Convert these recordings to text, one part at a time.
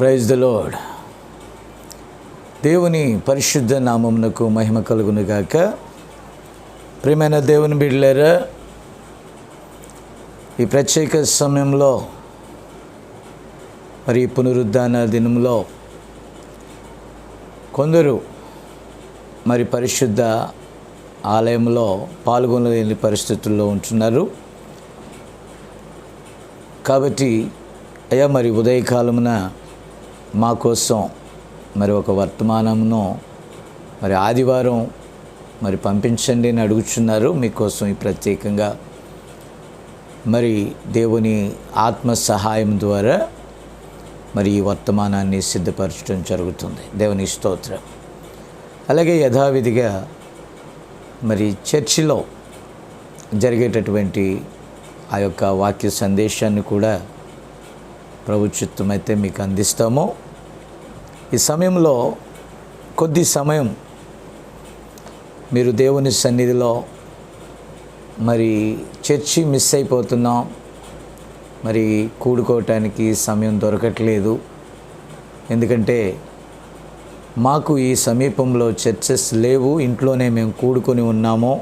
Praise the lord. దేవుని పరిశుద్ధ నామమునకు మహిమ కలుగును గాక. ప్రియమైన దేవుని బిడ్డలారా, ఈ ప్రత్యేక సమయంలో మరి పునరుద్ధాన దినంలో కొందరు మరి పరిశుద్ధ ఆలయంలో పాల్గొనలేని పరిస్థితుల్లో ఉంటున్నారు. కాబట్టి అయ్యా, మరి ఉదయకాలమున మా కోసం మరి ఒక వర్తమానమును మరి ఆదివారం మరి పంపించండి అని అడుగుచున్నారు. మీకోసం ఈ ప్రత్యేకంగా మరి దేవుని ఆత్మ సహాయం ద్వారా మరి ఈ వర్తమానాన్ని సిద్ధపరచడం జరుగుతుంది. దేవుని స్తోత్రం. అలాగే యథావిధిగా మరి చర్చిలో జరిగేటటువంటి ఆ యొక్క వాక్య సందేశాన్ని కూడా ప్రభు చిత్తమైతే మీకు అందిస్తాము. ఈ సమయంలో కొద్ది సమయం మీరు దేవుని సన్నిధిలో మరి చర్చి మిస్ అయిపోతున్నాం, మరి కూడుకోవటానికి సమయం దొరకట్లేదు, ఎందుకంటే మాకు ఈ సమీపంలో చర్చెస్ లేవు, ఇంట్లోనే మేము కూడుకొని ఉన్నాము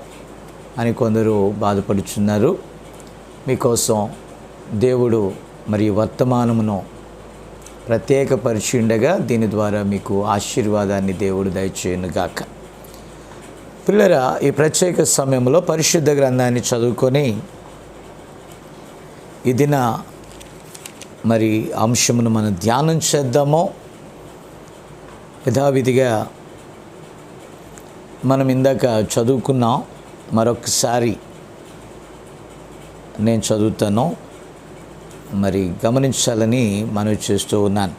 అని కొందరు బాధపడుచున్నారు. మీకోసం దేవుడు మరి వర్తమానమును ప్రత్యేకపరిచిండగా దీని ద్వారా మీకు ఆశీర్వాదాన్ని దేవుడు దయచేయునుగాక. పిల్లరా, ఈ ప్రత్యేక సమయంలో పరిశుద్ధ గ్రంథాన్ని చదువుకొని ఈ దిన మరి అంశమును మనం ధ్యానం చేద్దాము. యథావిధిగా మనం ఇందాక చదువుకున్నాం, మరొకసారి నేను చదువుతాను, మరి గమనించాలని మనవి చేస్తూ ఉన్నాను.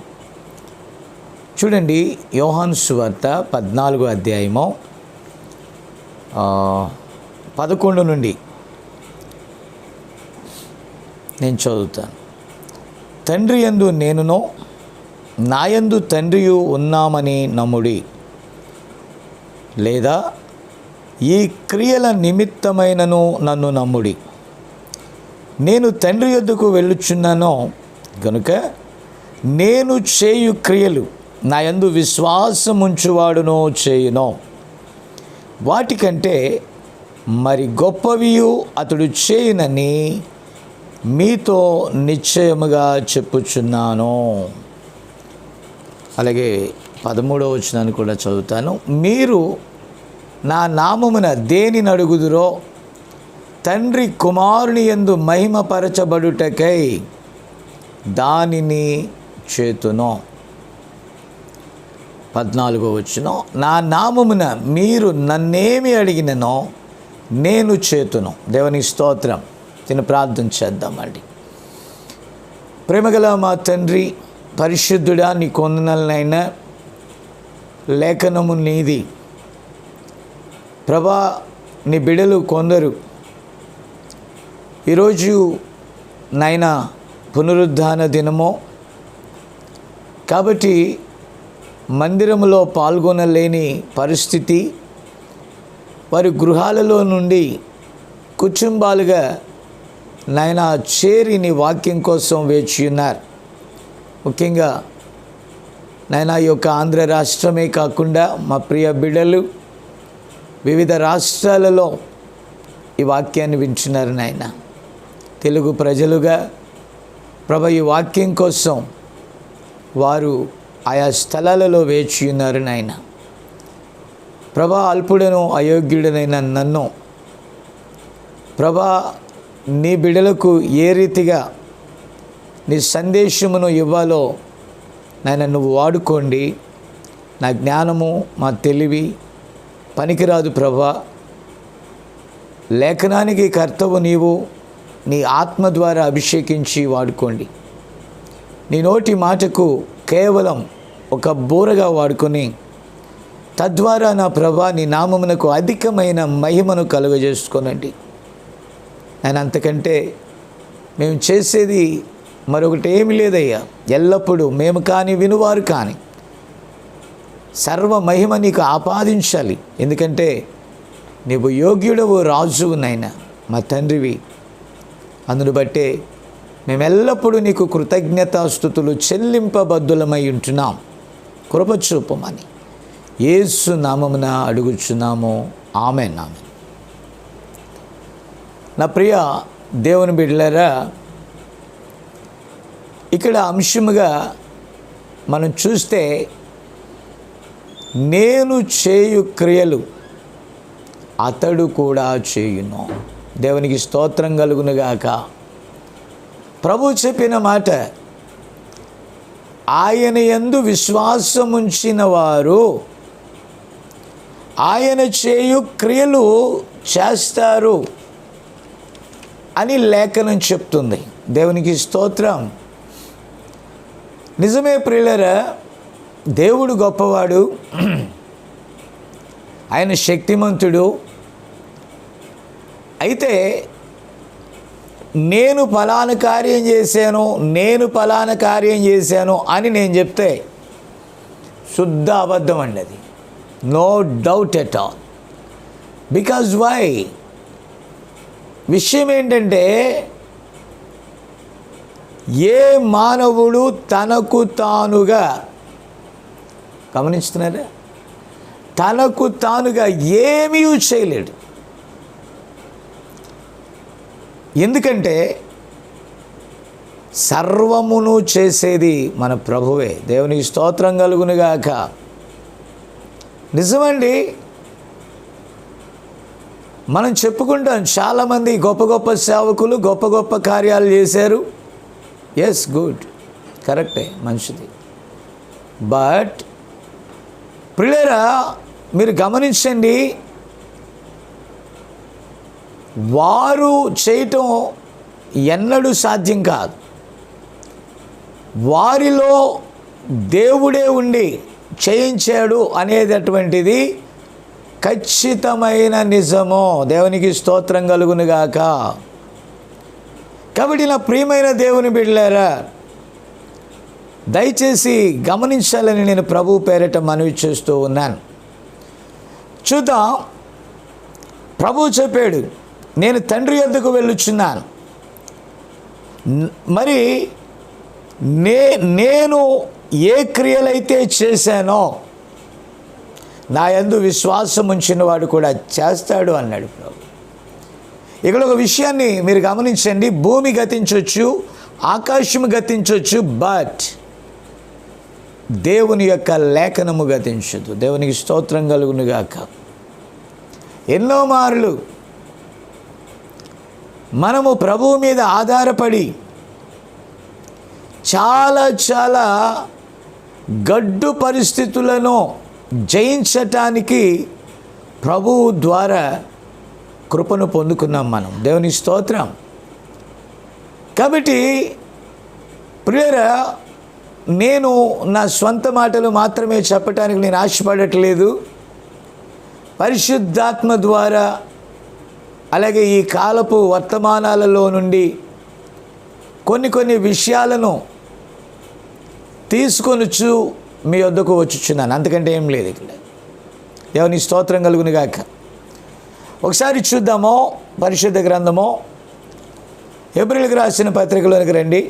చూడండి, యోహాను సువార్త 14వ అధ్యాయము 11 నుండి నేను చదువుతాను. తండ్రి యందు నేనును నాయందు తండ్రియు ఉన్నామని నమ్ముడి, లేదా ఈ క్రియల నిమిత్తమైనను నన్ను నమ్ముడి. నేను తండ్రి యొద్దకు వెళ్ళుచున్నాను గనుక నేను చేయు క్రియలు నా యందు విశ్వాసం ఉంచువాడునో చేయునో, వాటికంటే మరి గొప్పవియు అతడు చేయునని మీతో నిశ్చయముగా చెప్పుచున్నాను. అలాగే 13వ వచనాన్ని కూడా చదువుతాను. మీరు నా నామమున దేనిని అడుగుదురో తండ్రి కుమారుని యందు మహిమపరచబడుటకై దానిని చేతును. 14వ వచనం, నా నామమున మీరు నన్నేమి అడిగిననో నేను చేతును. దేవుని స్తోత్రం. తిని ప్రార్థన చేద్దామండి. ప్రేమగల మా తండ్రి, పరిశుద్ధుడా, నీ కొందనలనైనా లేఖనము నీది ప్రభా. నీ బిడలు కొందరు ఈరోజు నైనా పునరుద్ధాన దినము కాబట్టి మందిరంలో పాల్గొనలేని పరిస్థితి, వారి గృహాలలో నుండి కుటుంబాలుగా నాయనా చేరి నీ వాక్యం కోసం వేచి ఉన్నారు. ముఖ్యంగా నాయనా ఈ యొక్క ఆంధ్ర రాష్ట్రమే కాకుండా మా ప్రియ బిడ్డలు వివిధ రాష్ట్రాలలో ఈ వాక్యాన్ని వింటున్నారు నాయన. తెలుగు ప్రజలుగా ప్రభు ఈ వాక్యం కోసం వారు ఆయా స్థలాలలో వేచి ఉన్నారు నాయన. ప్రభా, అల్పుడను అయోగ్యుడనైన నన్ను ప్రభా నీ బిడలకు ఏ రీతిగా నీ సందేశమును ఇవ్వాలో నాయన నువ్వు వాడుకోండి. నా జ్ఞానము, మా తెలివి పనికిరాదు ప్రభా. లేఖనానికి కర్తవు నీవు, నీ ఆత్మ ద్వారా అభిషేకించి వాడుకోండి. నీ నోటి మాటకు కేవలం ఒక బూరగా వాడుకొని తద్వారా నా ప్రభా నీ నామమునకు అధికమైన మహిమను కలుగజేసుకోనండి. నేను అంతకంటే మేము చేసేది మరొకటి ఏమి లేదయ్యా. ఎల్లప్పుడూ మేము కానీ వినువారు కానీ సర్వ మహిమ నీకు ఆపాదించాలి. ఎందుకంటే నీవు యోగ్యుడవు, రాజువు నాయన, మా తండ్రివి. అందును బట్టే మేమెల్లప్పుడూ నీకు కృతజ్ఞతాస్తుతులు చెల్లింపబద్ధులమై ఉంటున్నాం. కృప చూపమని యేసు నామమున అడుగుచున్నాము. ఆమేన్. ఆమేన్. నా ప్రియ దేవుని బిడ్డలారా, ఇక్కడ అంశముగా మనం చూస్తే నేను చేయు క్రియలు అతడు కూడా చేయును. దేవునికి స్తోత్రం కలుగునుగాక. ప్రభు చెప్పిన మాట, ఆయన యందు విశ్వాసముంచిన వారు ఆయన చేయు క్రియలు చేస్తారు అని లేఖనం చెప్తుంది. దేవునికి స్తోత్రం. నిజమే ప్రియులారా, దేవుడు గొప్పవాడు, ఆయన శక్తిమంతుడు. అయితే నేను ఫలానా కార్యం చేశాను అని నేను చెప్తే శుద్ధ అబద్ధం అండి అది. No doubt at all. Because why? విషయం ఏంటంటే, ఏ మానవుడు తనకు తానుగా, గమనిస్తున్నారా, తనకు తానుగా ఏమీ చేయలేడు. ఎందుకంటే సర్వమును చేసేది మన ప్రభువే. దేవునికి స్తోత్రం కలుగునుగాక. నిజమండి, మనం చెప్పుకుంటాం, చాలామంది గొప్ప గొప్ప సేవకులు గొప్ప గొప్ప కార్యాలు చేశారు. ఎస్, గుడ్, కరెక్టే, మంచిది. బట్ ప్రియులారా, మీరు గమనించండి, వారు చేయటం ఎన్నడూ సాధ్యం కాదు. వారిలో దేవుడే ఉండి చేయించాడు అనేటటువంటిది ఖచ్చితమైన నిజము. దేవునికి స్తోత్రం కలుగునుగాక. కాబట్టి నా ప్రియమైన దేవుని బిడ్డలారా, దయచేసి గమనించాలని నేను ప్రభు పేరిట మనవి చేస్తూ ఉన్నాను. చూద్దాం, ప్రభు చెప్పాడు, నేను తండ్రి యొద్దకు వెళ్ళుచున్నాను. మరి నేను ఏ క్రియలైతే చేశానో నా యందు విశ్వాసం ఉంచిన వాడు కూడా చేస్తాడు అన్నాడు ప్రభు. ఇక్కడ ఒక విషయాన్ని మీరు గమనించండి, భూమి గతించవచ్చు, ఆకాశం గతించవచ్చు, బట్ దేవుని యొక్క లేఖనము గతించదు. దేవునికి స్తోత్రం కలుగునుగాక. ఎన్నో మార్లు మనము ప్రభువు మీద ఆధారపడి చాలా గడ్డు పరిస్థితులను జయించటానికి ప్రభువు ద్వారా కృపను పొందుకున్నాం మనం. దేవుని స్తోత్రం. కాబట్టి ప్రియరా, నేను నా స్వంత మాటలు మాత్రమే చెప్పటానికి నేను ఆశపడట్లేదు. పరిశుద్ధాత్మ ద్వారా, అలాగే ఈ కాలపు వర్తమానాలలో నుండి కొన్ని విషయాలను తీసుకొనొచ్చు మీ వద్దకు వచ్చుచున్నాను. అంతకంటే ఏం లేదు ఇక్కడ. దేవుని స్తోత్రం కలుగునుగాక. ఒకసారి చూద్దాము పరిశుద్ధ గ్రంథము హెబ్రీయులకు రాసిన పత్రికలోనికి రండి.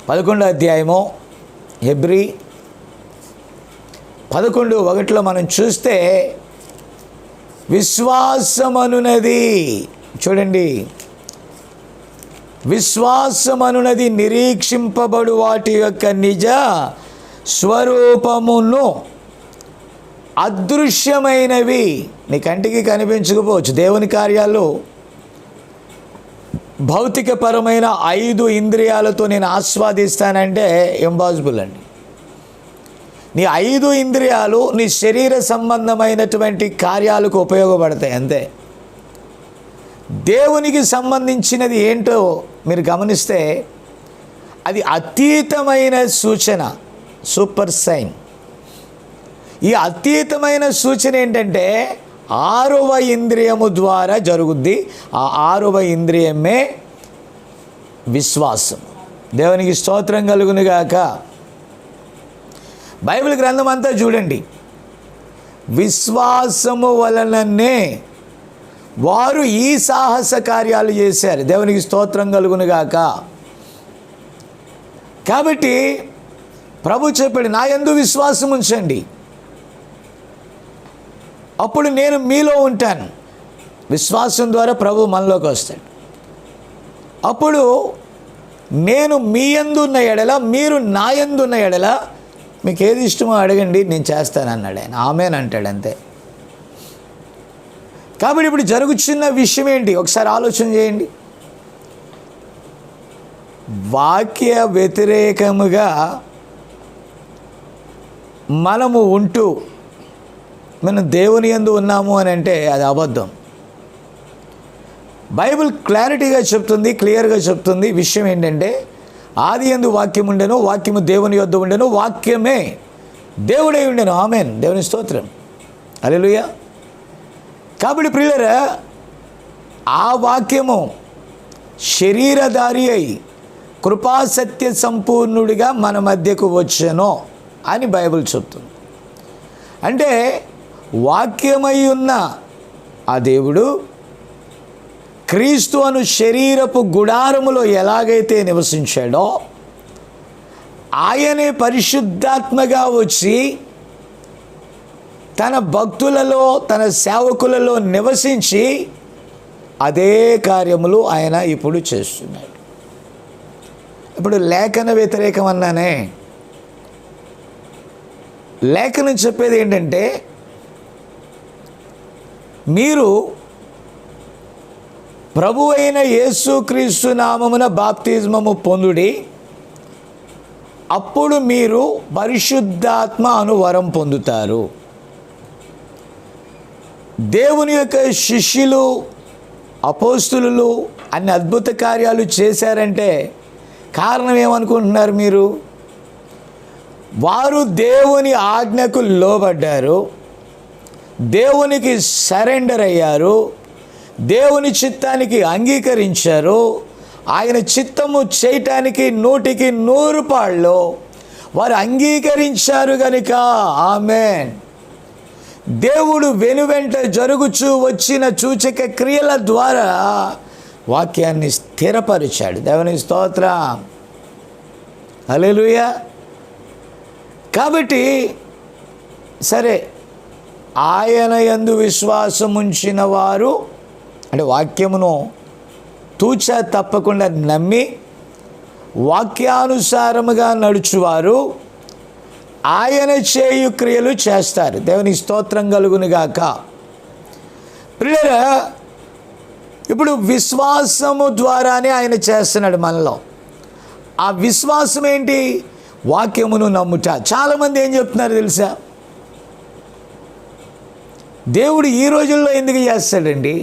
11వ అధ్యాయము హెబ్రీ 11:1 మనం చూస్తే, విశ్వాసమనునది, చూడండి, విశ్వాసమనునది నిరీక్షింపబడు వాటి యొక్క నిజ స్వరూపమును, అదృశ్యమైనవి, నీ కంటికి కనిపించకపోవచ్చు. దేవుని కార్యాలు భౌతికపరమైన 5 ఇంద్రియాలతో నేను ఆస్వాదిస్తానంటే ఇంపాసిబుల్ అండి. నీ 5 ఇంద్రియాలు నీ శరీర సంబంధమైనటువంటి కార్యాలకు ఉపయోగపడతాయి అంతే. దేవునికి సంబంధించినది ఏంటో మీరు గమనిస్తే అది అతీతమైన సూచన, సూపర్ సైన్. ఈ అతీతమైన సూచన ఏంటంటే 6వ ఇంద్రియము ద్వారా జరుగుద్ది. ఆ 6వ ఇంద్రియమే విశ్వాసం. దేవునికి స్తోత్రం కలుగునుగాక. బైబిల్ గ్రంథం అంతా చూడండి, విశ్వాసము వలననే వారు ఈ సాహస కార్యాలు చేశారు. దేవునికి స్తోత్రం కలుగునుగాక. కాబట్టి ప్రభు చెప్పాడు, నా యందు విశ్వాసం ఉంచండి, అప్పుడు నేను మీలో ఉంటాను. విశ్వాసం ద్వారా ప్రభు మనలోకి వస్తాడు. అప్పుడు నేను మీ యందు ఉన్న ఎడల, మీరు నా యందు ఉన్న ఎడల, మీకు ఏది ఇష్టమో అడగండి, నేను చేస్తాను అన్నాడు ఆయన. ఆమేన్ అంటాడు అంతే. కాబట్టి ఇప్పుడు జరుగుతున్న విషయం ఏంటి ఒకసారి ఆలోచన చేయండి. వాక్య వ్యతిరేకముగా మనము ఉంటూ మనం దేవుని యందు ఉన్నాము అని అంటే అది అబద్ధం. బైబిల్ క్లారిటీగా చెప్తుంది, క్లియర్గా చెప్తుంది. విషయం ఏంటంటే, ఆది యందు వాక్యం ఉండెను, వాక్యము దేవుని యొద్ద ఉండెను, వాక్యమే దేవుడై ఉండెను. ఆమేన్. దేవుని స్తోత్రం. హల్లెలూయా. కాబట్టి ప్రియులారా, ఆ వాక్యము శరీరధారి అయి కృపాసత్య సంపూర్ణుడిగా మన మధ్యకు వచ్చెను అని బైబిల్ చెప్తుంది. అంటే వాక్యమై ఉన్న ఆ దేవుడు క్రీస్తు అను శరీరపు గుడారములో ఎలాగైతే నివసించాడో, ఆయనే పరిశుద్ధాత్మగా వచ్చి తన భక్తులలో, తన సేవకులలో నివసించి అదే కార్యములు ఆయన ఇప్పుడు చేస్తున్నాడు. ఇప్పుడు లేఖన వ్యతిరేకం అన్నానే, లేఖనం చెప్పేది ఏంటంటే, మీరు ప్రభు అయిన యేసుక్రీస్తు నామమున బాప్తిజమము పొందుడి, అప్పుడు మీరు పరిశుద్ధాత్మ అను వరం పొందుతారు. దేవుని యొక్క శిష్యులు, అపోస్తులు అన్ని అద్భుత కార్యాలు చేశారంటే కారణం ఏమనుకుంటున్నారు మీరు? వారు దేవుని ఆజ్ఞకు లోబడ్డారు, దేవునికి సరెండర్ అయ్యారు, దేవుని చిత్తానికి అంగీకరించారు. ఆయన చిత్తము చేయటానికి 100% పాళ్ళు వారు అంగీకరించారు గనుక ఆమేన్. దేవుడు వెనువెంట జరుగుచూ వచ్చిన సూచక క్రియల ద్వారా వాక్యాన్ని స్థిరపరిచాడు. దేవుని స్తోత్రం. హల్లెలూయా. కాబట్టి సరే, ఆయన యందు విశ్వాసం ఉంచిన వారు అంటే వాక్యమును తూచా తప్పకుండా నమ్మి వాక్యానుసారముగా నడుచువారు ఆయన చేయు క్రియలు చేస్తారు. దేవుని స్తోత్రం కలుగునుగాక. ప్రియులారా, ఇప్పుడు విశ్వాసము ద్వారానే ఆయన చేస్తున్నాడు మనలో. ఆ విశ్వాసం ఏంటి? వాక్యమును నమ్ముట. చాలామంది ఏం చెప్తున్నారు తెలుసా? దేవుడు ఈ రోజుల్లో ఎందుకు చేస్తాడండి?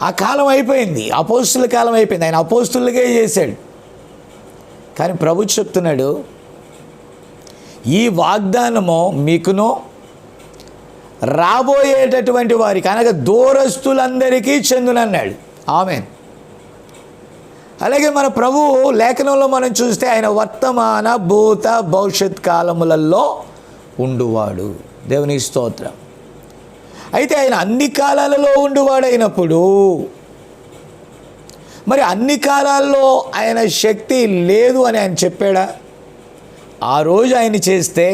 ఆ కాలం అయిపోయింది, అపోస్తుల కాలం అయిపోయింది, ఆయన అపోస్తులుగా చేశాడు. కానీ ప్రభు చెప్తున్నాడు, ఈ వాగ్దానము మీకును రాబోయేటటువంటి వారికి అనగా దూరస్తులందరికీ చెందునన్నాడు. ఆమేన్. అలాగే మన ప్రభువు లేఖనంలో మనం చూస్తే ఆయన వర్తమాన, భూత, భవిష్యత్ కాలములలో ఉండువాడు. దేవునికి స్తోత్రం. అయితే ఆయన అన్ని కాలాలలో ఉండువాడైనప్పుడు మరి అన్ని కాలాల్లో ఆయన శక్తి లేదు అని ఆయన చెప్పాడా? ఆ రోజు ఆయన చేస్తే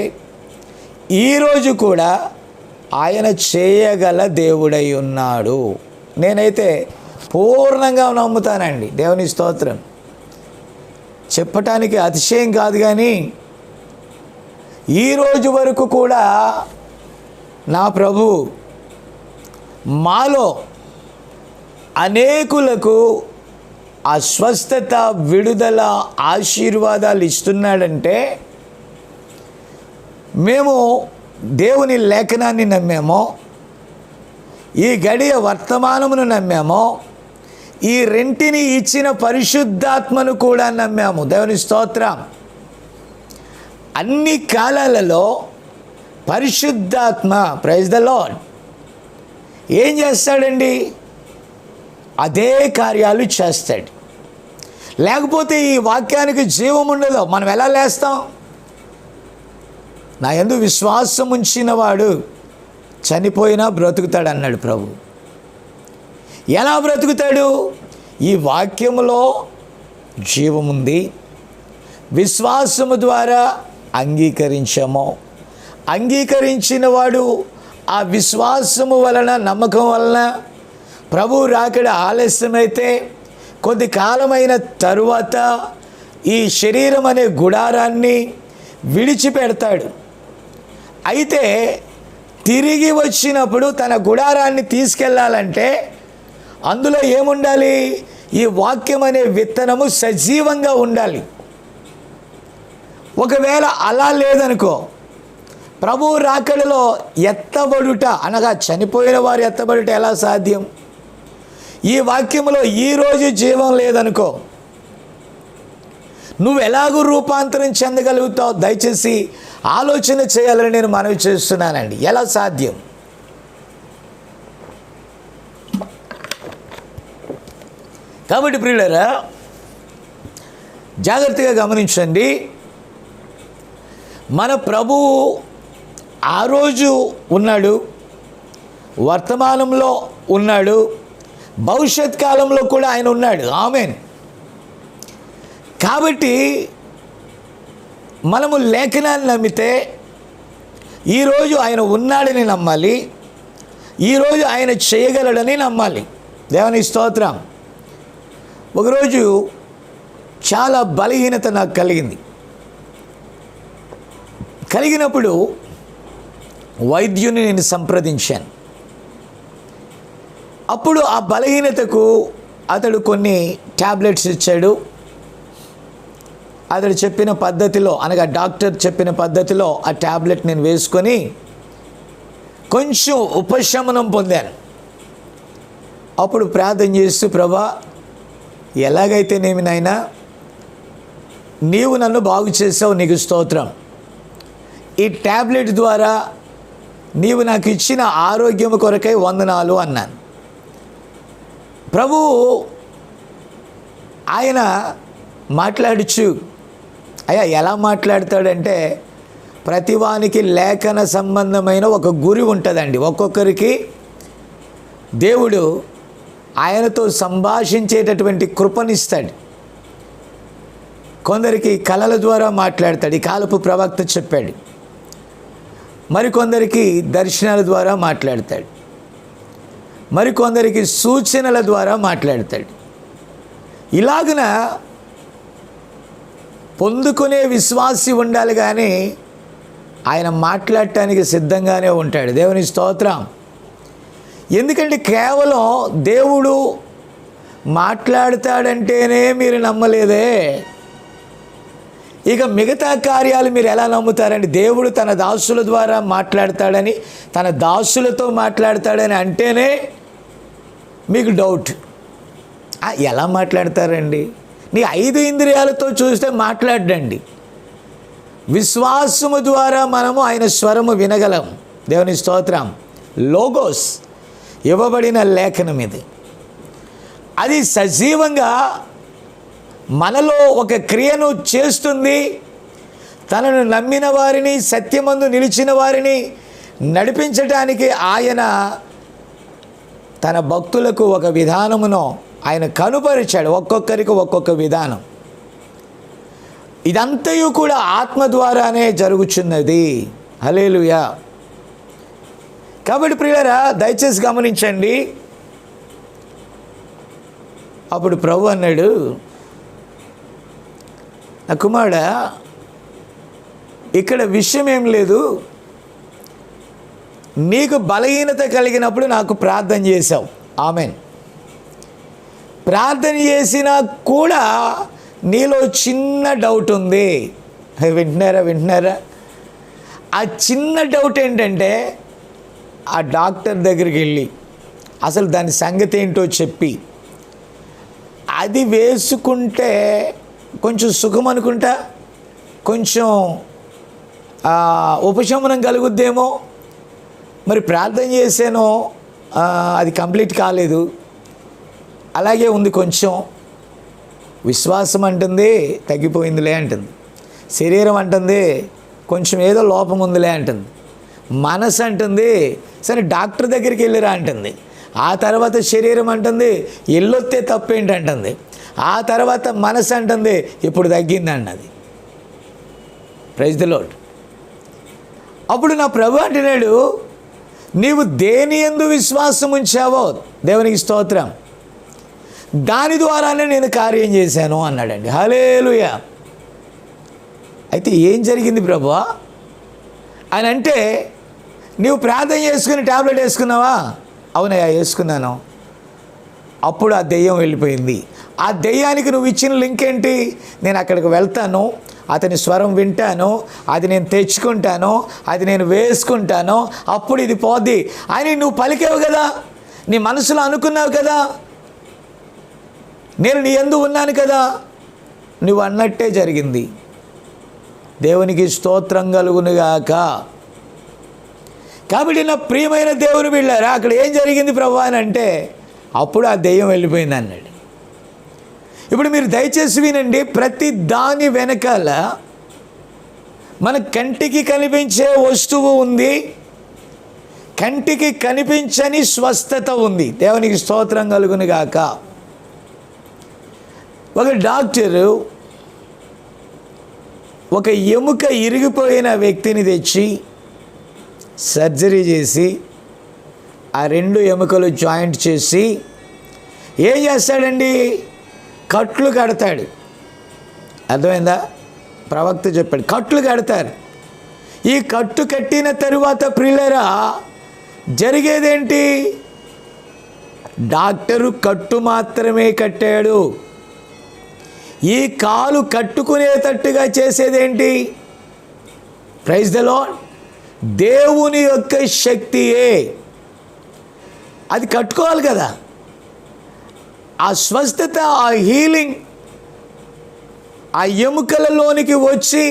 ఈరోజు కూడా ఆయన చేయగల దేవుడై ఉన్నాడు. నేనైతే పూర్ణంగా నమ్ముతానండి. దేవుని స్తోత్రం. చెప్పటానికి అతిశయం కాదు, కానీ ఈరోజు వరకు కూడా నా ప్రభు మాలో అనేకులకు ఆ స్వస్థత, విడుదల, ఆశీర్వాదాలు ఇస్తున్నాడంటే మేము దేవుని లేఖనాన్ని నమ్మామో, ఈ గడియ వర్తమానమును నమ్మామో, ఈ రెంటిని ఇచ్చిన పరిశుద్ధాత్మను కూడా నమ్మాము. దేవుని స్తోత్రం. అన్ని కాలాలలో పరిశుద్ధాత్మ, ప్రైజ్ ద లార్డ్, ఏం చేస్తాడండి? అదే కార్యాలు చేస్తాడు. లేకపోతే ఈ వాక్యానికి జీవం ఉండదు. మనం ఎలా లేస్తాం? నా యందు విశ్వాసం ఉంచిన వాడు చనిపోయినా బ్రతుకుతాడు అన్నాడు ప్రభు. ఎలా బ్రతుకుతాడు? ఈ వాక్యములో జీవముంది, విశ్వాసము ద్వారా అంగీకరించాము. అంగీకరించిన వాడు ఆ విశ్వాసము వలన, నమ్మకం వలన ప్రభు రాకడ ఆలస్యమైతే కొద్ది కాలమైన తరువాత ఈ శరీరం అనే గుడారాన్ని విడిచిపెడతాడు. అయితే తిరిగి వచ్చినప్పుడు తన గుడారాన్ని తీసుకెళ్ళాలంటే అందులో ఏముండాలి? ఈ వాక్యం అనే విత్తనము సజీవంగా ఉండాలి. ఒకవేళ అలా లేదనుకో, ప్రభు రాకడలో ఎత్తబడుట అనగా చనిపోయిన వారు ఎత్తబడుట ఎలా సాధ్యం? ఈ వాక్యంలో ఈరోజు జీవం లేదనుకో, నువ్వు ఎలాగూ రూపాంతరం చెందగలుగుతావు? దయచేసి ఆలోచన చేయాలని నేను మనవి చేస్తున్నానండి. ఎలా సాధ్యం? కాబట్టి ప్రియులారా, జాగ్రత్తగా గమనించండి. మన ప్రభువు ఆ రోజు ఉన్నాడు, వర్తమానంలో ఉన్నాడు, భవిష్యత్ కాలంలో కూడా ఆయన ఉన్నాడు. ఆమేన్. కాబట్టి మనము లేఖనాన్ని నమ్మితే ఈరోజు ఆయన ఉన్నాడని నమ్మాలి, ఈరోజు ఆయన చేయగలడని నమ్మాలి. దేవుని స్తోత్రం. ఒకరోజు చాలా బలహీనత నాకు కలిగినప్పుడు వైద్యుని నేను సంప్రదించాను. అప్పుడు ఆ బలహీనతకు అతడు కొన్ని ట్యాబ్లెట్స్ ఇచ్చాడు. అతడు చెప్పిన పద్ధతిలో, అనగా డాక్టర్ చెప్పిన పద్ధతిలో ఆ ట్యాబ్లెట్ నేను వేసుకొని కొంచెం ఉపశమనం పొందాను. అప్పుడు ప్రార్థన చేస్తూ, ప్రభా, ఎలాగైతేనేమి నాయనా, నీవు నన్ను బాగు చేసావు, నీకు స్తోత్రం. ఈ ట్యాబ్లెట్ ద్వారా నీవు నాకు ఇచ్చిన ఆరోగ్యం కొరకై వందనాలు అన్నాను. ప్రభు ఆయన మాట్లాడుచు, అయ్యా ఎలా మాట్లాడతాడంటే, ప్రతివానికి లేఖన సంబంధమైన ఒక గురి ఉంటుందండి. ఒక్కొక్కరికి దేవుడు ఆయనతో సంభాషించేటటువంటి కృపనిస్తాడు. కొందరికి కళల ద్వారా మాట్లాడతాడు, ఈ కాలపు ప్రవక్త చెప్పాడు. మరికొందరికి దర్శనాల ద్వారా మాట్లాడతాడు, మరికొందరికి సూచనల ద్వారా మాట్లాడతాడు. ఇలాగున పొందుకునే విశ్వాసి ఉండాలి, కానీ ఆయన మాట్లాడటానికి సిద్ధంగానే ఉంటాడు. దేవుని స్తోత్రం. ఎందుకంటే కేవలం దేవుడు మాట్లాడతాడంటేనే మీరు నమ్మలేదే, ఇక మిగతా కార్యాలు మీరు ఎలా నమ్ముతారండి? దేవుడు తన దాసుల ద్వారా మాట్లాడతాడని, తన దాసులతో మాట్లాడతాడని అంటేనే మీకు డౌట్. ఎలా మాట్లాడతారండి? నీ 5 ఇంద్రియాలతో చూస్తే మాట్లాడండి. విశ్వాసము ద్వారా మనము ఆయన స్వరము వినగలం. దేవుని స్తోత్రం. లోగోస్ ఇవ్వబడిన లేఖనం ఇది. అది సజీవంగా మనలో ఒక క్రియను చేస్తుంది. తనను నమ్మిన వారిని, సత్యమందు నిలిచిన వారిని నడిపించడానికి ఆయన తన భక్తులకు ఒక విధానమును ఆయన కనుపరిచాడు. ఒక్కొక్కరికి ఒక్కొక్క విధానం. ఇదంతయు కూడా ఆత్మ ద్వారానే జరుగుచున్నది. హల్లెలూయా. కాబట్టి ప్రియులారా, దయచేసి గమనించండి. అప్పుడు ప్రభు అన్నాడు, నా కుమారుడా, ఇక్కడ విషయం ఏం లేదు. నీకు బలహీనత కలిగినప్పుడు నాకు ప్రార్థన చేశావు. ఆమెన్. ప్రార్థన చేసినా కూడా నీలో చిన్న డౌట్ ఉంది. వింటున్నారా? ఆ చిన్న డౌట్ ఏంటంటే, ఆ డాక్టర్ దగ్గరికి వెళ్ళి అసలు దాని సంగతి ఏంటో చెప్పి, అది వేసుకుంటే కొంచెం సుఖం అనుకుంటా, కొంచెం ఉపశమనం కలుగుద్దేమో, మరి ప్రార్థన చేసానో అది కంప్లీట్ కాలేదు, అలాగే ఉంది. కొంచెం విశ్వాసం అంటుంది తగ్గిపోయిందిలే అంటుంది, శరీరం అంటుంది కొంచెం ఏదో లోపం ఉందిలే అంటుంది, మనసు అంటుంది సరే డాక్టర్ దగ్గరికి వెళ్ళిరా అంటుంది. ఆ తర్వాత శరీరం అంటుంది ఎల్లొత్తే తప్పేంటంటుంది. ఆ తర్వాత మనసు అంటుంది ఇప్పుడు తగ్గింది అన్నది. Praise the Lord. అప్పుడు నా ప్రభు అంటున్నాడు, నీవు దేని యందు విశ్వాసం ఉంచావో దేవునికి స్తోత్రం, దాని ద్వారానే నేను కార్యం చేశాను అన్నాడండి. హల్లెలూయా. అయితే ఏం జరిగింది ప్రభువా అని అంటే, నీవు ప్రార్థన చేసుకుని ట్యాబ్లెట్ వేసుకున్నావా? అవునయ్యా వేసుకున్నాను. అప్పుడు ఆ దెయ్యం వెళ్ళిపోయింది. ఆ దెయ్యానికి నువ్వు ఇచ్చిన లింక్ ఏంటి? నేను అక్కడికి వెళ్తాను, అతని స్వరం వింటాను, అది నేను తెచ్చుకుంటాను, అది నేను వేసుకుంటాను, అప్పుడు ఇది పోద్ది అని నువ్వు పలికావు కదా, నీ మనసులో అనుకున్నావు కదా, నేను నీ యందు ఉన్నాను కదా, నువ్వు అన్నట్టే జరిగింది. దేవునికి స్తోత్రం కలుగునుగాక. కాబట్టి నా ప్రియమైన దేవుని బిడ్డలారా, అక్కడ ఏం జరిగింది ప్రభు అని అంటే, అప్పుడు ఆ దెయ్యం వెళ్ళిపోయింది అన్నాడు. ఇప్పుడు మీరు దయచేసి వినండి, ప్రతి దాని వెనకాల మన కంటికి కనిపించే వస్తువు ఉంది, కంటికి కనిపించని స్వస్థత ఉంది. దేవునికి స్తోత్రం కలుగునుగాక. ఒక డాక్టరు ఒక ఎముక ఇరిగిపోయిన వ్యక్తిని తెచ్చి సర్జరీ చేసి ఆ 2 ఎముకలు జాయింట్ చేసి ఏం చేస్తాడండి? కట్లు కడతాడు. అర్థమైందా? ప్రవక్త చెప్పాడు కట్లు కడతారు. ఈ కట్టు కట్టిన తరువాత ప్రియులారా జరిగేదేంటి? డాక్టరు కట్టు మాత్రమే కట్టాడు. ఈ కాలు కట్టుకునేటట్టుగా చేసేదేంటి? Praise the lord. దేవుని యొక్క శక్తియే. అది కట్టుకోవాలి కదా. ఆ స్వస్థత, ఆ హీలింగ్ ఆ ఎముకలలోనికి వచ్చి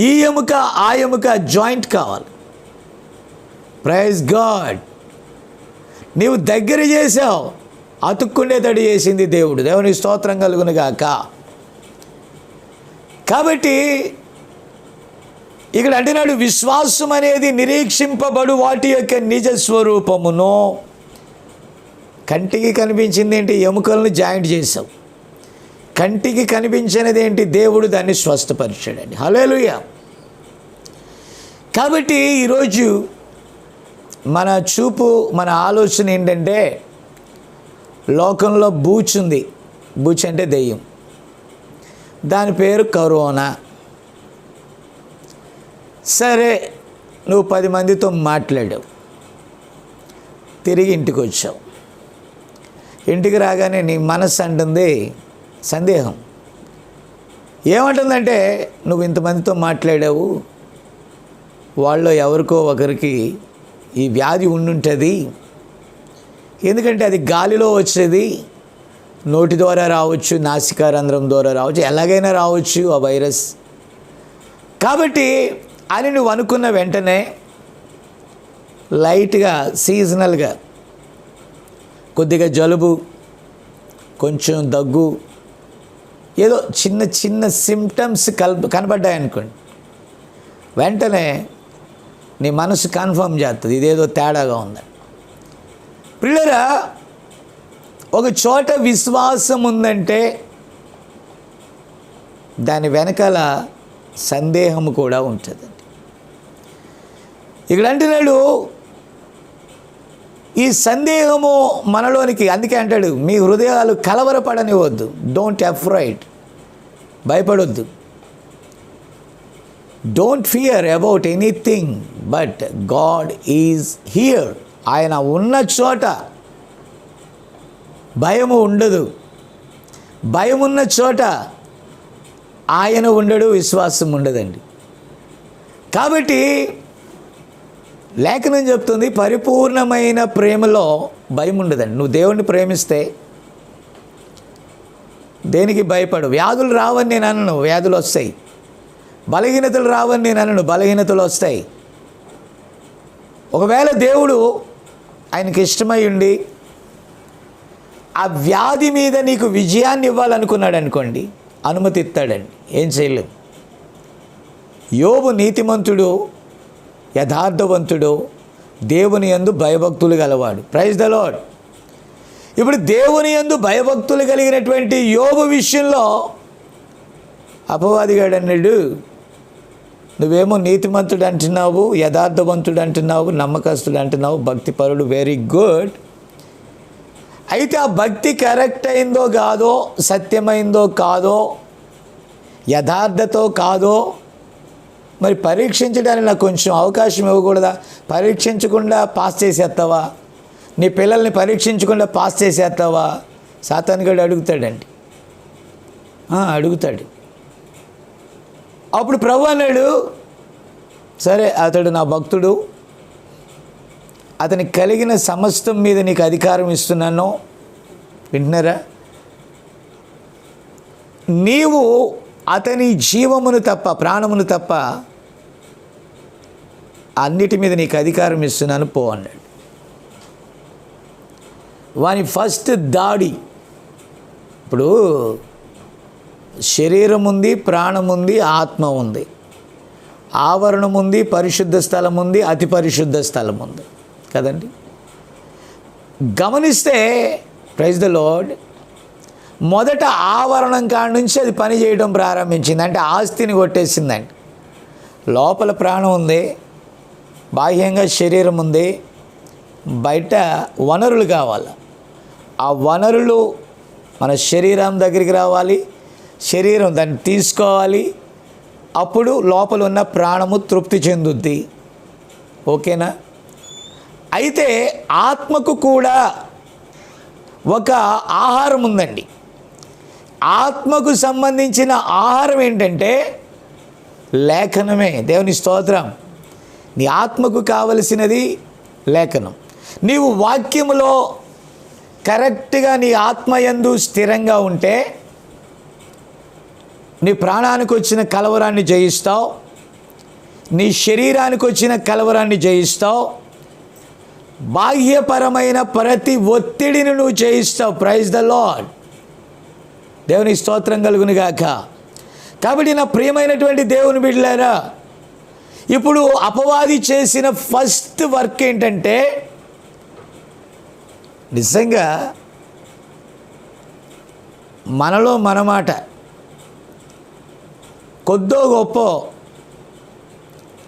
ఈ ఎముక ఆ ఎముక జాయింట్ కావాలి. Praise God. నీవు దగ్గర చేసావు, అతుక్కుండేటట్టు చేసింది దేవుడు. దేవునికి స్తోత్రం కలుగునుగాక. కాబట్టి ఇక్కడ అంటున్నాడు, విశ్వాసం అనేది నిరీక్షింపబడు వాటి యొక్క నిజ స్వరూపమును. కంటికి కనిపించింది ఏంటి? ఎముకలను జాయింట్ చేసావు. కంటికి కనిపించినది ఏంటి? దేవుడు దాన్ని స్వస్థపరిచాడండి. హల్లెలూయా. కాబట్టి ఈరోజు మన చూపు, మన ఆలోచన ఏంటంటే, లోకంలో బూచుంది. బూచ్ అంటే దెయ్యం. దాని పేరు కరోనా. సరే, నువ్వు 10 మందితో మాట్లాడావు, తిరిగి ఇంటికి వచ్చావు. ఇంటికి రాగానే నీ మనసు అంటుంది సందేహం. ఏమంటుందంటే, నువ్వు ఇంతమందితో మాట్లాడావు, వాళ్ళలో ఎవరికో ఒకరికి ఈ వ్యాధి ఉండుంటుంది. ఎందుకంటే అది గాలిలో వచ్చేది, నోటి ద్వారా రావచ్చు, నాసికారంధ్రం ద్వారా రావచ్చు, ఎలాగైనా రావచ్చు ఆ వైరస్. కాబట్టి అని నువ్వు అనుకున్న వెంటనే లైట్గా సీజనల్గా కొద్దిగా జలుబు, కొంచెం దగ్గు, ఏదో చిన్న చిన్న సిమ్టమ్స్ కనబడ్డాయి అనుకోండి, వెంటనే నీ మనసు కన్ఫర్మ్ చేస్తుంది ఇదేదో తేడాగా ఉందని. ప్రియులారా, ఒక చోట విశ్వాసం ఉందంటే దాని వెనకాల సందేహం కూడా ఉంటుందండి. ఇక్కడ అంటున్నాడు, ఈ సందేహము మనలోనికి, అందుకే అంటాడు మీ హృదయాలు కలవరపడనివద్దు. డోంట్ అఫ్రైడ్, భయపడొద్దు. Don't fear about anything but God is here. ఆయన ఉన్న చోట భయము ఉండదు. భయం ఉన్న చోట ఆయన ఉండడు, విశ్వాసం ఉండదండి. కాబట్టి లేఖనం చెప్తుంది, పరిపూర్ణమైన ప్రేమలో భయం ఉండదండి. నువ్వు దేవుణ్ణి ప్రేమిస్తే దేనికి భయపడు. వ్యాధులు రావని నేను అనను, వ్యాధులు వస్తాయి. బలహీనతలు రావని నేను అనను, బలహీనతలు వస్తాయి. ఒకవేళ దేవుడు ఆయనకి ఇష్టమై ఉండి ఆ వ్యాధి మీద నీకు విజయాన్ని ఇవ్వాలనుకున్నాడు అనుకోండి, అనుమతి ఇస్తాడండి. ఏం చేయలేం. యోబు నీతిమంతుడు, యథార్థవంతుడు, దేవుని యందు భయభక్తులు గలవాడు. Praise the Lord. ఇప్పుడు దేవుని యందు భయభక్తులు కలిగినటువంటి యోబు విషయంలో అపవాదిగాడు అన్నాడు, నువ్వేమో నీతిమంతుడు అంటున్నావు, యథార్థవంతుడు అంటున్నావు, నమ్మకస్తుడు అంటున్నావు, భక్తిపరుడు, వెరీ గుడ్. అయితే ఆ భక్తి కరెక్ట్ అయిందో కాదో, సత్యమైందో కాదో, యథార్థతో కాదో మరి పరీక్షించడానికి నాకు కొంచెం అవకాశం ఇవ్వకూడదా? పరీక్షించకుండా పాస్ చేసేస్తావా? నీ పిల్లల్ని పరీక్షించకుండా పాస్ చేసేస్తావా? సాతానుగాడు అడుగుతాడండి, అడుగుతాడు. అప్పుడు ప్రభు అన్నాడు, సరే అతడు నా భక్తుడు, అతనికి కలిగిన సమస్తం మీద నీకు అధికారం ఇస్తున్నాను. వింటున్నారా? నీవు అతని జీవమును తప్ప, ప్రాణమును తప్ప అన్నిటి మీద నీకు అధికారం ఇస్తున్నాను, పో అన్నాడు. వాని ఫస్ట్ దాడి, ఇప్పుడు శరీరం ఉంది, ప్రాణం ఉంది, ఆత్మ ఉంది, ఆవరణం ఉంది, పరిశుద్ధ స్థలం ఉంది, అతి పరిశుద్ధ స్థలం ఉంది కదండి. గమనిస్తే ప్రైజ్ ద లార్డ్, మొదట ఆవరణం కాడ నుంచి అది పని చేయడం ప్రారంభించింది. అంటే ఆస్తిని కొట్టేసిందండి. లోపల ప్రాణం ఉంది, బాహ్యంగా శరీరం ఉంది, బయట వనరులు కావాలి. ఆ వనరులు మన శరీరం దగ్గరికి రావాలి, శరీరం దాన్ని తీసుకోవాలి, అప్పుడు లోపల ఉన్న ప్రాణము తృప్తి చెందుద్ది. ఓకేనా? అయితే ఆత్మకు కూడా ఒక ఆహారం ఉందండి. ఆత్మకు సంబంధించిన ఆహారం ఏంటంటే లేఖనమే. దేవుని స్తోత్రం. నీ ఆత్మకు కావలసినది లేఖనం. నీవు వాక్యములో కరెక్ట్గా నీ ఆత్మయందు స్థిరంగా ఉంటే నీ ప్రాణానికి వచ్చిన కలవరాన్ని జయిస్తావు, నీ శరీరానికి వచ్చిన కలవరాన్ని జయిస్తావు, బాహ్యపరమైన ప్రతి ఒత్తిడిని నువ్వు జయిస్తావు. Praise the lord. దేవుని స్తోత్రం కలుగును గాక. కాబట్టి నా ప్రియమైనటువంటి దేవుని బిడ్డలారా, ఇప్పుడు అపవాది చేసిన ఫస్ట్ వర్క్ ఏంటంటే, నిజంగా మనలో మనమాట కొద్దో గొప్ప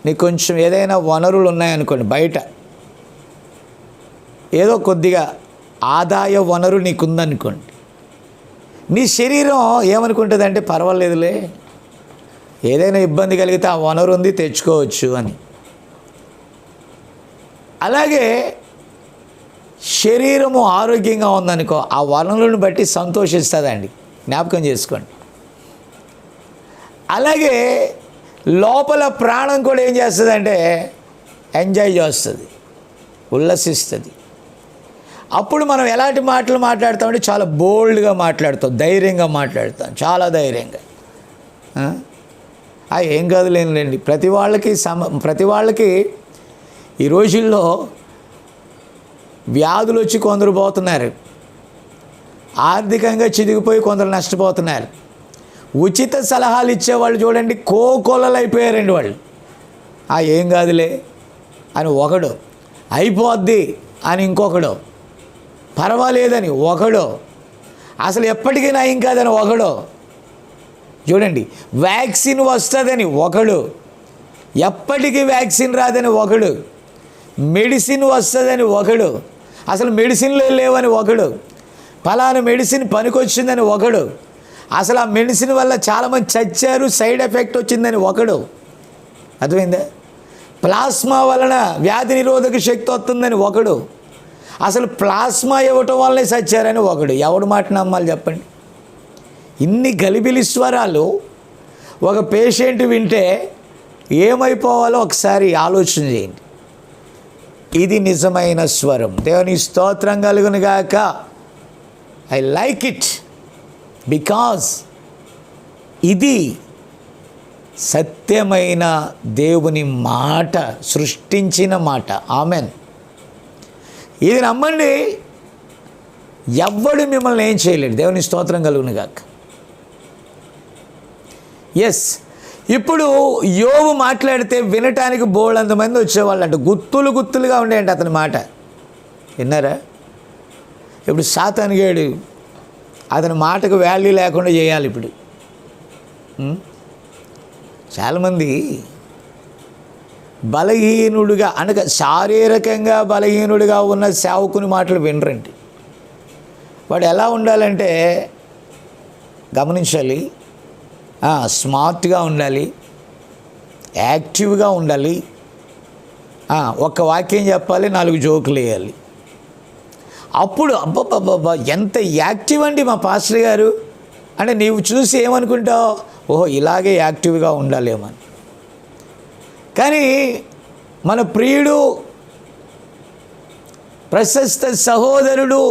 నీకు కొంచెం ఏదైనా వనరులు ఉన్నాయనుకోండి, బయట ఏదో కొద్దిగా ఆదాయ వనరు నీకుందనుకోండి, నీ శరీరం ఏమనుకుంటుంది అంటే పర్వాలేదులే, ఏదైనా ఇబ్బంది కలిగితే ఆ వనరు ఉంది, తెచ్చుకోవచ్చు అని. అలాగే శరీరము ఆరోగ్యంగా ఉందనుకో, ఆ వనరులను బట్టి సంతోషిస్తుందండి. జ్ఞాపకం చేసుకోండి. అలాగే లోపల ప్రాణం కూడా ఏం చేస్తుందంటే ఎంజాయ్ చేస్తుంది, ఉల్లసిస్తుంది. అప్పుడు మనం ఎలాంటి మాటలు మాట్లాడతామంటే చాలా బోల్డ్గా మాట్లాడతాం, ధైర్యంగా మాట్లాడతాం, చాలా ధైర్యంగా. ఏం కాదులేండి. ప్రతి వాళ్ళకి ఈ రోజుల్లో వ్యాధులు వచ్చి కొందరు పోతున్నారు, ఆర్థికంగా చిదిగిపోయి కొందరు నష్టపోతున్నారు. ఉచిత సలహాలు ఇచ్చేవాళ్ళు చూడండి, కోకొల్లలైపోయారండి వాళ్ళు. ఏం కాదులే అని ఒకడు, అయిపోద్ది అని ఇంకొకడు, పర్వాలేదని ఒకడు, అసలు ఎప్పటికీ నయం కాదని ఒకడు, చూడండి వ్యాక్సిన్ వస్తుందని ఒకడు, ఎప్పటికీ వ్యాక్సిన్ రాదని ఒకడు, మెడిసిన్ వస్తుందని ఒకడు, అసలు మెడిసిన్లు లేవని ఒకడు, ఫలానా మెడిసిన్ పనికొచ్చిందని ఒకడు, అసలు ఆ మెడిసిన్ వల్ల చాలామంది చచ్చారు, సైడ్ ఎఫెక్ట్ వచ్చిందని ఒకడు. అర్థమైందా? ప్లాస్మా వలన వ్యాధి నిరోధక శక్తి వస్తుందని ఒకడు, అసలు ప్లాస్మా ఇవ్వటం వల్లనే చచ్చారని ఒకడు. ఎవడు మాట నమ్మాలి చెప్పండి? ఇన్ని గలిబిలి స్వరాలు ఒక పేషెంట్ వింటే ఏమైపోవాలో ఒకసారి ఆలోచన చేయండి. ఇది నిజమైన స్వరం. దేవుని స్తోత్రం కలుగును గాక. ఐ లైక్ ఇట్ బికాజ్ ఇది సత్యమైన దేవుని మాట, సృష్టించిన మాట. ఆమెన్. ఇది నమ్మండి, ఎవ్వడు మిమ్మల్ని ఏం చేయలేడు. దేవుని స్తోత్రం కలుగును గాక. ఎస్, ఇప్పుడు యోబు మాట్లాడితే వినటానికి బోల్డంత మంది వచ్చేవాళ్ళంట. గుత్తులు గుత్తులుగా ఉండేయంట అతని మాట. విన్నారా? ఇప్పుడు సాతానుగాడు అతని మాటకు వాల్యూ లేకుండా చేయాలి. ఇప్పుడు చాలామంది బలహీనుడిగా అనగా శారీరకంగా బలహీనుడిగా ఉన్న సేవకుని మాటలు వినరండి. వాడు ఎలా ఉండాలంటే గమనించాలి, స్మార్ట్గా ఉండాలి, యాక్టివ్గా ఉండాలి, ఒక్క వాక్యం చెప్పాలి, 4 జోకులు వేయాలి. అప్పుడు అబ్బబ్బబ్బబ్బా ఎంత యాక్టివ్ అండి మా పాస్టర్ గారు అంటే నీవు చూసి ఏమనుకుంటావు, ఓహో ఇలాగే యాక్టివ్గా ఉండాలేమని. కానీ మన ప్రియుడు, ప్రశస్త సహోదరుడు,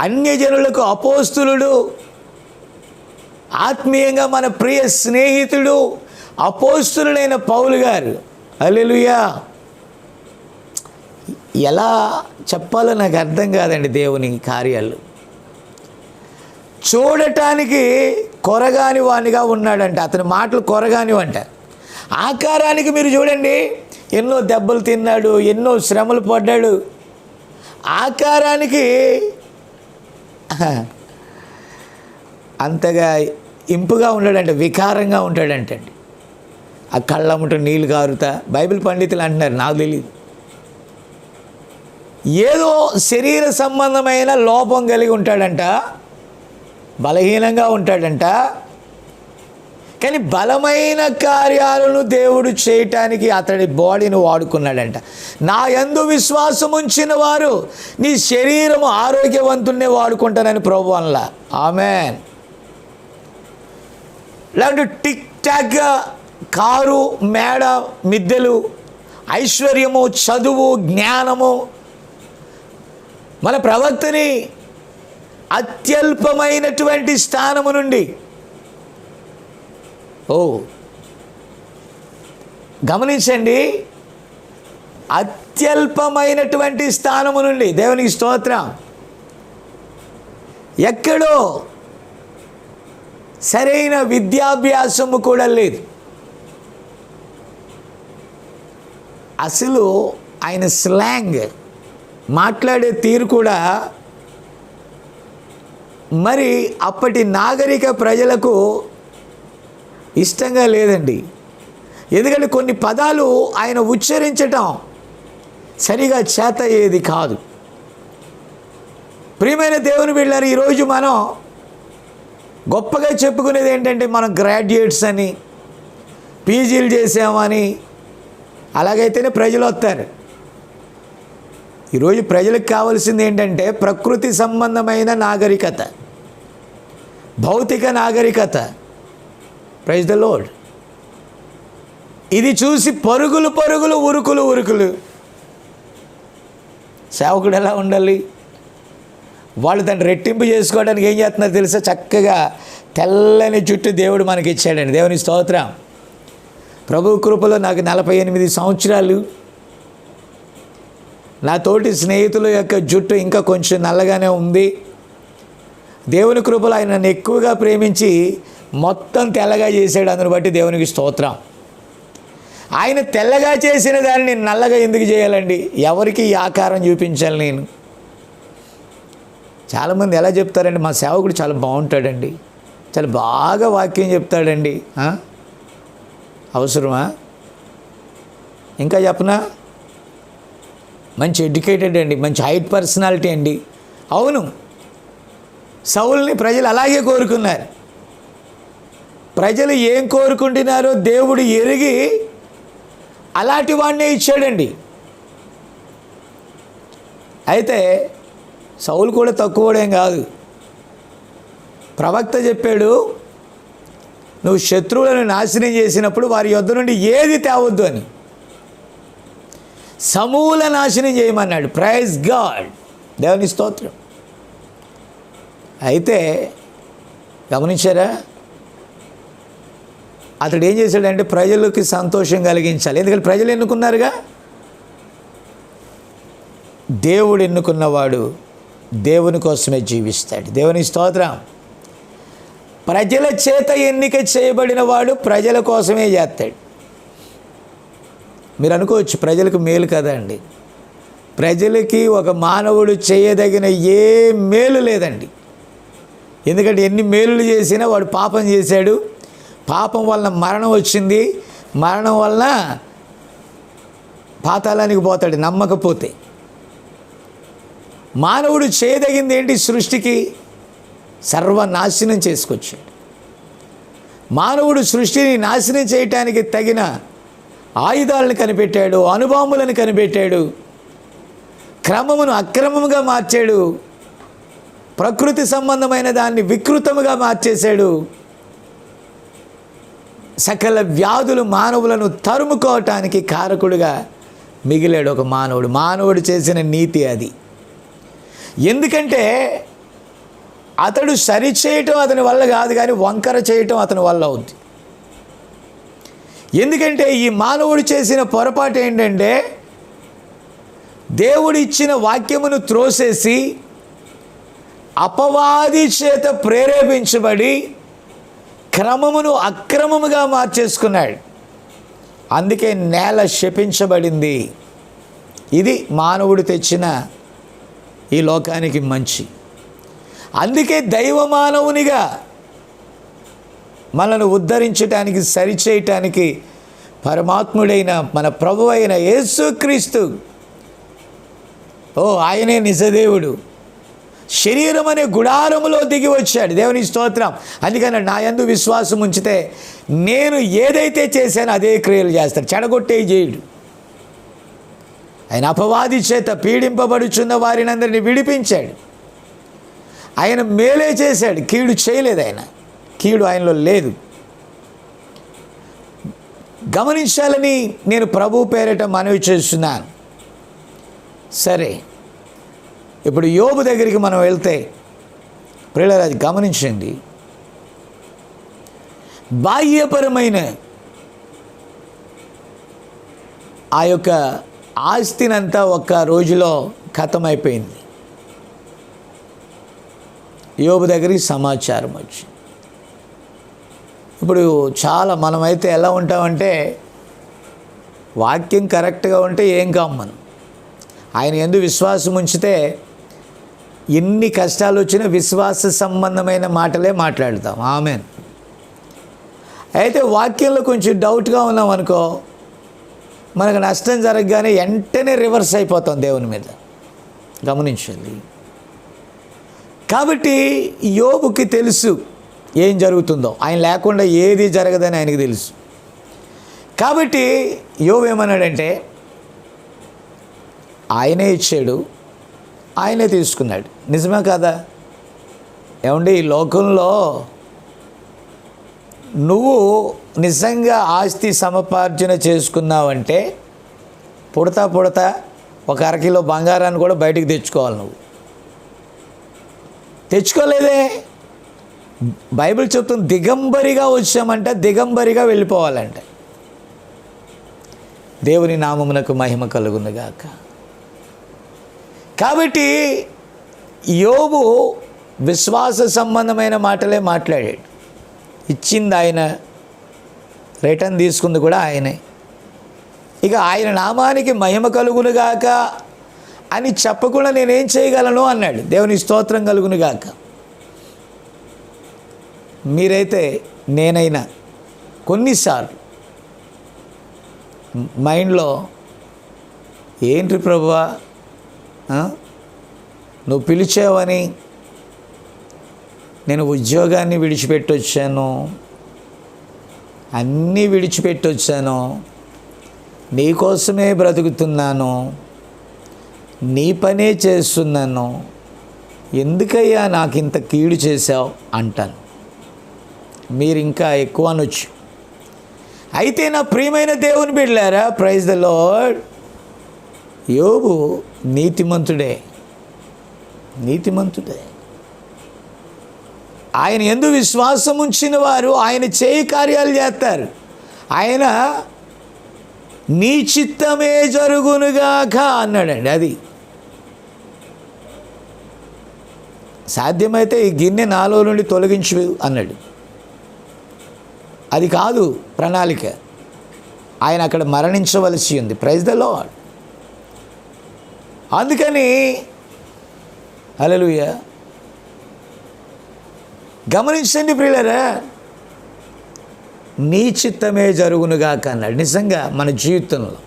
అన్యజనులకు అపోస్తులుడు, ఆత్మీయంగా మన ప్రియ స్నేహితుడు, అపోస్తులుడైన పౌలు గారు, హల్లెలూయా, ఎలా చెప్పాలో నాకు అర్థం కాదండి. దేవుని కార్యాలు చూడటానికి కొరగాని వానిగా ఉన్నాడంట. అతని మాటలు కొరగానివంట. ఆకారానికి మీరు చూడండి, ఎన్నో దెబ్బలు తిన్నాడు, ఎన్నో శ్రమలు పడ్డాడు. ఆకారానికి అంతగా ఇంపుగా ఉంటాడంట, వికారంగా ఉంటాడంటండి. ఆ కళ్ళముట నీళ్ళు కారుతా బైబిల్ పండితులు అంటున్నారు, నాకు తెలియదు. ఏదో శరీర సంబంధమైన లోపం కలిగి ఉంటాడంట, బలహీనంగా ఉంటాడంట. కానీ బలమైన కార్యాలను దేవుడు చేయటానికి అతడి బాడీని వాడుకున్నాడంట. నా యందు విశ్వాసం ఉంచిన వారు నీ శరీరము ఆరోగ్యవంతున్నే వాడుకుంటానని ప్రభువు అనలా. ఆమేన్. లేదంటే టిక్ టాక్ కారు, మేడ, మిద్దెలు, ఐశ్వర్యము, చదువు, జ్ఞానము మన ప్రవక్తని అత్యల్పమైనటువంటి స్థానము నుండి, గమనించండి, అత్యల్పమైనటువంటి స్థానము నుండి, దేవునికి స్తోత్రం, ఎక్కడో సరైన విద్యాభ్యాసము కూడా లేదు. అసలు ఆయన స్లాంగ్, మాట్లాడే తీరు కూడా మరి అప్పటి నాగరిక ప్రజలకు ఇష్టంగా లేదండి. ఎందుకంటే కొన్ని పదాలు ఆయన ఉచ్చరించటం సరిగా చేత అయ్యేది కాదు. ప్రియమైన దేవుని బిడ్డలారా, ఈరోజు మనం గొప్పగా చెప్పుకునేది ఏంటంటే మనం గ్రాడ్యుయేట్స్ అని, పీజీలు చేసామని, అలాగైతేనే ప్రజలు వస్తారు. ఈరోజు ప్రజలకు కావాల్సింది ఏంటంటే ప్రకృతి సంబంధమైన నాగరికత, భౌతిక నాగరికత. Praise the Lord. ఇది చూసి పరుగులు పరుగులు, ఉరుకులు ఉరుకులు. సేవకుడు ఎలా ఉండాలి? వాళ్ళు దాన్ని రెట్టింపు చేసుకోవడానికి ఏం చేస్తున్నారు తెలుసా? చక్కగా తెల్లని జుట్టు దేవుడు మనకి ఇచ్చాడండి. దేవుని స్తోత్రం. ప్రభు కృపలో నాకు 48 సంవత్సరాలు. నా తోటి స్నేహితుల యొక్క జుట్టు ఇంకా కొంచెం నల్లగానే ఉంది. దేవుని కృపలో ఆయన నన్ను ఎక్కువగా ప్రేమించి మొత్తం తెల్లగా చేశాడు. అందుని బట్టి దేవునికి స్తోత్రం. ఆయన తెల్లగా చేసిన దాన్ని నేను నల్లగా ఎందుకు చేయాలండి? ఎవరికి ఈ ఆకారం చూపించాలి నేను? చాలామంది ఎలా చెప్తారండి, మా సేవకుడు చాలా బాగుంటాడండి, చాలా బాగా వాక్యం చెప్తాడండి. అవసరమా? ఇంకా చెప్పనా? మంచి ఎడ్యుకేటెడ్ అండి, మంచి హైట్ పర్సనాలిటీ అండి. అవును, సౌలుని ప్రజలు అలాగే కోరుకున్నారు. ప్రజలు ఏం కోరుకుంటున్నారో దేవుడు ఎరిగి అలాంటి వాడినే ఇచ్చాడండి. అయితే సౌలు కూడా తక్కువడేం కాదు. ప్రవక్త చెప్పాడు, నువ్వు శత్రువులను నాశనం చేసినప్పుడు వారి యొద్ద నుండి ఏది తేవద్దు అని, సమూల నాశనం చేయమన్నాడు. Praise God. దేవుని స్తోత్రం. అయితే గమనించారా, అతడు ఏం చేశాడంటే ప్రజలకి సంతోషం కలిగించాలి. ఎందుకంటే ప్రజలు ఎన్నుకున్నారుగా. దేవుడు ఎన్నుకున్నవాడు దేవుని కోసమే జీవిస్తాడు. దేవుని స్తోత్రం. ప్రజల చేత ఎన్నిక చేయబడిన వాడు ప్రజల కోసమే చేస్తాడు. మీరు అనుకోవచ్చు ప్రజలకు మేలు కదా అండి. ప్రజలకి ఒక మానవుడు చేయదగిన ఏ మేలు లేదండి. ఎందుకంటే ఎన్ని మేలులు చేసినా వాడు పాపం చేశాడు, పాపం వలన మరణం వచ్చింది, మరణం వలన పాతాళానికి పోతాడు నమ్మకపోతే. మానవుడు చేయదగింది ఏంటి? సృష్టికి సర్వనాశనం చేసుకొచ్చాడు. మానవుడు సృష్టిని నాశనం చేయటానికి తగిన ఆయుధాలను కనిపెట్టాడు, అణుబాంబులను కనిపెట్టాడు, క్రమమును అక్రమముగా మార్చాడు, ప్రకృతి సంబంధమైన దాన్ని వికృతముగా మార్చేశాడు. సకల వ్యాధులు మానవులను తరుముకోవటానికి కారకుడుగా మిగిలాడు ఒక మానవుడు. మానవుడు చేసిన నీతి అది. ఎందుకంటే అతడు సరిచేయటం అతని వల్ల కాదు, కానీ వంకర చేయటం అతని వల్ల అవుద్ది. ఎందుకంటే ఈ మానవుడు చేసిన పొరపాటు ఏంటంటే దేవుడు ఇచ్చిన వాక్యమును త్రోసేసి అపవాది చేత ప్రేరేపించబడి క్రమమును అక్రమముగా మార్చేసుకున్నాడు. అందుకే నేల శపించబడింది. ఇది మానవుడు తెచ్చిన ఈ లోకానికి మంచి. అందుకే దైవ మానవునిగా మనను ఉద్ధరించటానికి, సరిచేయటానికి పరమాత్ముడైన మన ప్రభువు అయిన యేసుక్రీస్తు, ఆయనే నిజదేవుడు, శరీరం అనే గుడారములో దిగి వచ్చాడు. దేవుని స్తోత్రం. అందుకని నా యందు విశ్వాసం ఉంచితే నేను ఏదైతే చేశానో అదే క్రియలు చేస్తాడు. చెడగొట్టే చేయడు. ఆయన అపవాది చేత పీడింపబడుచున్న వారిని అందరినీ విడిపించాడు. ఆయన మేలే చేశాడు, కీడు చేయలేదు. ఆయన కీడు ఆయనలో లేదు. గమనించాలని నేను ప్రభు పేరిట మనవి చేస్తున్నాను. సరే, ఇప్పుడు యోబు దగ్గరికి మనం వెళ్తే ప్రియులారా గమనించండి. బాహ్యపరమైన ఆ యొక్క ఆస్తినంతా ఒక్క రోజులో ఖతమైపోయింది. యోబు దగ్గరికి సమాచారం వచ్చింది. ఇప్పుడు చాలా మనమైతే ఎలా ఉంటామంటే వాక్యం కరెక్ట్గా ఉంటే ఏం కాము మనం. ఆయన యందు విశ్వాసం ఉంచితే ఎన్ని కష్టాలు వచ్చినా విశ్వాస సంబంధమైన మాటలే మాట్లాడతాం. ఆమేన్. అయితే వాక్యంలో కొంచెం డౌట్గా ఉన్నాం అనుకో, మనకు నష్టం జరగగానే వెంటనే రివర్స్ అయిపోతాం దేవుని మీద. గమనించండి. కాబట్టి యోబుకి తెలుసు ఏం జరుగుతుందో. ఆయన లేకుండా ఏది జరగదని ఆయనకి తెలుసు. కాబట్టి యోబు ఏమన్నాడంటే ఆయనే ఇచ్చాడు, ఆయనే తీసుకున్నాడు. నిజమే కదా? ఏమండి, ఈ లోకంలో నువ్వు నిజంగా ఆస్తి సముపార్జన చేసుకున్నావంటే పుడతా ఒక అరకిలో బంగారాన్ని కూడా బయటికి తెచ్చుకోవాలి. నువ్వు తెచ్చుకోలేదే. బైబిల్ చెప్తుంది దిగంబరిగా వచ్చామంటే దిగంబరిగా వెళ్ళిపోవాలంట. దేవుని నామమునకు మహిమ కలుగునుగాక. కాబట్టి యోబు విశ్వాస సంబంధమైన మాటలే మాట్లాడాడు. ఇచ్చింది ఆయన, రిటర్న్ తీసుకుంది కూడా ఆయనే. ఇక ఆయన నామానికి మహిమ కలుగునుగాక అని చెప్పకుండా నేనేం చేయగలను అన్నాడు. దేవుని స్తోత్రం కలుగునుగాక. మీరైతే నేనైనా కొన్నిసార్లు మైండ్లో ఏంటి ప్రభువా, నువ్వు పిలిచావని నేను ఉద్యోగాన్ని విడిచిపెట్టొచ్చాను, అన్నీ విడిచిపెట్టొచ్చాను, నీకోసమే బ్రతుకుతున్నాను, నీ పనే చేస్తున్నాను, ఎందుకయ్యా నాకు ఇంత కీడు చేశావు అంటాను. మీరు ఇంకా ఎక్కువ అనొచ్చు. అయితే నా ప్రియమైన దేవుని బిడ్డలారా, ప్రైజ్ ద లార్డ్, యోబు నీతిమంతుడే. ఆయన యందు విశ్వాసం ఉంచిన వారు ఆయన చేయి కార్యాలు చేస్తారు. ఆయన నీ చిత్తమే జరుగునుగాక అన్నాడండి. అది సాధ్యమైతే ఈ గిన్నె నాలో నుండి తొలగించు అన్నాడు. అది కాదు ప్రణాళిక. ఆయన అక్కడ మరణించవలసి ఉంది. Praise the Lord. అందుకని హల్లెలూయా. గమనించండి ప్రియులారా, నీ చిత్తమే జరుగునుగాక అన్నాడు. నిజంగా మన జీవితంలో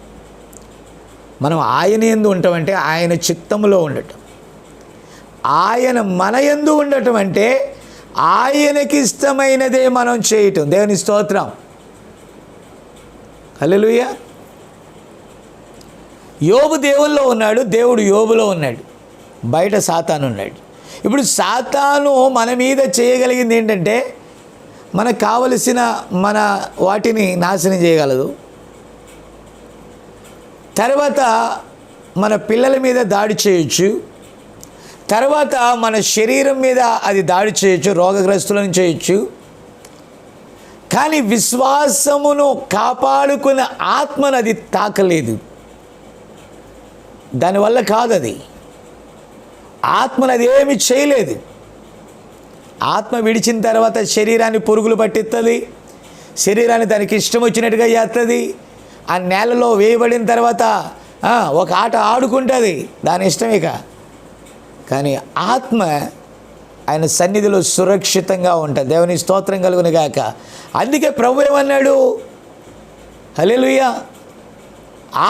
మనం ఆయన యందు ఉండటం ఆయన చిత్తములో ఉండటం, ఆయన మన యందు ఉండటం అంటే ఆయనకి ఇష్టమైనదే మనం చేయటం. దేవుని స్తోత్రం. హల్లెలూయా. యోబు దేవుల్లో ఉన్నాడు, దేవుడు యోబులో ఉన్నాడు, బయట సాతాను ఉన్నాడు. ఇప్పుడు సాతాను మన మీద చేయగలిగింది ఏంటంటే మనకు కావలసిన మన వాటిని నాశనం చేయగలదు. తర్వాత మన పిల్లల మీద దాడి చేయొచ్చు. తర్వాత మన శరీరం మీద అది దాడి చేయొచ్చు, రోగగ్రస్తులను చేయొచ్చు. కానీ విశ్వాసమును కాపాడుకున్న ఆత్మను అది తాకలేదు. దానివల్ల కాదు, అది ఆత్మను అది ఏమి చేయలేదు. ఆత్మ విడిచిన తర్వాత శరీరాన్ని పురుగులు పట్టిస్తుంది, శరీరాన్ని దానికి ఇష్టం వచ్చినట్టుగా చేస్తుంది. ఆ నేలలో వేయబడిన తర్వాత ఒక ఆట ఆడుకుంటుంది, దాని ఇష్టమేక. కానీ ఆత్మ ఆయన సన్నిధిలో సురక్షితంగా ఉంటుంది. దేవుని స్తోత్రం కలుగును గాక. అందుకే ప్రభు ఏమన్నాడు? హల్లెలూయా.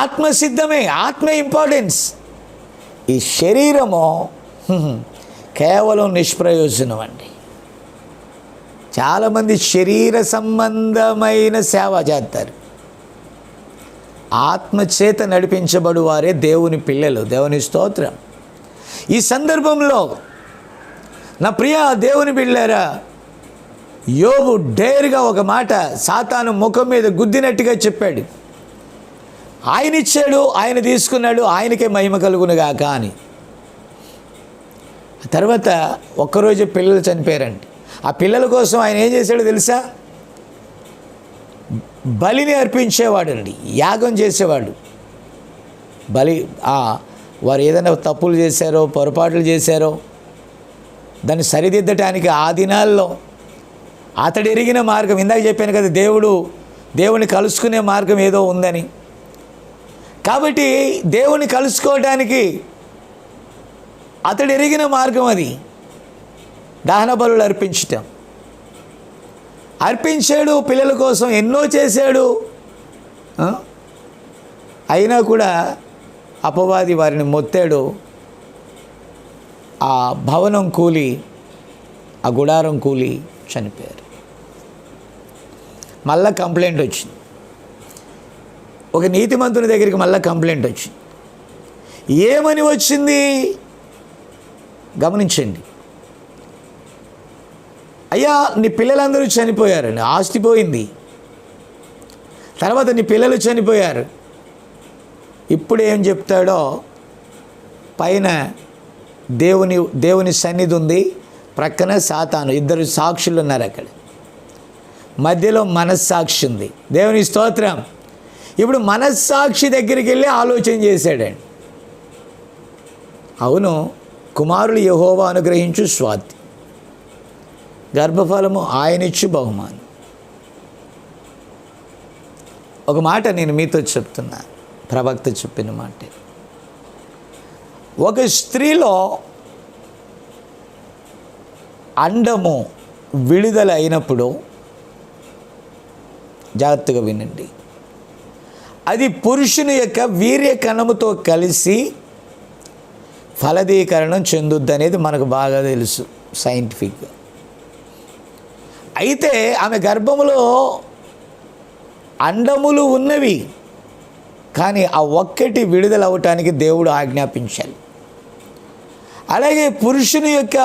ఆత్మ సిద్ధమే, ఆత్మే ఇంపార్టెన్స్. ఈ శరీరము కేవలం నిష్ప్రయోజనం అండి. చాలామంది శరీర సంబంధమైన సేవ చేస్తారు. ఆత్మచేత నడిపించబడు వారే దేవుని పిల్లలు. దేవుని స్తోత్రం. ఈ సందర్భంలో నా ప్రియ దేవుని బిడ్డలారా, యోబు డేర్గా ఒక మాట సాతాను ముఖం మీద గుద్దినట్టుగా చెప్పాడు. ఆయన ఇచ్చాడు, ఆయన తీసుకున్నాడు, ఆయనకే మహిమ కలుగునుగాక అని. తర్వాత ఒక్కరోజు పిల్లలు చనిపోయారండి. ఆ పిల్లల కోసం ఆయన ఏం చేశాడో తెలుసా? బలిని అర్పించేవాడండి, యాగం చేసేవాడు. బలి వారు ఏదైనా తప్పులు చేశారో, పొరపాట్లు చేశారో దాన్ని సరిదిద్దటానికి ఆ దినాల్లో అతడు ఎరిగిన మార్గం, ఇందాక చెప్పాను కదా, దేవుని కలుసుకునే మార్గం ఏదో ఉందని. కాబట్టి దేవుని కలుసుకోవడానికి అతడు ఎరిగిన మార్గం అది దహన బలులు అర్పించటం. అర్పించాడు, పిల్లల కోసం ఎన్నో చేశాడు. అయినా కూడా అపవాది వారిని మొత్తాడు. ఆ భవనం కూలి, ఆ గుడారం కూలి చనిపోయారు. మళ్ళా కంప్లైంట్ వచ్చింది. ఒక నీతిమంతుని దగ్గరికి మళ్ళీ కంప్లైంట్ వచ్చింది. ఏమని వచ్చింది గమనించండి. అయ్యా, నీ పిల్లలందరూ చనిపోయారండి, ఆస్తి పోయింది. తర్వాత నీ పిల్లలు చనిపోయారు. ఇప్పుడు ఏం చెప్తాడో, పైన దేవుని సన్నిధి ఉంది, ప్రక్కన సాతాను, ఇద్దరు సాక్షులు ఉన్నారు అక్కడ, మధ్యలో మనస్సాక్షి ఉంది. దేవుని స్తోత్రం. ఇప్పుడు మనస్సాక్షి దగ్గరికి వెళ్ళి ఆలోచన చేశాడండి. అవును, కుమారులు యెహోవా అనుగ్రహించు స్వాతి, గర్భఫలము ఆయనిచ్చు బహుమానం. ఒక మాట నేను మీతో చెప్తున్నా, ప్రవక్త చెప్పిన మాట. ఒక స్త్రీలో అండము విడుదల అయినప్పుడు, జాగ్రత్తగా వినండి, అది పురుషుని యొక్క వీర్య కణముతో కలిసి ఫలదీకరణం చెందుద్ది అనేది మనకు బాగా తెలుసు సైంటిఫిక్గా. అయితే ఆమె గర్భములో అండములు ఉన్నవి, కానీ ఆ ఒక్కటి విడుదల అవటానికి దేవుడు ఆజ్ఞాపించాలి. అలాగే పురుషుని యొక్క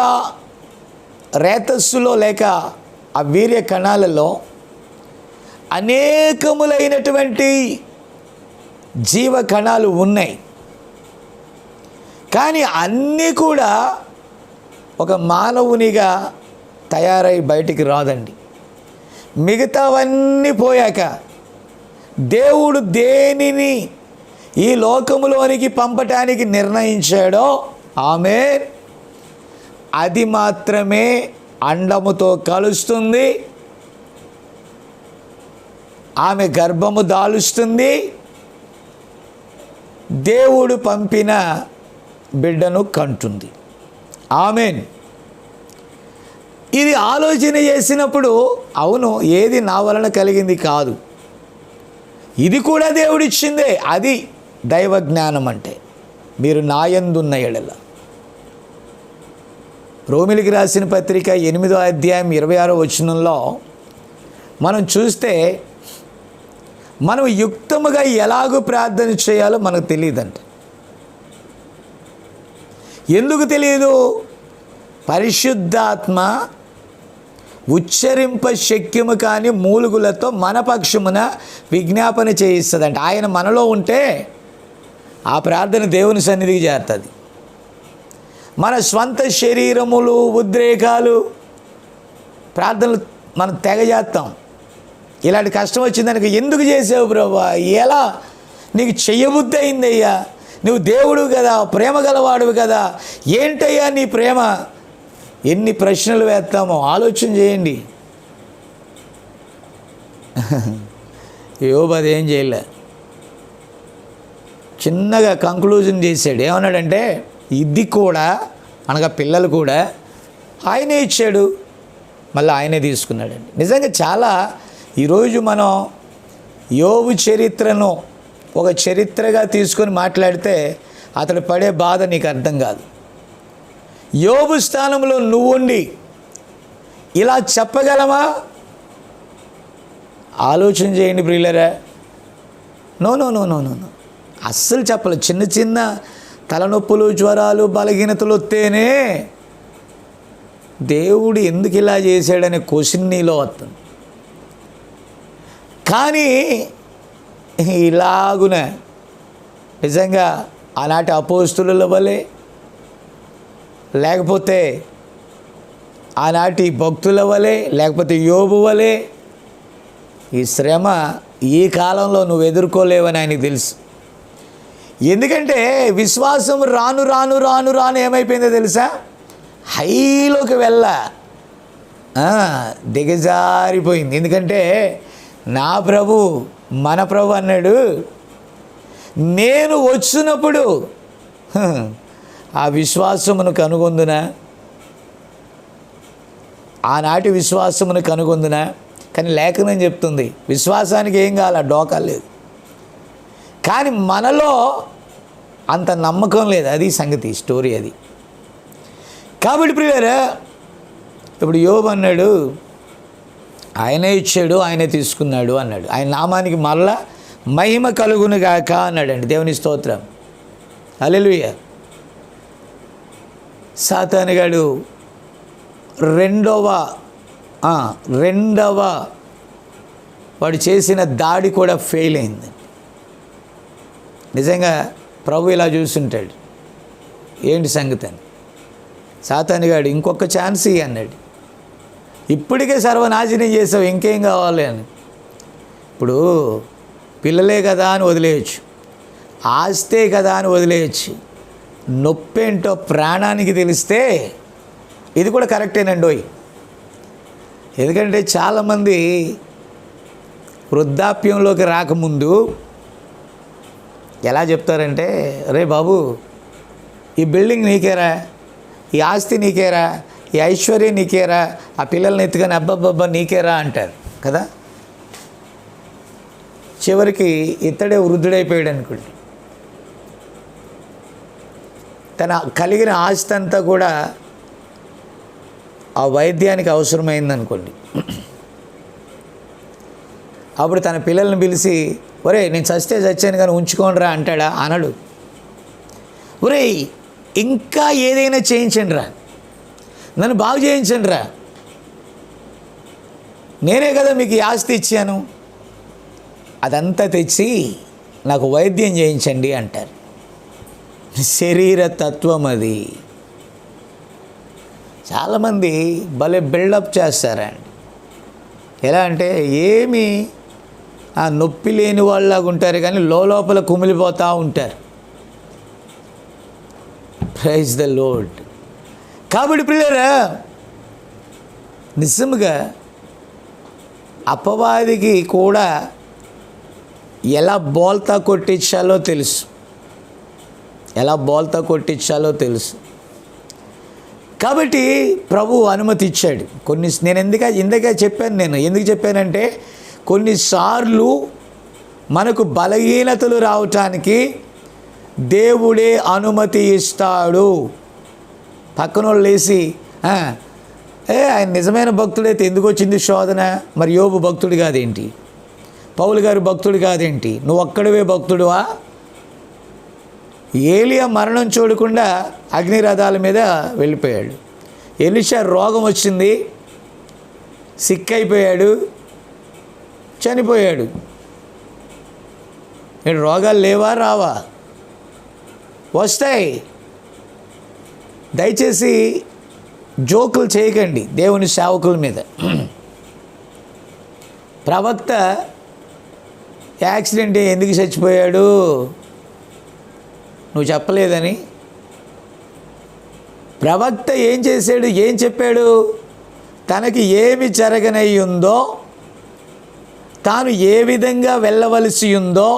రేతస్సులో లేక ఆ వీర్య కణాలలో అనేకములైనటువంటి జీవ కణాలు ఉన్నాయి, కానీ అన్నీ కూడా ఒక మానవునిగా తయారై బయటికి రాదండి. మిగతావన్నీ పోయాక దేవుడు దేనిని ఈ లోకములోనికి పంపటానికి నిర్ణయించాడో ఆమేన్, అది మాత్రమే అండముతో కలుస్తుంది, ఆమె గర్భము దాలుస్తుంది, దేవుడు పంపిన బిడ్డను కంటుంది. ఆమేన్. ఇది ఆలోచన చేసినప్పుడు అవును, ఏది నా వలన కలిగింది కాదు, ఇది కూడా దేవుడిచ్చిందే. అది దైవ జ్ఞానం అంటే. మీరు నాయందున్న ఎడల. రోమిలికి రాసిన పత్రిక 8వ అధ్యాయం 26వ వచనంలో మనం చూస్తే, మనం యుక్తముగా ఎలాగూ ప్రార్థన చేయాలో మనకు తెలియదంట. ఎందుకు తెలియదు? పరిశుద్ధాత్మ ఉచ్చరింప శక్యము కాని మూలుగులతో మన పక్షమున విజ్ఞాపన చేయిస్తుందంట. ఆయన మనలో ఉంటే ఆ ప్రార్థన దేవుని సన్నిధికి చేరుతుంది. మన స్వంత శరీరములు, ఉద్రేకాలు, ప్రార్థనలు మనం తెగ చేస్తాం. ఇలాంటి కష్టం వచ్చిందనుకో, ఎందుకు చేసావు ప్రభా, ఎలా నీకు చెయ్యబుద్ధి అయిందయ్యా, నువ్వు దేవుడు కదా, ప్రేమ గలవాడువు కదా, ఏంటయ్యా నీ ప్రేమ? ఎన్ని ప్రశ్నలు వేస్తామో ఆలోచన చేయండి. యోబు అదేం చేయలే, చిన్నగా కంక్లూజన్ చేశాడు. ఏమన్నాడంటే, ఇది కూడా అనగా పిల్లలు కూడా ఆయనే ఇచ్చాడు, మళ్ళీ ఆయనే తీసుకున్నాడండి. నిజంగా చాలా ఈరోజు మనం యోబు చరిత్రను ఒక చరిత్రగా తీసుకొని మాట్లాడితే అతడు పడే బాధ నీకు అర్థం కాదు. యోబు స్థానంలో నువ్వుండి ఇలా చెప్పగలమా? ఆలోచన చేయండి ప్రియులరా. No no no no no no అస్సలు చెప్పలేదు. చిన్న చిన్న తలనొప్పులు, జ్వరాలు, బలహీనతలు వస్తేనే దేవుడు ఎందుకు ఇలా చేశాడనే క్వశ్చన్ నీలో వస్తుంది. కానీ ఇలాగున నిజంగా ఆనాటి అపోస్తుల వలె, లేకపోతే ఆనాటి భక్తుల వలె, లేకపోతే యోబు వలె ఈ శ్రమ ఈ కాలంలో నువ్వు ఎదుర్కోలేవని ఆయనకు తెలుసు. ఎందుకంటే విశ్వాసం రాను రాను రాను రాను ఏమైపోయిందో తెలుసా? హైలోకి దిగజారిపోయింది. ఎందుకంటే నా ప్రభు, మన ప్రభు అన్నాడు, నేను వచ్చినప్పుడు ఆ విశ్వాసమును కనుగొందునా, ఆనాటి విశ్వాసమును కనుగొందునా. కానీ లేఖనం చెప్తుంది విశ్వాసానికి ఏం కావాలా, డోకా లేదు. కానీ మనలో అంత నమ్మకం లేదు. అది సంగతి, స్టోరీ అది. కాబట్టి ప్రియులారా, ఇప్పుడు యోబు అన్నాడు, ఆయనే ఇచ్చాడు, ఆయనే తీసుకున్నాడు అన్నాడు. ఆయన నామానికి మరలా మహిమ కలుగును గాక అన్నాడండి. దేవుని స్తోత్రం, హల్లెలూయా. సాతానుగాడు రెండవ వాడు చేసిన దాడి కూడా ఫెయిల్ అయింది. నిజంగా ప్రభు ఇలా చూస్తుంటాడు, ఏంటి సంగతి అని. సాతానుగాడు ఇంకొక ఛాన్స్ ఇయ్యి అన్నాడు. ఇప్పటికే సర్వనాశనం చేసావు, ఇంకేం కావాలి అని. ఇప్పుడు పిల్లలే కదా అని వదిలేయచ్చు, ఆస్తే కదా అని వదిలేయచ్చు. నొప్పేంటో ప్రాణానికి తెలిస్తే ఇది కూడా కరెక్టేనండోయ్. ఎందుకంటే చాలామంది వృద్ధాప్యంలోకి రాకముందు ఎలా చెప్తారంటే, రే బాబు, ఈ బిల్డింగ్ నీకేరా, ఈ ఆస్తి నీకేరా, ఈ ఐశ్వర్యం నీకేరా, ఆ పిల్లల్ని ఎత్తుకొని అబ్బబ్బబ్బా నీకేరా అంటారు కదా. చివరికి ఇతడే వృద్ధుడైపోయాడు అనుకోండి, తన కలిగిన ఆస్తి అంతా కూడా ఆ వైద్యానికి అవసరమైందనుకోండి. అప్పుడు తన పిల్లల్ని పిలిచి, ఒరే నేను చస్తే చచ్చాను కానీ ఉంచుకోండిరా అంటాడా? అనడు. ఒరే ఇంకా ఏదైనా చేయించండి రా, నన్ను బాగు చేయించండి రా, నేనే కదా మీకు ఈ ఆస్తి ఇచ్చాను, అదంతా తెచ్చి నాకు వైద్యం చేయించండి అంటారు. శరీర తత్వం అది. చాలామంది భలే బిల్డప్ చేస్తారండి. ఎలా అంటే ఏమి ఆ నొప్పి లేని వాళ్ళలాగా ఉంటారు, కానీ లోపల కుమిలిపోతూ ఉంటారు. Praise the Lord. కాబట్టి ప్రియులారా, నిజంగా అపవాదికి కూడా ఎలా బోల్తా కొట్టించాలో తెలుసు, ఎలా బోల్తా కొట్టించాలో తెలుసు. కాబట్టి ప్రభు అనుమతి ఇచ్చాడు. నేను ఇందుకే చెప్పాను. నేను ఎందుకు చెప్పానంటే, కొన్నిసార్లు మనకు బలహీనతలు రావటానికి దేవుడే అనుమతి ఇస్తాడు. పక్కనోళ్ళు లేసి ఆయన నిజమైన భక్తుడైతే ఎందుకు వచ్చింది శోధన? మరి యోబు భక్తుడు కాదేంటి? పౌలు గారు భక్తుడు కాదేంటి? నువ్వు ఒక్కడివే భక్తుడువా? ఏలియా మరణం చూడకుండా అగ్నిరథాల మీద వెళ్ళిపోయాడు. ఎలీషా రోగం వచ్చింది, సిక్ అయిపోయాడు, చనిపోయాడు. రోగాలు లేవా? రావా? వస్తాయి. దయచేసి జోకులు చేయకండి దేవుని సేవకుల మీద. ప్రవక్త యాక్సిడెంట్ ఎందుకు చచ్చిపోయాడు నువ్వు చెప్పలేదని? ప్రవక్త ఏం చేశాడు? ఏం చెప్పాడు? తనకి ఏమి జరగనయ్యుందో, తాను ఏ విధంగా వెళ్ళవలసి ఉందో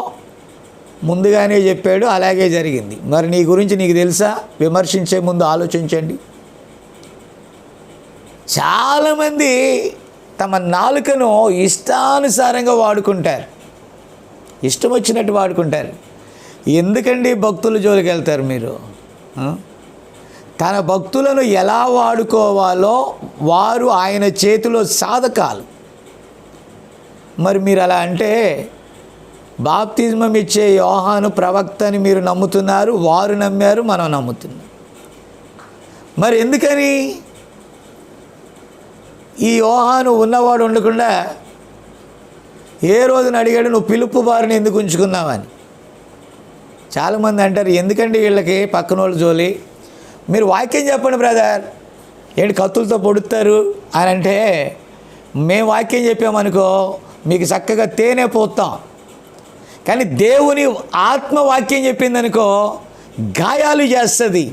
ముందుగానే చెప్పాడు. అలాగే జరిగింది. మరి నీ గురించి నీకు తెలుసా? విమర్శించే ముందు ఆలోచించండి. చాలామంది తమ నాలుకను ఇష్టానుసారంగా వాడుకుంటారు, ఇష్టం వచ్చినట్టు వాడుకుంటారు. ఎందుకండి భక్తుల జోలికి వెళ్తారు మీరు? తన భక్తులను ఎలా వాడుకోవాలో వారు ఆయన చేతిలో సాధకాలు. మరి మీరు అలా అంటే బాప్తిజమం ఇచ్చే యోహాను ప్రవక్తని మీరు నమ్ముతున్నారు, వారు నమ్మారు, మనం నమ్ముతున్నాం. మరి ఎందుకని ఈ యోహాను ఉన్నవాడు ఉండకుండా ఏ రోజున అడిగాడు నువ్వు పిలుపు బారిని ఎందుకు ఉంచుకున్నావని? చాలామంది అంటారు, ఎందుకండి వీళ్ళకి పక్కన వాళ్ళు జోలి? మీరు వాక్యం చెప్పండి బ్రదర్, ఏంటి కత్తులతో పొడుస్తారు అని అంటే, మేము వాక్యం చెప్పామనుకో మీకు చక్కగా తేనె పోతాం. కానీ దేవుని ఆత్మవాక్యం చెప్పిందనుకో గాయాలు చేస్తుంది.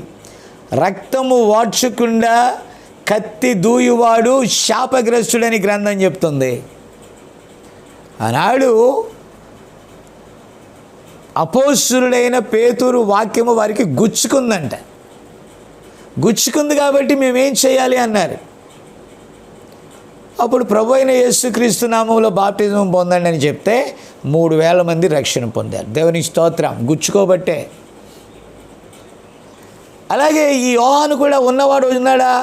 రక్తము వాడ్చకుండా కత్తి దూయువాడు శాపగ్రస్తుడని గ్రంథం చెప్తుంది. ఆనాడు అపోస్తులుడైన పేతురు వాక్యము వారికి గుచ్చుకుందంట. గుచ్చుకుంది కాబట్టి మేమేం చేయాలి అన్నారు. అప్పుడు ప్రభు అయిన యేసుక్రీస్తు నామములో బాప్టిజం పొందండి అని చెప్తే 3,000 మంది రక్షణ పొందారు. దేవునికి స్తోత్రం. గుచ్చుకోబట్టే. అలాగే ఈ యోహాను కూడా ఉన్నవాడు ఉన్నాడా?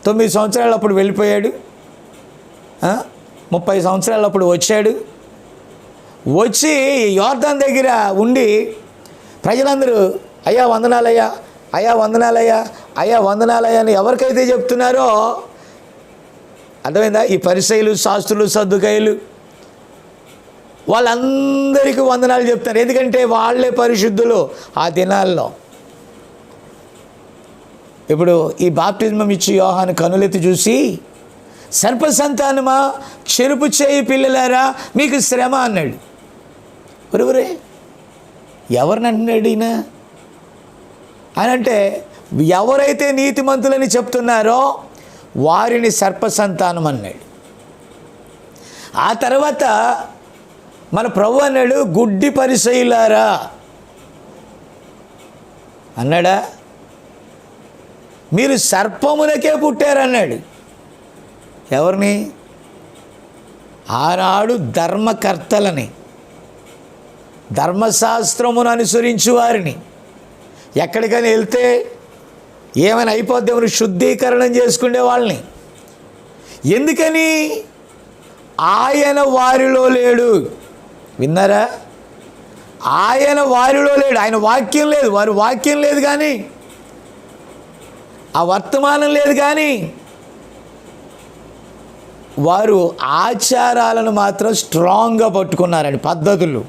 9 సంవత్సరాలు అప్పుడు వెళ్ళిపోయాడు, 30 సంవత్సరాలు అప్పుడు వచ్చాడు. వచ్చి యోర్దాను దగ్గర ఉండి ప్రజలందరూ అయ్యా వందనాలయ్యా, అయ్యా వందనాలయ్యా, అయ్యా వందనాలయ్యా అని ఎవరికైతే చెప్తున్నారో అర్థమైందా? ఈ పరిసయ్యులు, శాస్త్రులు, సద్దుకాయలు వాళ్ళందరికీ వందనాలు చెప్తారు. ఎందుకంటే వాళ్ళే పరిశుద్ధులు ఆ దినాల్లో. ఇప్పుడు ఈ బాప్టిజం ఇచ్చి యోహాను కనులెత్తి చూసి, సర్పసంతానమా, చెరుపు చేయి పిల్లలారా, మీకు శ్రమ అన్నాడు. ఒరే ఎవరిని అంటున్నాడు ఈయన అని అంటే, ఎవరైతే నీతిమంతులని చెప్తున్నారో వారిని సర్పసంతానం అన్నాడు. ఆ తర్వాత మన ప్రభు అన్నాడు, గుడ్డి పరిసయ్యులారా అన్నాడా? మీరు సర్పమునకే పుట్టారన్నాడు. ఎవరిని? ఆనాడు ధర్మకర్తలని, ధర్మశాస్త్రమును అనుసరించు వారిని. ఎక్కడికైనా వెళ్తే ఏమైనా అయిపోద్దేమని శుద్ధీకరణం చేసుకునే వాళ్ళని. ఎందుకని? ఆయన వారిలో లేడు. విన్నారా? ఆయన వారిలో లేడు. ఆయన వాక్యం లేదు, వారి వాక్యం లేదు, కానీ ఆ వర్తమానం లేదు, కానీ వారు ఆచారాలను మాత్రం స్ట్రాంగ్గా పట్టుకున్నారండి. పద్ధతులు.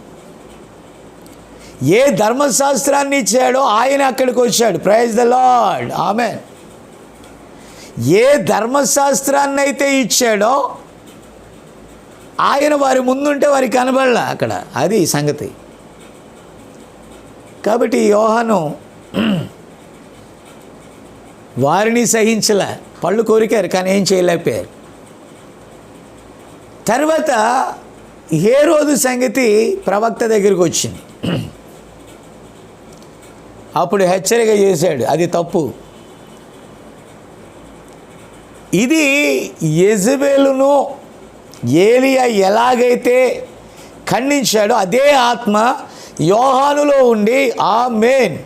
ఏ ధర్మశాస్త్రాన్ని ఇచ్చాడో ఆయన అక్కడికి వచ్చాడు. ప్రైజ్ ద లార్డ్, ఆమేన్. ఏ ధర్మశాస్త్రాన్ని అయితే ఇచ్చాడో ఆయన వారి ముందుంటే వారికి కనబడలా అక్కడ. అది సంగతి. కాబట్టి యోహాను వారిని సహించలే. పళ్ళు కోరికారు కానీ ఏం చేయలేకపోయారు. తర్వాత హేరోదు సంగతి ప్రవక్త దగ్గరికి వచ్చింది. అప్పుడు హెచ్చరిక చేశాడు, అది తప్పు. ఇది యెజబెలును ఏలియా ఎలాగైతే ఖండించాడో అదే ఆత్మ యోహానులో ఉండి ఆమేన్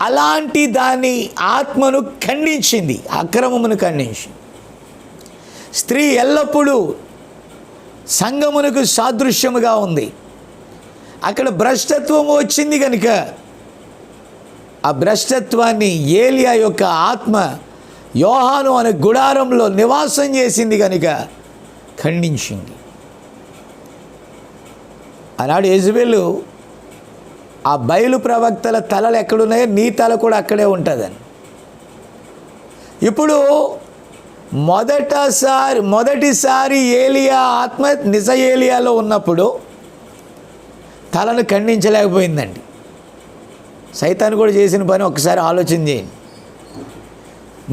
అలాంటి దాని ఆత్మను ఖండించింది, అక్రమమును ఖండించింది. స్త్రీ ఎల్లప్పుడూ సంగమునకు సాదృశ్యముగా ఉంది. అక్కడ భ్రష్టత్వం వచ్చింది కనుక ఆ భ్రష్టత్వాన్ని ఏలియా యొక్క ఆత్మ యోహాను అనే గుడారంలో నివాసం చేసింది కనుక ఖండించింది. ఆనాడు యెజబెలు ఆ బయలు ప్రవక్తల తలలు ఎక్కడున్నాయో నీ తల కూడా అక్కడే ఉంటుందని. ఇప్పుడు మొదటిసారి ఏలియా ఆత్మ నిజ ఏలియాలో ఉన్నప్పుడు తలను ఖండించలేకపోయిందండి. సైతాను కూడా చేసిన పని ఒకసారి ఆలోచన చేయండి.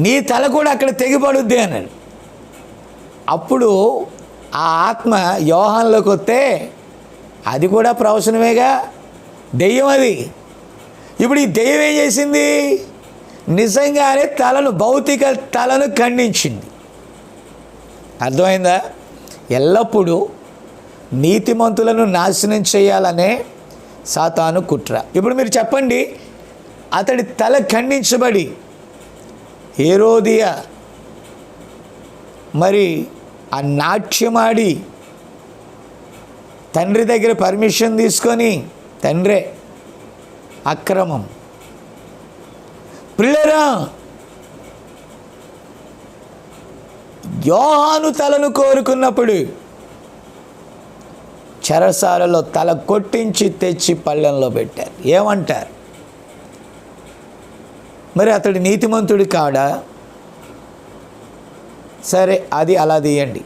నీ తల కూడా అక్కడ తెగిపడుద్ది అన్నాడు. అప్పుడు ఆ ఆత్మ యోహానులోకి వస్తే అది కూడా ప్రవచనమేగా, దెయ్యం అది. ఇప్పుడు ఈ దెయ్యం ఏం చేసింది? నిజంగానే భౌతిక తలను ఖండించింది. అర్థమైందా? ఎల్లప్పుడూ నీతిమంతులను నాశనం చేయాలనే సాతాను కుట్ర. ఇప్పుడు మీరు చెప్పండి, అతడి తల ఖండించబడి హేరోదియా మరి ఆ నాట్యమాడి తండ్రి దగ్గర పర్మిషన్ తీసుకొని, తండ్రే అక్రమం. ప్రియులారా, యోహాను తలను కోరుకున్నప్పుడు చెరసాలలో తల కొట్టించి తెచ్చి పళ్ళెంలో పెట్టారు. ఏమంటారు మరి? అతడు నీతిమంతుడు కాడా? సరే, అది అలా తీయండి.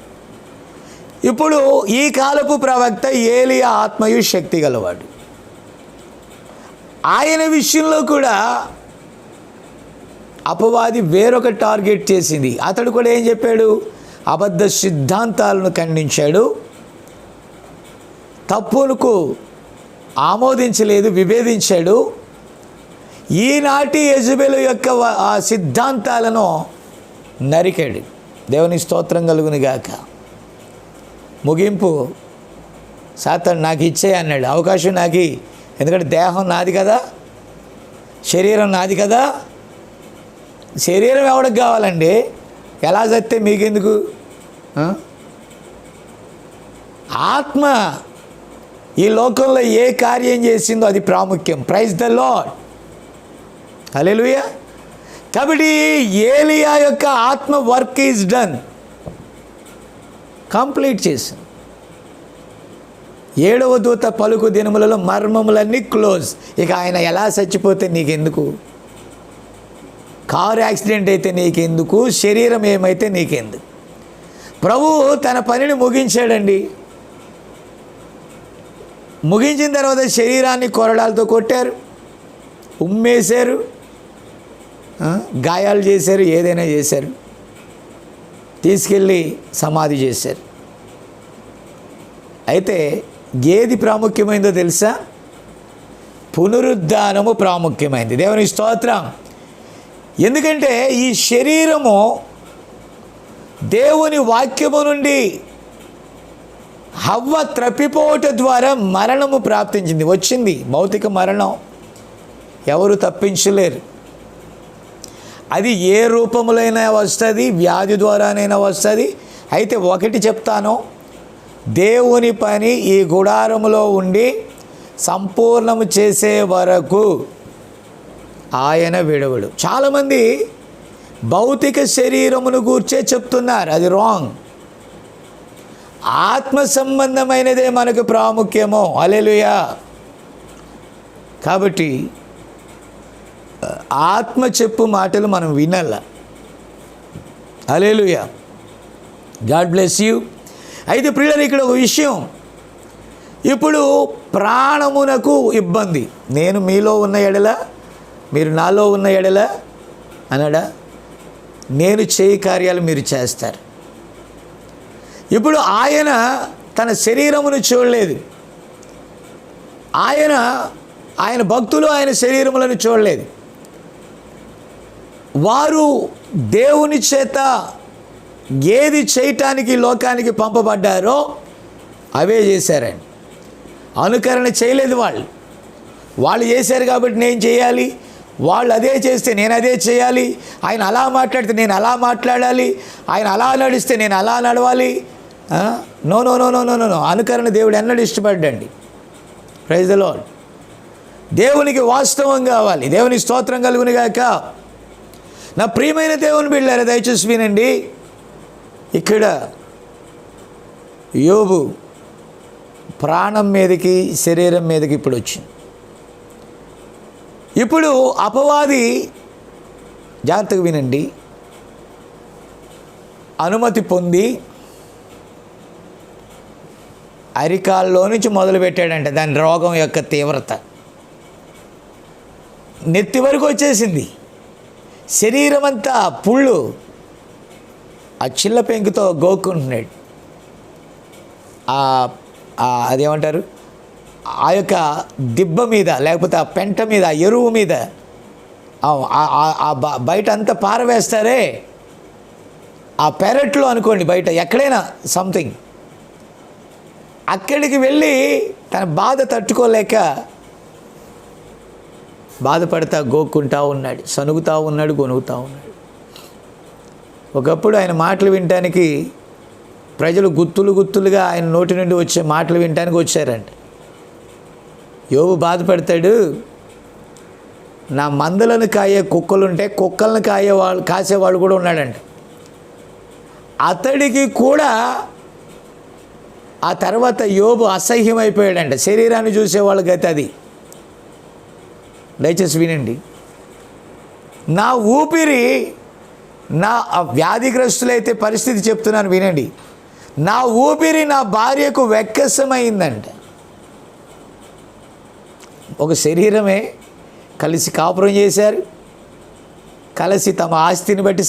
ఇప్పుడు ఈ కాలపు ప్రవక్త ఏలియా ఆత్మయు శక్తి గలవాడు. ఆయన విషయంలో కూడా అపవాది వేరొక టార్గెట్ చేసింది. అతడు కూడా ఏం చెప్పాడు? అబద్ధ సిద్ధాంతాలను ఖండించాడు, తప్పులకు ఆమోదించలేదు, విభేదించాడు. ఈనాటి యెజబెలు యొక్క ఆ సిద్ధాంతాలను నరికాడు. దేవుని స్తోత్రం కలుగును గాక. ముగింపు, సాతాను నాకు ఇచ్చే అన్నాడు, అవకాశం నాకు, ఎందుకంటే దేహం నాది కదా, శరీరం నాది కదా. శరీరం ఎవడికి కావాలండి? ఎలా చస్తే మీకెందుకు? ఆత్మ ఈ లోకంలో ఏ కార్యం చేసిందో అది ప్రాముఖ్యం. ప్రైజ్ ద లార్డ్, హల్లెలూయా. కాబట్టి ఏలియా యొక్క ఆత్మ వర్క్ ఈజ్ డన్, కంప్లీట్ చేసింది. 7వ దూత పలుకు దినములలో మర్మములన్నీ క్లోజ్. ఇక ఆయన ఎలా చచ్చిపోతే నీకెందుకు? కారు యాక్సిడెంట్ అయితే నీకెందుకు? శరీరం ఏమైతే నీకెందుకు? ప్రభువు తన పనిని ముగించాడండి. ముగించిన తర్వాత శరీరాన్ని కొరడాలతో కొట్టారు, ఉమ్మేశారు, గాయాలు చేశారు, ఏదైనా చేశారు, తీసుకెళ్ళి సమాధి చేశారు. అయితే ఏది ప్రాముఖ్యమైందో తెలుసా? పునరుద్ధానము ప్రాముఖ్యమైంది. దేవుని స్తోత్రం. ఎందుకంటే ఈ శరీరము దేవుని వాక్యము నుండి హవ్వ త్రప్పిపోవట ద్వారా మరణము ప్రాప్తించింది, వచ్చింది. భౌతిక మరణం ఎవరు తప్పించలేరు. అది ఏ రూపములైనా వస్తుంది, వ్యాధి ద్వారానైనా వస్తుంది. అయితే ఒకటి చెప్తాను, దేవుని పని ఈ గుడారములో ఉండి సంపూర్ణము చేసే వరకు ఆయన విడవడు. చాలామంది భౌతిక శరీరమును గూర్చే చెప్తున్నారు, అది రాంగ్. ఆత్మ సంబంధమైనదే మనకు ప్రాముఖ్యము. హల్లెలూయా. కాబట్టి ఆత్మ చెప్పు మాటలు మనం వినాల. హల్లెలూయా. God bless you. అయితే ప్రియులారా, ఇక్కడ ఒక విషయం, ఇప్పుడు ప్రాణమునకు ఇబ్బంది. నేను మీలో ఉన్న ఎడల, మీరు నాలో ఉన్న ఎడల అన్నాడా, నేను చేయి కార్యాలు మీరు చేస్తారు. ఇప్పుడు ఆయన తన శరీరమును చూడలేదు, ఆయన భక్తులు ఆయన శరీరములను చూడలేదు. వారు దేవుని చేత ఏది చేయటానికి లోకానికి పంపబడ్డారో అవే చేశారండి. అనుకరణ చేయలేదు. వాళ్ళు చేశారు కాబట్టి నేను చేయాలి, వాళ్ళు అదే చేస్తే నేను అదే చేయాలి, ఆయన అలా మాట్లాడితే నేను అలా మాట్లాడాలి, ఆయన అలా నడిస్తే నేను అలా నడవాలి. No no no no no no అనుకరణ దేవుడు ఎన్నడూ ఇష్టపడ్డండి. Praise the lord. దేవునికి వాస్తవం కావాలి. దేవుని స్తోత్రం కలుగును గాక. నా ప్రియమైన దేవుని బిడ్డలారా, దయచేసి వినండి. ఇక్కడ యోబు ప్రాణం మీదకి శరీరం మీదకి ఇప్పుడు వచ్చింది. ఇప్పుడు అపవాది, జాగ్రత్తగా వినండి, అనుమతి పొంది అరికాల్లో నుంచి మొదలుపెట్టాడంట. దాని రోగం యొక్క తీవ్రత నెత్తి వరకు వచ్చేసింది. శరీరం అంతా పుళ్ళు, ఆ చిల్ల పెంకుతో గోక్కుంటున్నాడు. అదేమంటారు, ఆ యొక్క దిబ్బ మీద, లేకపోతే ఆ పెంట మీద, ఆ ఎరువు మీద, బయట అంతా పారవేస్తారే, ఆ పెరట్లో అనుకోండి, బయట ఎక్కడైనా సంథింగ్, అక్కడికి వెళ్ళి తన బాధ తట్టుకోలేక బాధపడతా గోక్కుంటా ఉన్నాడు, సనుగుతూ ఉన్నాడు, గొనుగుతూ ఉన్నాడు. ఒకప్పుడు ఆయన మాటలు వినటానికి ప్రజలు గుత్తులుగా ఆయన నోటి నుండి వచ్చే మాటలు వినటానికి వచ్చారంట. యోబు బాధపడతాడు, నా మందలను కాయే కుక్కలుంటే కుక్కలను కాసేవాళ్ళు కూడా ఉన్నాడంట. అతడికి కూడా ఆ తర్వాత యోబు అసహ్యమైపోయాడంట. శరీరాన్ని చూసేవాళ్ళకి అయితే అది. దయచేసి వినండి. నా ఊపిరి, నా వ్యాధిగ్రస్తులైతే పరిస్థితి చెప్తున్నాను వినండి, నా ఊపిరి నా భార్యకు వెక్కసమైందంట. ఒక శరీరమే, కలిసి కాపురం చేశారు, కలిసి తమ ఆస్తిని బట్టి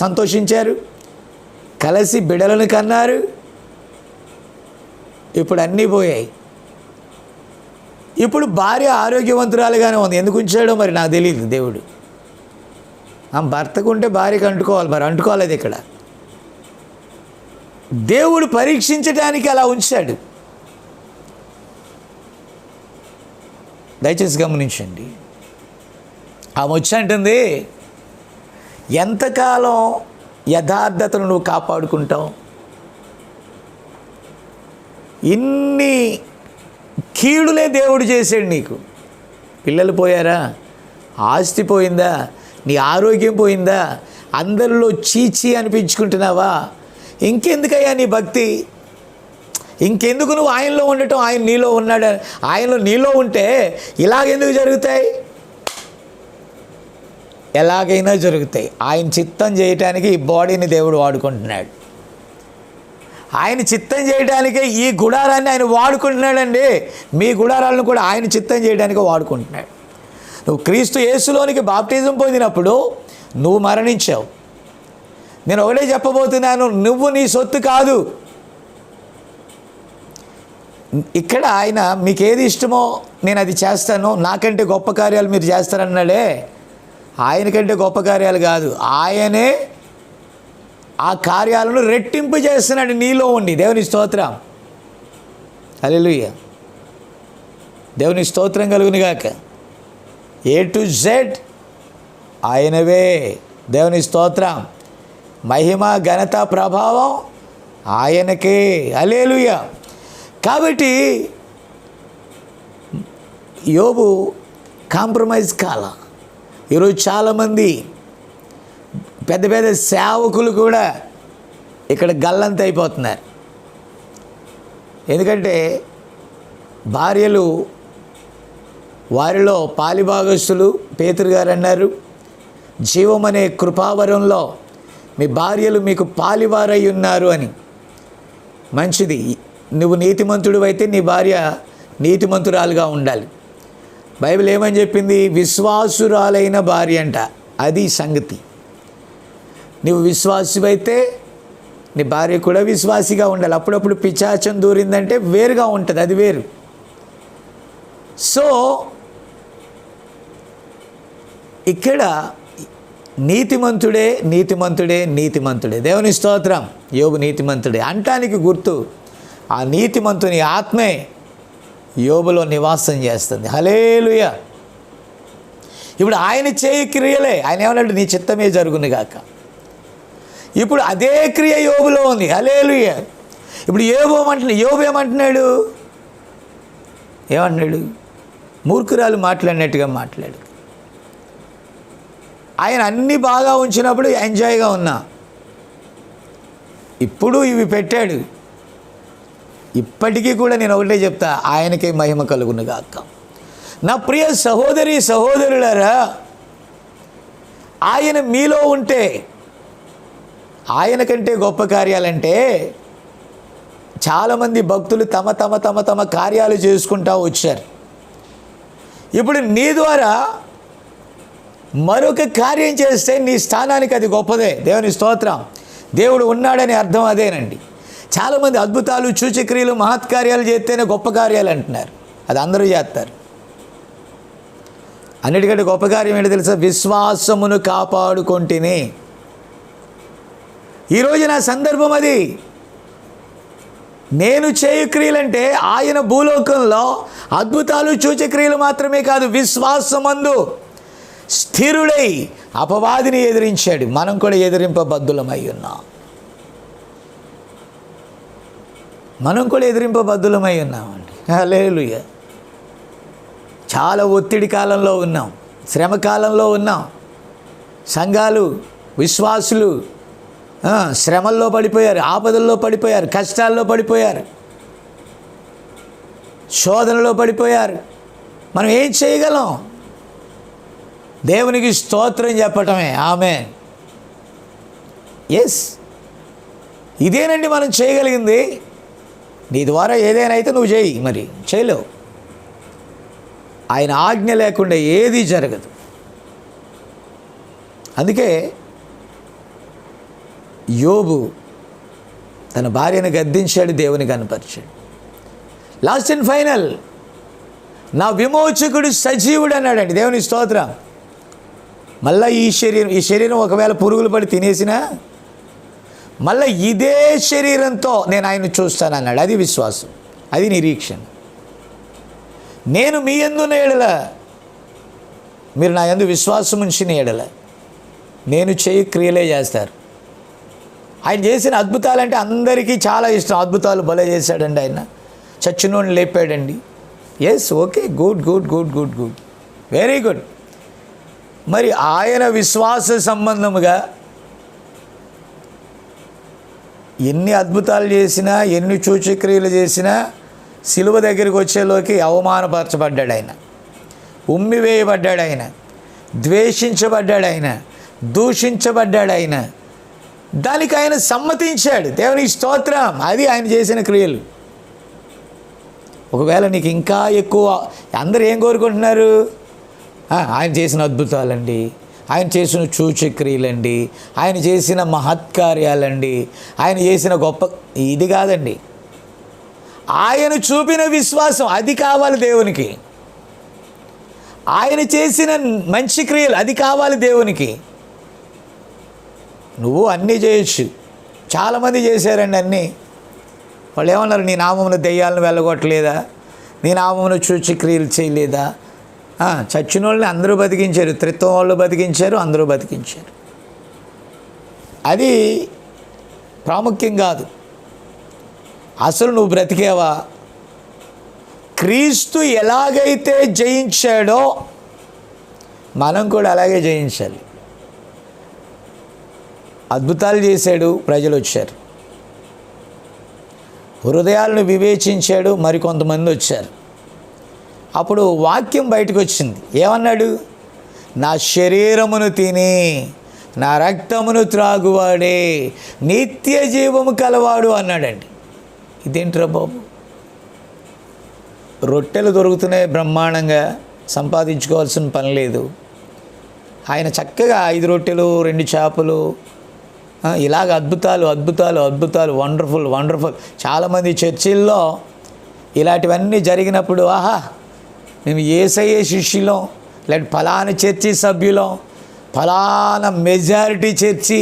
సంతోషించారు, కలిసి బిడ్డలను కన్నారు. ఇప్పుడు అన్నీ పోయాయి. ఇప్పుడు భార్య ఆరోగ్యవంతురాలుగానే ఉంది. ఎందుకు ఉంచాడో మరి నాకు తెలియదు. దేవుడు భర్తకు ఉంటే భార్యకు అంటుకోవాలి, మరి అంటుకోలేదు. ఇక్కడ దేవుడు పరీక్షించడానికి అలా ఉంచాడు. దయచేసి గమనించండి. ఆమె వచ్చి అంటుంది, ఎంతకాలం యథార్థతను నువ్వు కాపాడుకుంటావు? ఇన్ని కీడులే దేవుడు చేశాడు నీకు. పిల్లలు పోయారా, ఆస్తి పోయిందా, నీ ఆరోగ్యం పోయిందా, అందరిలో చీచీ అనిపించుకుంటున్నావా? ఇంకెందుకయ్యా నీ భక్తి? ఇంకెందుకు నువ్వు ఆయనలో ఉండటం? ఆయన నీలో ఉన్నాడు. ఆయనలో నీలో ఉంటే ఇలాగెందుకు జరుగుతాయి? ఎలాగైనా జరుగుతాయి. ఆయన చిత్తం చేయటానికి ఈ బాడీని దేవుడు వాడుకుంటున్నాడు. ఆయన చిత్తం చేయడానికే ఈ గుడారాన్ని ఆయన వాడుకుంటున్నాడండి. మీ గుడారాలను కూడా ఆయన చిత్తం చేయడానికి వాడుకుంటున్నాడు. నువ్వు క్రీస్తు యేసులోనికి బాప్టిజం పొందినప్పుడు నువ్వు మరణించావు. నేను ఒకటే చెప్పబోతున్నాను, నువ్వు నీ సొత్తు కాదు. ఇక్కడ ఆయన మీకు ఏది ఇష్టమో నేను అది చేస్తాను, నాకంటే గొప్ప కార్యాలు మీరు చేస్తారన్నాడే. ఆయనకంటే గొప్ప కార్యాలు కాదు, ఆయనే ఆ కార్యాలను రెట్టింపు చేస్తున్నాడు నీలో ఉండి. దేవుని స్తోత్రం, హల్లెలూయా. దేవుని స్తోత్రం కలుగును గాక. A to Z ఆయనవే. దేవుని స్తోత్రం, మహిమ ఘనత ప్రభావం ఆయనకే. హల్లెలూయా. కాబట్టి యోబు కాంప్రమైజ్ కాల. ఈరోజు చాలామంది పెద్ద పెద్ద సేవకులు కూడా ఇక్కడ గల్లంత అయిపోతున్నారు. ఎందుకంటే భార్యలు వారిలో పాలిభాగస్తులు. పేతురు గారు అన్నారు, జీవం అనే కృపావరంలో మీ భార్యలు మీకు పాలివారై ఉన్నారు అని. మంచిది. నువ్వు నీతిమంతుడు అయితే నీ భార్య నీతిమంతురాలుగా ఉండాలి. బైబిల్ ఏమని చెప్పింది? విశ్వాసురాలైన భార్య అంట. అది సంగతి. నువ్వు విశ్వాసువైతే నీ భార్య కూడా విశ్వాసిగా ఉండాలి. అప్పుడప్పుడు పిచాచం దూరిందంటే వేరుగా ఉంటుంది, అది వేరు. సో ఇక్కడ నీతిమంతుడే నీతిమంతుడే నీతిమంతుడే. దేవుని స్తోత్రం. యోబు నీతిమంతుడే అంటానికి గుర్తు ఆ నీతిమంతుని ఆత్మే యోబులో నివాసం చేస్తుంది. హల్లెలూయా. ఇప్పుడు ఆయన చేయి క్రియలే, ఆయన ఏమన్నాడు, నీ చిత్తమే జరుగును గాక. ఇప్పుడు అదే క్రియ యోబులో ఉంది. హల్లెలూయా. ఇప్పుడు యోబు ఏమంటున్నాడు, మూర్ఖురాలు మాట్లాడినట్టుగా మాట్లాడు. ఆయన అన్నీ బాగా ఉంచినప్పుడు ఎంజాయ్గా ఉన్నా, ఇప్పుడు ఇవి పెట్టాడు. ఇప్పటికీ కూడా నేను ఒకటే చెప్తా, ఆయనకే మహిమ కలుగును గాక. నా ప్రియ సహోదరి సహోదరులారా, ఆయన మీలో ఉంటే ఆయన కంటే గొప్ప కార్యాలంటే చాలామంది భక్తులు తమ తమ తమ తమ కార్యాలు చేసుకుంటూ వచ్చారు. ఇప్పుడు నీ ద్వారా మరొక కార్యం చేస్తే నీ స్థానానికి అది గొప్పదే. దేవుని స్తోత్రం. దేవుడు ఉన్నాడని అర్థం అదేనండి. చాలామంది అద్భుతాలు సూచక్రియలు మహత్కార్యాలు చేస్తేనే గొప్ప కార్యాలు అంటున్నారు. అది అందరూ చేస్తారు. అన్నిటికంటే గొప్ప కార్యం ఏంటో తెలుసా? విశ్వాసమును కాపాడుకొంటిని. ఈరోజు నా సందర్భం అది. నేను చేయు క్రియలంటే ఆయన భూలోకంలో అద్భుతాలు సూచక్రియలు మాత్రమే కాదు, విశ్వాసమందు స్థిరుడై అపవాదిని ఎదిరించాడు. మనం కూడా ఎదిరింపబద్ధులమై ఉన్నాం. ఉన్నామండి. హల్లెలూయా. చాలా ఒత్తిడి కాలంలో ఉన్నాం, శ్రమ కాలంలో ఉన్నాం. సంఘాలు, విశ్వాసులు శ్రమల్లో పడిపోయారు, ఆపదల్లో పడిపోయారు, కష్టాల్లో పడిపోయారు, శోధనలో పడిపోయారు. మనం ఏం చేయగలం? దేవునికి స్తోత్రం చెప్పటమే. ఆమేన్. ఎస్, ఇదేనండి మనం చేయగలిగింది. నీ ద్వారా ఏదైనా అయితే నువ్వు చేయి, మరి చేయలేవు. ఆయన ఆజ్ఞ లేకుండా ఏది జరగదు. అందుకే యోబు తన భార్యను గద్దించాడు, దేవుని కనపరిచాడు. లాస్ట్ అండ్ ఫైనల్, నా విమోచకుడు సజీవుడు అన్నాడండి. దేవుని స్తోత్రం. మళ్ళీ ఈ శరీరం ఒకవేళ పురుగులు పడి తినేసినా మళ్ళీ ఇదే శరీరంతో నేను ఆయన చూస్తానన్నాడు. అది విశ్వాసం, అది నిరీక్షణ. నేను మీ యందున్న ఎడల, మీరు నా యందు విశ్వాసం ఉంచిన ఎడల నేను చేయి క్రియలే చేస్తారు. ఆయన చేసిన అద్భుతాలంటే అందరికీ చాలా ఇష్టం. అద్భుతాలు భలే చేశాడండి ఆయన. చచ్చినోడిని లేపాడండి. Yes, okay, good good good good good, very good. మరి ఆయన విశ్వాస సంబంధముగా ఎన్ని అద్భుతాలు చేసినా, ఎన్ని సూచక్రియలు చేసినా సిలువ దగ్గరికి వచ్చేలోకి అవమానపరచబడ్డాడు ఆయన, ఉమ్మివేయబడ్డాడు ఆయన, ద్వేషించబడ్డాడు ఆయన, దూషించబడ్డాడు ఆయన. దానికి ఆయన సమ్మతించాడు. దేవునికి స్తోత్రం. అది ఆయన చేసిన క్రియలు. ఒకవేళ నీకు ఇంకా ఎక్కువ, అందరూ ఏం కోరుకుంటున్నారు? ఆయన చేసిన అద్భుతాలండి, ఆయన చేసిన సూచక్రియలండి, ఆయన చేసిన మహత్కార్యాలండి, ఆయన చేసిన గొప్ప, ఇది కాదండి. ఆయన చూపిన విశ్వాసం, అది కావాలి దేవునికి. ఆయన చేసిన మంచి క్రియలు, అది కావాలి దేవునికి. నువ్వు అన్నీ చేయొచ్చు. చాలామంది చేశారండి అన్నీ. వాళ్ళు ఏమన్నారు? నీ నామమున దెయ్యాలను వెళ్ళగొట్టలేదా, నీ నామమున సూచక్రియలు చేయలేదా? చచ్చిన వాళ్ళని అందరూ బతికించారు, త్రిత్వం వాళ్ళు బతికించారు, అందరూ బతికించారు. అది ప్రాముఖ్యం కాదు. అసలు నువ్వు బ్రతికేవా? క్రీస్తు ఎలాగైతే జయించాడో మనం కూడా అలాగే జయించాలి. అద్భుతాలు చేశాడు, ప్రజలు వచ్చారు. హృదయాలను వివేచించాడు, మరికొంతమంది వచ్చారు. అప్పుడు వాక్యం బయటకు వచ్చింది. ఏమన్నాడు? నా శరీరమును తిని నా రక్తమును త్రాగువాడే నిత్య జీవము కలవాడు అన్నాడండి. ఇదేంట్రా బాబు? రొట్టెలు దొరుకుతున్నాయి బ్రహ్మాండంగా, సంపాదించుకోవాల్సిన పని లేదు. ఆయన చక్కగా 5 రొట్టెలు 2 చేపలు ఇలాగ అద్భుతాలు అద్భుతాలు అద్భుతాలు, వండర్ఫుల్ వండర్ఫుల్. చాలామంది చర్చిల్లో ఇలాంటివన్నీ జరిగినప్పుడు ఆహా మేము యేసయ్య శిష్యులం, లేదంటే ఫలానా చర్చి సభ్యులం, ఫలానా మెజారిటీ చర్చి.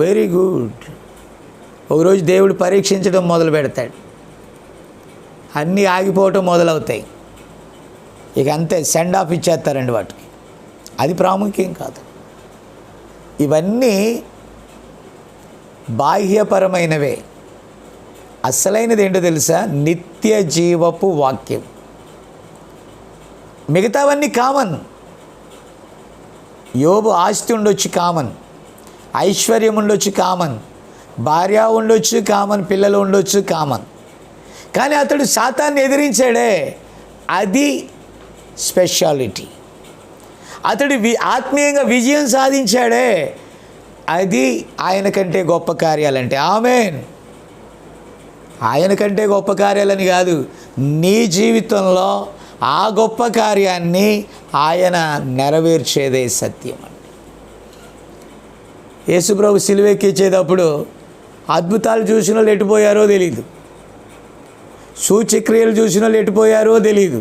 Very good. ఒకరోజు దేవుడు పరీక్షించడం మొదలు పెడతాడు, అన్నీ ఆగిపోవటం మొదలవుతాయి. ఇక అంతే, సెండ్ ఆఫ్ ఇచ్చేస్తారండి వాటికి. అది ప్రాముఖ్యం కాదు. ఇవన్నీ బాహ్యపరమైనవే. అసలైనది ఏంటో తెలుసా? నిత్య జీవపు వాక్యం. మిగతావన్నీ కామన్. యోబు ఆస్తి ఉండొచ్చు కామన్, ఐశ్వర్యం ఉండొచ్చు కామన్, భార్య ఉండొచ్చు కామన్, పిల్లలు ఉండొచ్చు కామన్. కానీ అతడు సాతాన్ని ఎదిరించాడే, అది స్పెషాలిటీ. అతడు ఆత్మీయంగా విజయం సాధించాడే, అది ఆయన కంటే గొప్ప కార్యాలంటే. ఆమేన్. ఆయన కంటే గొప్ప కార్యాలని కాదు, నీ జీవితంలో ఆ గొప్ప కార్యాన్ని ఆయన నెరవేర్చేదే సత్యం అండి. యేసుప్రభు సిలువెక్కించేటప్పుడు అద్భుతాలు చూసిన వాళ్ళు ఎటుపోయారో తెలియదు, సూచక్రియలు చూసిన వాళ్ళు ఎటుపోయారో తెలియదు,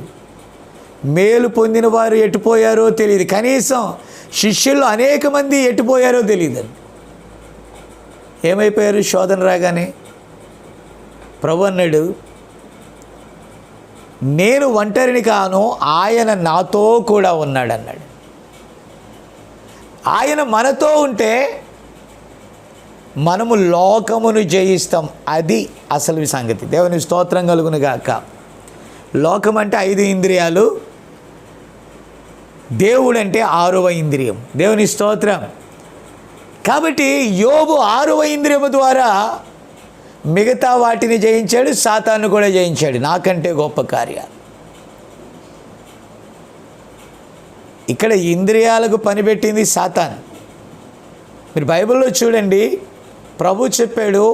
మేలు పొందిన వారు ఎటుపోయారో తెలియదు, కనీసం శిష్యుల్లో అనేక మంది ఎటుపోయారో తెలియదు. ఏమైపోయారు? శోధన రాగానే ప్రభు అన్నాడు, నేను ఒంటరిని కాను, ఆయన నాతో కూడా ఉన్నాడు అన్నాడు. ఆయన మనతో ఉంటే మనము లోకమును జయిస్తాం. అది అసలు సంగతి. దేవుని స్తోత్రం కలుగును గాక. లోకం అంటే 5 ఇంద్రియాలు, దేవుడు అంటే 6వ ఇంద్రియం. దేవుని స్తోత్రం. కాబట్టి యోబు 6వ ఇంద్రియము ద్వారా మిగతా వాటిని జయించాడు, సాతాను కూడా జయించాడు. నాకంటే గొప్ప కార్యాలు. ఇక్కడ ఇంద్రియాలకు పనిపెట్టింది సాతాను. మీరు బైబిల్లో చూడండి, ప్రభు చెప్పాడు,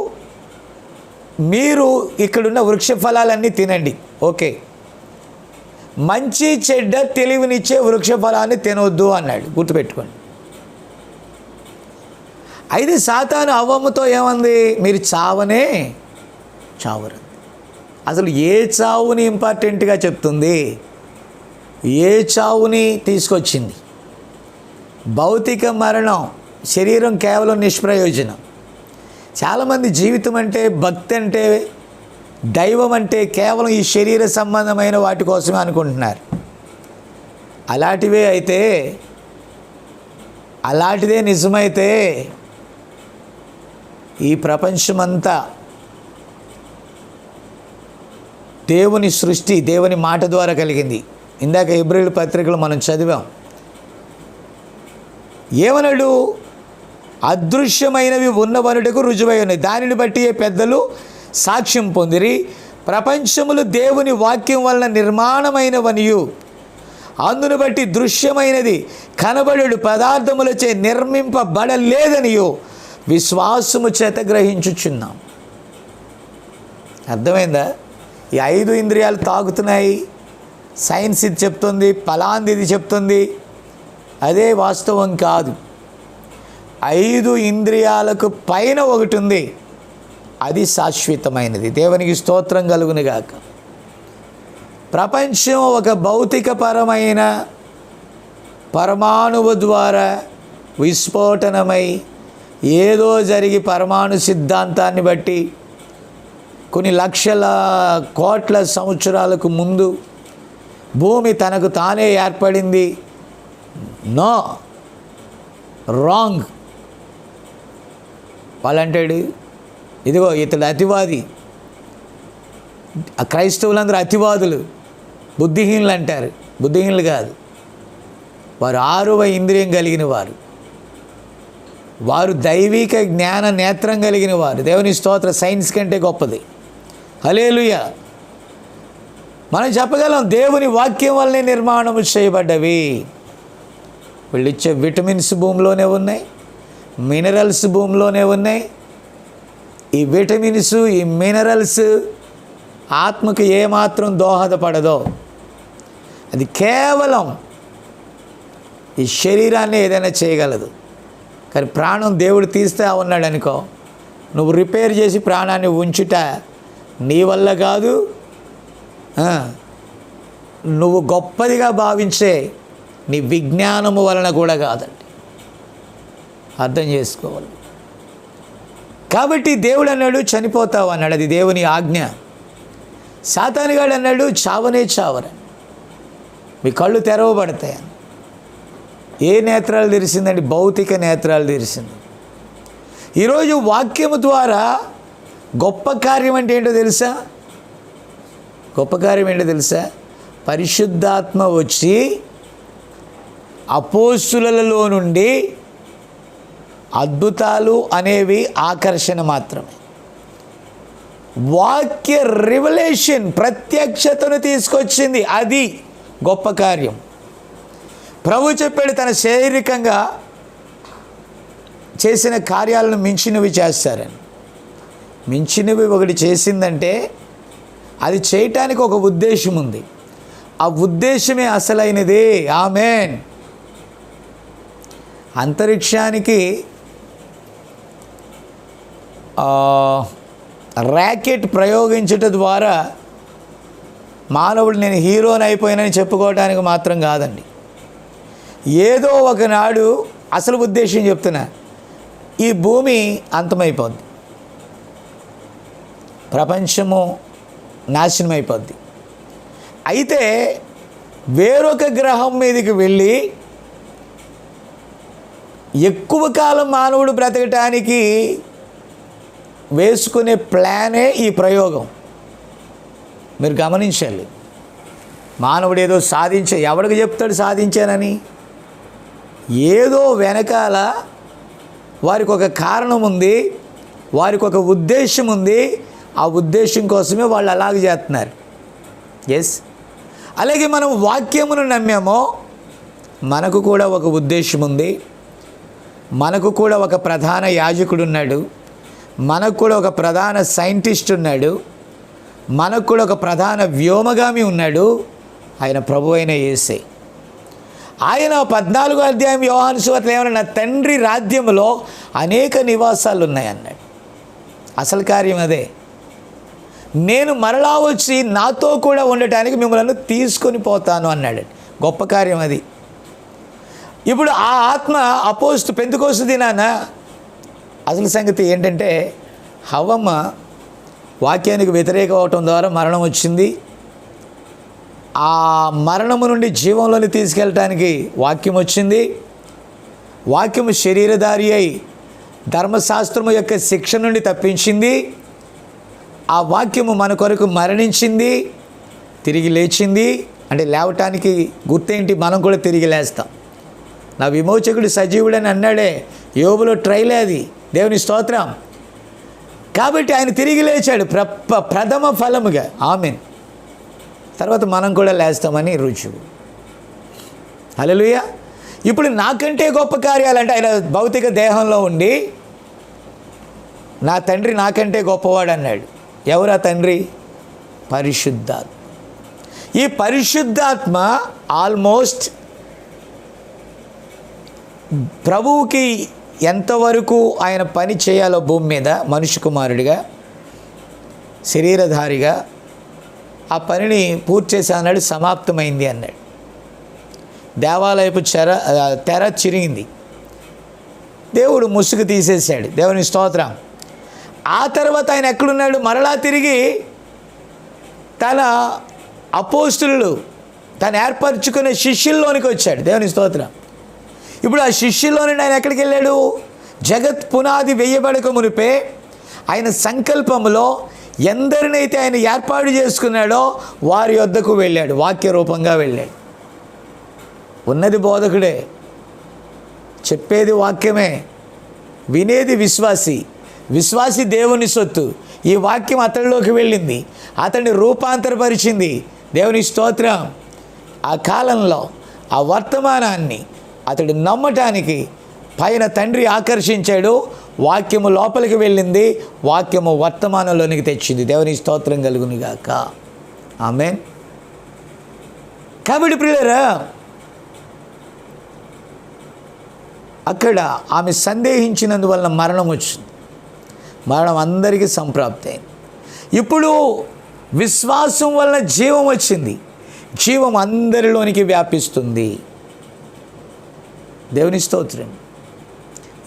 మీరు ఇక్కడున్న వృక్ష ఫలాలన్నీ తినండి, ఓకే, మంచి చెడ్డ తెలివినిచ్చే వృక్ష ఫలాన్ని తినవద్దు అన్నాడు. గుర్తుపెట్టుకోండి. అయితే సాతాను అవ్వమ్మతో ఏమంది? మీరు చావనే చావరు. అసలు ఏ చావుని ఇంపార్టెంట్గా చెప్తుంది? ఏ చావుని తీసుకొచ్చింది? భౌతిక మరణం, శరీరం కేవలం నిష్ప్రయోజనం. చాలామంది జీవితం అంటే, భక్తి అంటే, దైవం అంటే కేవలం ఈ శరీర సంబంధమైన వాటి కోసమే అనుకుంటున్నారు. అలాంటిదే నిజమైతే ఈ ప్రపంచమంతా దేవుని సృష్టి, దేవుని మాట ద్వారా కలిగింది. ఇందాక హెబ్రీయుల పత్రికలు మనం చదివాం. ఏమన్నాడు? అదృశ్యమైనవి ఉన్నవనుటకు రుజువై ఉన్నాయి, దానిని బట్టి పెద్దలు సాక్ష్యం పొందిరి. ప్రపంచములు దేవుని వాక్యం వలన నిర్మాణమైనవనియు, అందును బట్టి దృశ్యమైనది కనబడు పదార్థములచే నిర్మింపబడలేదనియు విశ్వాసము చేత గ్రహించుచున్నాం. అర్థమైందా? ఈ 5 ఇంద్రియాలు తాగుతున్నాయి, సైన్స్ ఇది చెప్తుంది, ఫలాంది ఇది చెప్తుంది, అదే వాస్తవం కాదు. 5 ఇంద్రియాలకు పైన ఒకటి ఉంది, అది శాశ్వతమైనది. దేవునికి స్తోత్రం కలుగునుగాక. ప్రపంచం ఒక భౌతికపరమైన పరమాణువు ద్వారా విస్ఫోటనమై ఏదో జరిగి, పరమాణు సిద్ధాంతాన్ని బట్టి కొన్ని లక్షల కోట్ల సంవత్సరాలకు ముందు భూమి తనకు తానే ఏర్పడింది. No, wrong. వాళ్ళంటాడు, ఇదిగో ఇతడు అతివాది. క్రైస్తవులందరూ అతివాదులు, బుద్ధిహీనులు అంటారు. బుద్ధిహీనులు కాదు, వారు 6వ ఇంద్రియం కలిగిన వారు, వారు దైవిక జ్ఞాన నేత్రం కలిగిన వారు. దేవుని స్తోత్ర. సైన్స్ కంటే గొప్పది. హల్లెలూయా. మనం చెప్పగలం, దేవుని వాక్యం వల్లనే నిర్మాణము చేయబడ్డవి. వీళ్ళు ఇచ్చే విటమిన్స్ భూమిలోనే ఉన్నాయి, మినరల్స్ భూమిలోనే ఉన్నాయి. ఈ విటమిన్స్, ఈ మినరల్స్ ఆత్మకు ఏమాత్రం దోహదపడదో. అది కేవలం ఈ శరీరాన్ని ఏదైనా చేయగలదు. కానీ ప్రాణం దేవుడు తీస్తా ఉన్నాడు అనుకో, నువ్వు రిపేర్ చేసి ప్రాణాన్ని ఉంచుట నీ వల్ల కాదు, నువ్వు గొప్పదిగా భావించే నీ విజ్ఞానము వలన కూడా కాదండి. అర్థం చేసుకోవాలి. కాబట్టి దేవుడు అన్నాడు చనిపోతావు అన్నాడు, అది దేవుని ఆజ్ఞ. సాతానుగాడు అన్నాడు చావనే చావరని, మీ కళ్ళు తెరవబడతాయని. ఏ నేత్రాలు తెరిసిందండి? భౌతిక నేత్రాలు తెరిసింది. ఈరోజు వాక్యము ద్వారా గొప్ప కార్యం అంటే ఏంటో తెలుసా? గొప్ప కార్యం ఏంటో తెలుసా? పరిశుద్ధాత్మ వచ్చి అపోస్తులలో నుండి అద్భుతాలు అనేవి ఆకర్షణ మాత్రమే. వాక్య రివలేషన్, ప్రత్యక్షతను తీసుకొచ్చింది, అది గొప్ప కార్యం. ప్రభు చెప్పాడు తన శారీరకంగా చేసిన కార్యాలను మించినవి చేస్తారని. మించినవి ఒకటి చేసిందంటే అది చేయటానికి ఒక ఉద్దేశం ఉంది. ఆ ఉద్దేశమే అసలైనది. ఆమేన్. అంతరిక్షానికి ర్యాకెట్ ప్రయోగించటం ద్వారా మానవుడు నేను హీరోని అయిపోయానని చెప్పుకోవడానికి మాత్రం కాదండి. ఏదో ఒకనాడు అసలు ఉద్దేశం చెప్తున్నా, ఈ భూమి అంతమైపోద్ది, ప్రపంచము నాశనం అయిపోద్ది. అయితే వేరొక గ్రహం మీదకి వెళ్ళి ఎక్కువ కాలం మానవుడు బ్రతకటానికి వేసుకునే ప్లానే ఈ ప్రయోగం. మీరు గమనించాలి. మానవుడు ఏదో ఎవడికి చెప్తాడు సాధించానని? ఏదో వెనకాల వారికి ఒక కారణం ఉంది, వారికి ఒక ఉద్దేశం ఉంది. ఆ ఉద్దేశం కోసమే వాళ్ళు అలాగ చేస్తున్నారు. ఎస్, అలాగే మనం వాక్యమును నమ్మామో మనకు కూడా ఒక ఉద్దేశం ఉంది. మనకు కూడా ఒక ప్రధాన యాజకుడు ఉన్నాడు, మనకు కూడా ఒక ప్రధాన సైంటిస్ట్ ఉన్నాడు, మనకు కూడా ఒక ప్రధాన వ్యోమగామి ఉన్నాడు. ఆయన ప్రభు అయిన యేసే. ఆయన 14వ అధ్యాయం యోహాను సువార్తలో ఏమన్నా, నా తండ్రి రాజ్యములో అనేక నివాసాలు ఉన్నాయన్నాడు. అసలు కార్యం అదే. నేను మరలా వచ్చి నాతో కూడా ఉండటానికి మిమ్మల్ని తీసుకొని పోతాను అన్నాడు. గొప్ప కార్యం అది. ఇప్పుడు ఆ ఆత్మ పెంతెకోస్తు దినాన అసలు సంగతి ఏంటంటే, హవ్వమ్మ వాక్యానికి వ్యతిరేకం అవటం ద్వారా మరణం వచ్చింది. ఆ మరణము నుండి జీవంలోని తీసుకెళ్ళటానికి వాక్యం వచ్చింది. వాక్యము శరీరధారి అయి ధర్మశాస్త్రము యొక్క శిక్ష నుండి తప్పించింది. ఆ వాక్యము మన కొరకు మరణించింది, తిరిగి లేచింది. అంటే లేవటానికి గుర్తేంటి? మనం కూడా తిరిగి లేస్తాం. నా విమోచకుడు సజీవుడని అన్నాడే, యోబులో ట్రైలే అది. దేవుని స్తోత్రం. కాబట్టి ఆయన తిరిగి లేచాడు ప్రథమ ఫలముగా. ఆమేన్. తర్వాత మనం కూడా లేస్తామని రుజువు. హల్లెలూయా. ఇప్పుడు నాకంటే గొప్ప కార్యాలంటే ఆయన భౌతిక దేహంలో ఉండి నా తండ్రి నాకంటే గొప్పవాడు అన్నాడు. ఎవరా తండ్రి? పరిశుద్ధాత్మ. ఈ పరిశుద్ధాత్మ ఆల్మోస్ట్ ప్రభువుకి ఎంతవరకు ఆయన పని చేయాలో భూమి మీద మనుష్య కుమారుడిగా శరీరధారిగా ఆ పనిని పూర్తి చేసి అన్నాడు, సమాప్తమైంది అన్నాడు. దేవాలయపు తెర చిరిగింది, దేవుడు ముసుగు తీసేశాడు. దేవుని స్తోత్రం. ఆ తర్వాత ఆయన ఎక్కడున్నాడు? మరలా తిరిగి తన అపోస్తులు తను ఏర్పరచుకునే శిష్యుల్లోనికి వచ్చాడు. దేవుని స్తోత్రం. ఇప్పుడు ఆ శిష్యుల్లో నుండి ఆయన ఎక్కడికి వెళ్ళాడు? జగత్ పునాది వేయబడక మునిపే ఆయన సంకల్పంలో ఎందరినైతే ఆయన ఏర్పాటు చేసుకున్నాడో వారి వద్దకు వెళ్ళాడు. వాక్య రూపంగా వెళ్ళాడు. ఉన్నది బోధకుడే, చెప్పేది వాక్యమే, వినేది విశ్వాసి. విశ్వాసి దేవుని సొత్తు. ఈ వాక్యం అతడిలోకి వెళ్ళింది, అతన్ని రూపాంతరపరిచింది. దేవుని స్తోత్రం. ఆ కాలంలో ఆ వర్తమానాన్ని అతడు నమ్మటానికి పైన తండ్రి ఆకర్షించాడు. వాక్యము లోపలికి వెళ్ళింది, వాక్యము వర్తమానంలోనికి తెచ్చింది. దేవుని స్తోత్రం కలుగునుగాక. ఆమేన్. కాబట్టి ప్రియులారా, అక్కడ ఆమె సందేహించినందువలన మరణం వచ్చింది. మరణం అందరికీ సంప్రాప్తి అయింది. ఇప్పుడు విశ్వాసం వలన జీవం వచ్చింది. జీవం అందరిలోనికి వ్యాపిస్తుంది. దేవుని స్తోత్రం.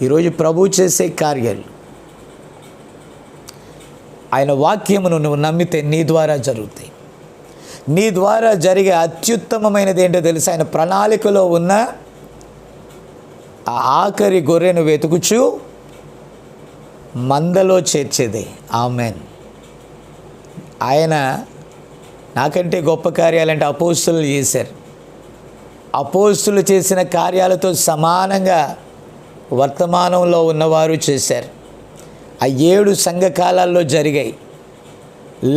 ఈరోజు ప్రభు చేసే కార్యాలు, ఆయన వాక్యమును నువ్వు నమ్మితే నీ ద్వారా జరుగుతాయి. నీ ద్వారా జరిగే అత్యుత్తమమైనది ఏంటో తెలుసు. ఆయన ప్రణాళికలో ఉన్న ఆ ఆఖరి గొర్రెను వెతుకుచు మందలో చేర్చేదే. ఆమేన్. ఆయన నాకంటే గొప్ప కార్యాలంటే అపోస్తులు చేశారు. అపోస్తులు చేసిన కార్యాలతో సమానంగా వర్తమానంలో ఉన్నవారు చేశారు. ఆ 7 సంఘకాలాల్లో జరిగాయి.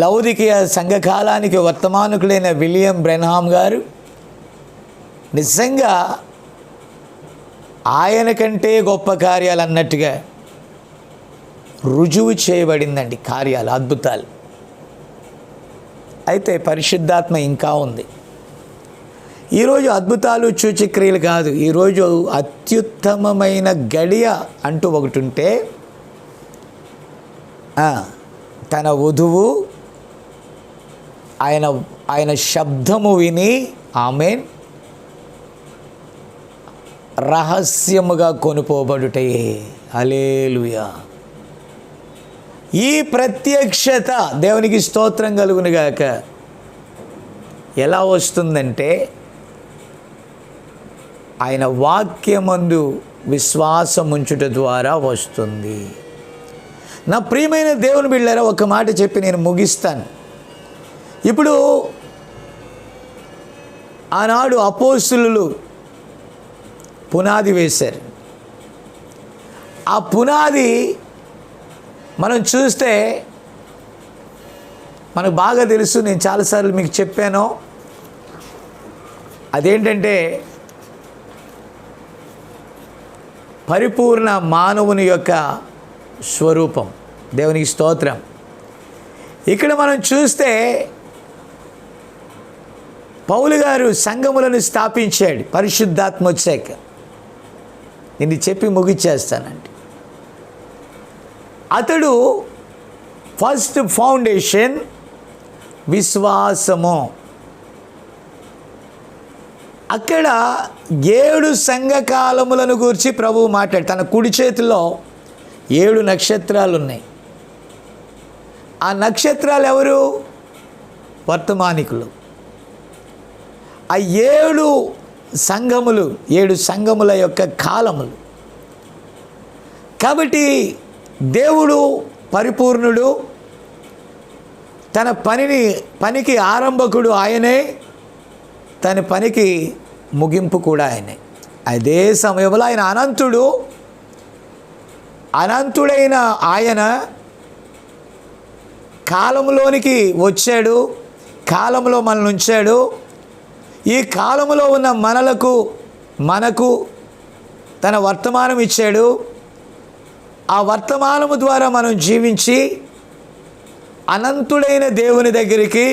లౌదికీయ సంఘకాలానికి వర్తమానకుడైన విలియం బ్రెన్హామ్ గారు నిజంగా ఆయన కంటే గొప్ప కార్యాలు అన్నట్టుగా రుజువు చేయబడిందండి. కార్యాలు, అద్భుతాలు. అయితే పరిశుద్ధాత్మ ఇంకా ఉంది. ఈరోజు అద్భుతాలు సూచక్రియలు కాదు. ఈరోజు అత్యుత్తమమైన గడియ అంటూ ఒకటి ఉంటే తన వధువు ఆయన శబ్దము విని ఆమేన్ రహస్యముగా కొనుపోబడుటయే. హల్లెలూయా. ఈ ప్రత్యక్షత దేవునికి స్తోత్రం కలుగునుగాక. ఎలా వస్తుందంటే ఆయన వాక్యమందు విశ్వాసం ఉంచుట ద్వారా వస్తుంది. నా ప్రియమైన దేవుని బిడ్డలారా, ఒక మాట చెప్పి నేను ముగిస్తాను. ఇప్పుడు ఆనాడు అపోస్తులు పునాది వేశారు. ఆ పునాది మనం చూస్తే మనకు బాగా తెలుసు. నేను చాలాసార్లు మీకు చెప్పాను. అదేంటంటే పరిపూర్ణ మానవుని యొక్క స్వరూపం. దేవునికి స్తోత్రం. ఇక్కడ మనం చూస్తే పౌలు గారు సంఘములను స్థాపించాడు పరిశుద్ధాత్మ వచ్చాక. నేను చెప్పి ముగిచ్చేస్తానండి. అతడు ఫస్ట్ ఫౌండేషన్ విశ్వాసము. అక్కడ 7 సంఘకాలములను గురించి ప్రభువు మాట్లాడు. తన కుడి చేతిలో 7 నక్షత్రాలు ఉన్నాయి. ఆ నక్షత్రాలు ఎవరు? వర్తమానికులు. ఆ 7 సంఘములు, 7 సంఘముల యొక్క కాలములు. కాబట్టి దేవుడు పరిపూర్ణుడు. తన పనికి ఆరంభకుడు ఆయనే, తన పనికి ముగింపు కూడా ఆయనే. అదే సమయంలో ఆయన అనంతుడైన ఆయన కాలంలోనికి వచ్చాడు. కాలంలో మనల్ని ఉంచాడు. ఈ కాలంలో ఉన్న మనకు తన వర్తమానం ఇచ్చాడు. ఆ వర్తమానము ద్వారా మనం జీవించి అనంతుడైన దేవుని దగ్గరికి,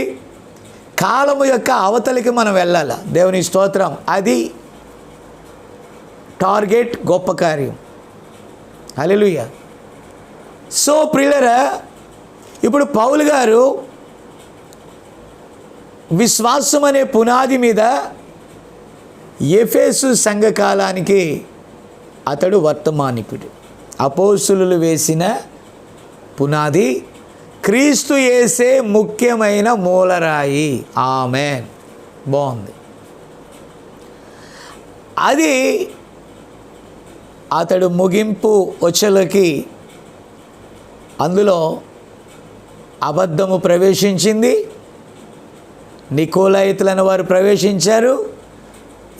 కాలము యొక్క అవతలికి మనం వెళ్ళాలి. దేవుని స్తోత్రం. అది టార్గెట్, గొప్ప కార్యం. హల్లెలూయా. సో ప్రియులారా, ఇప్పుడు పౌలు గారు విశ్వాసం అనే పునాది మీద ఎఫెసు సంఘకాలానికి అతడు వర్తమానికుడు. అపోస్తులు వేసిన పునాది, క్రీస్తు యేసే ముఖ్యమైన మూలరాయి. ఆమేన్. బాగుంది. అది అతడు ముగింపు వచ్చలకి అందులో అబద్ధము ప్రవేశించింది. నికోలాయితులను వారు ప్రవేశించారు.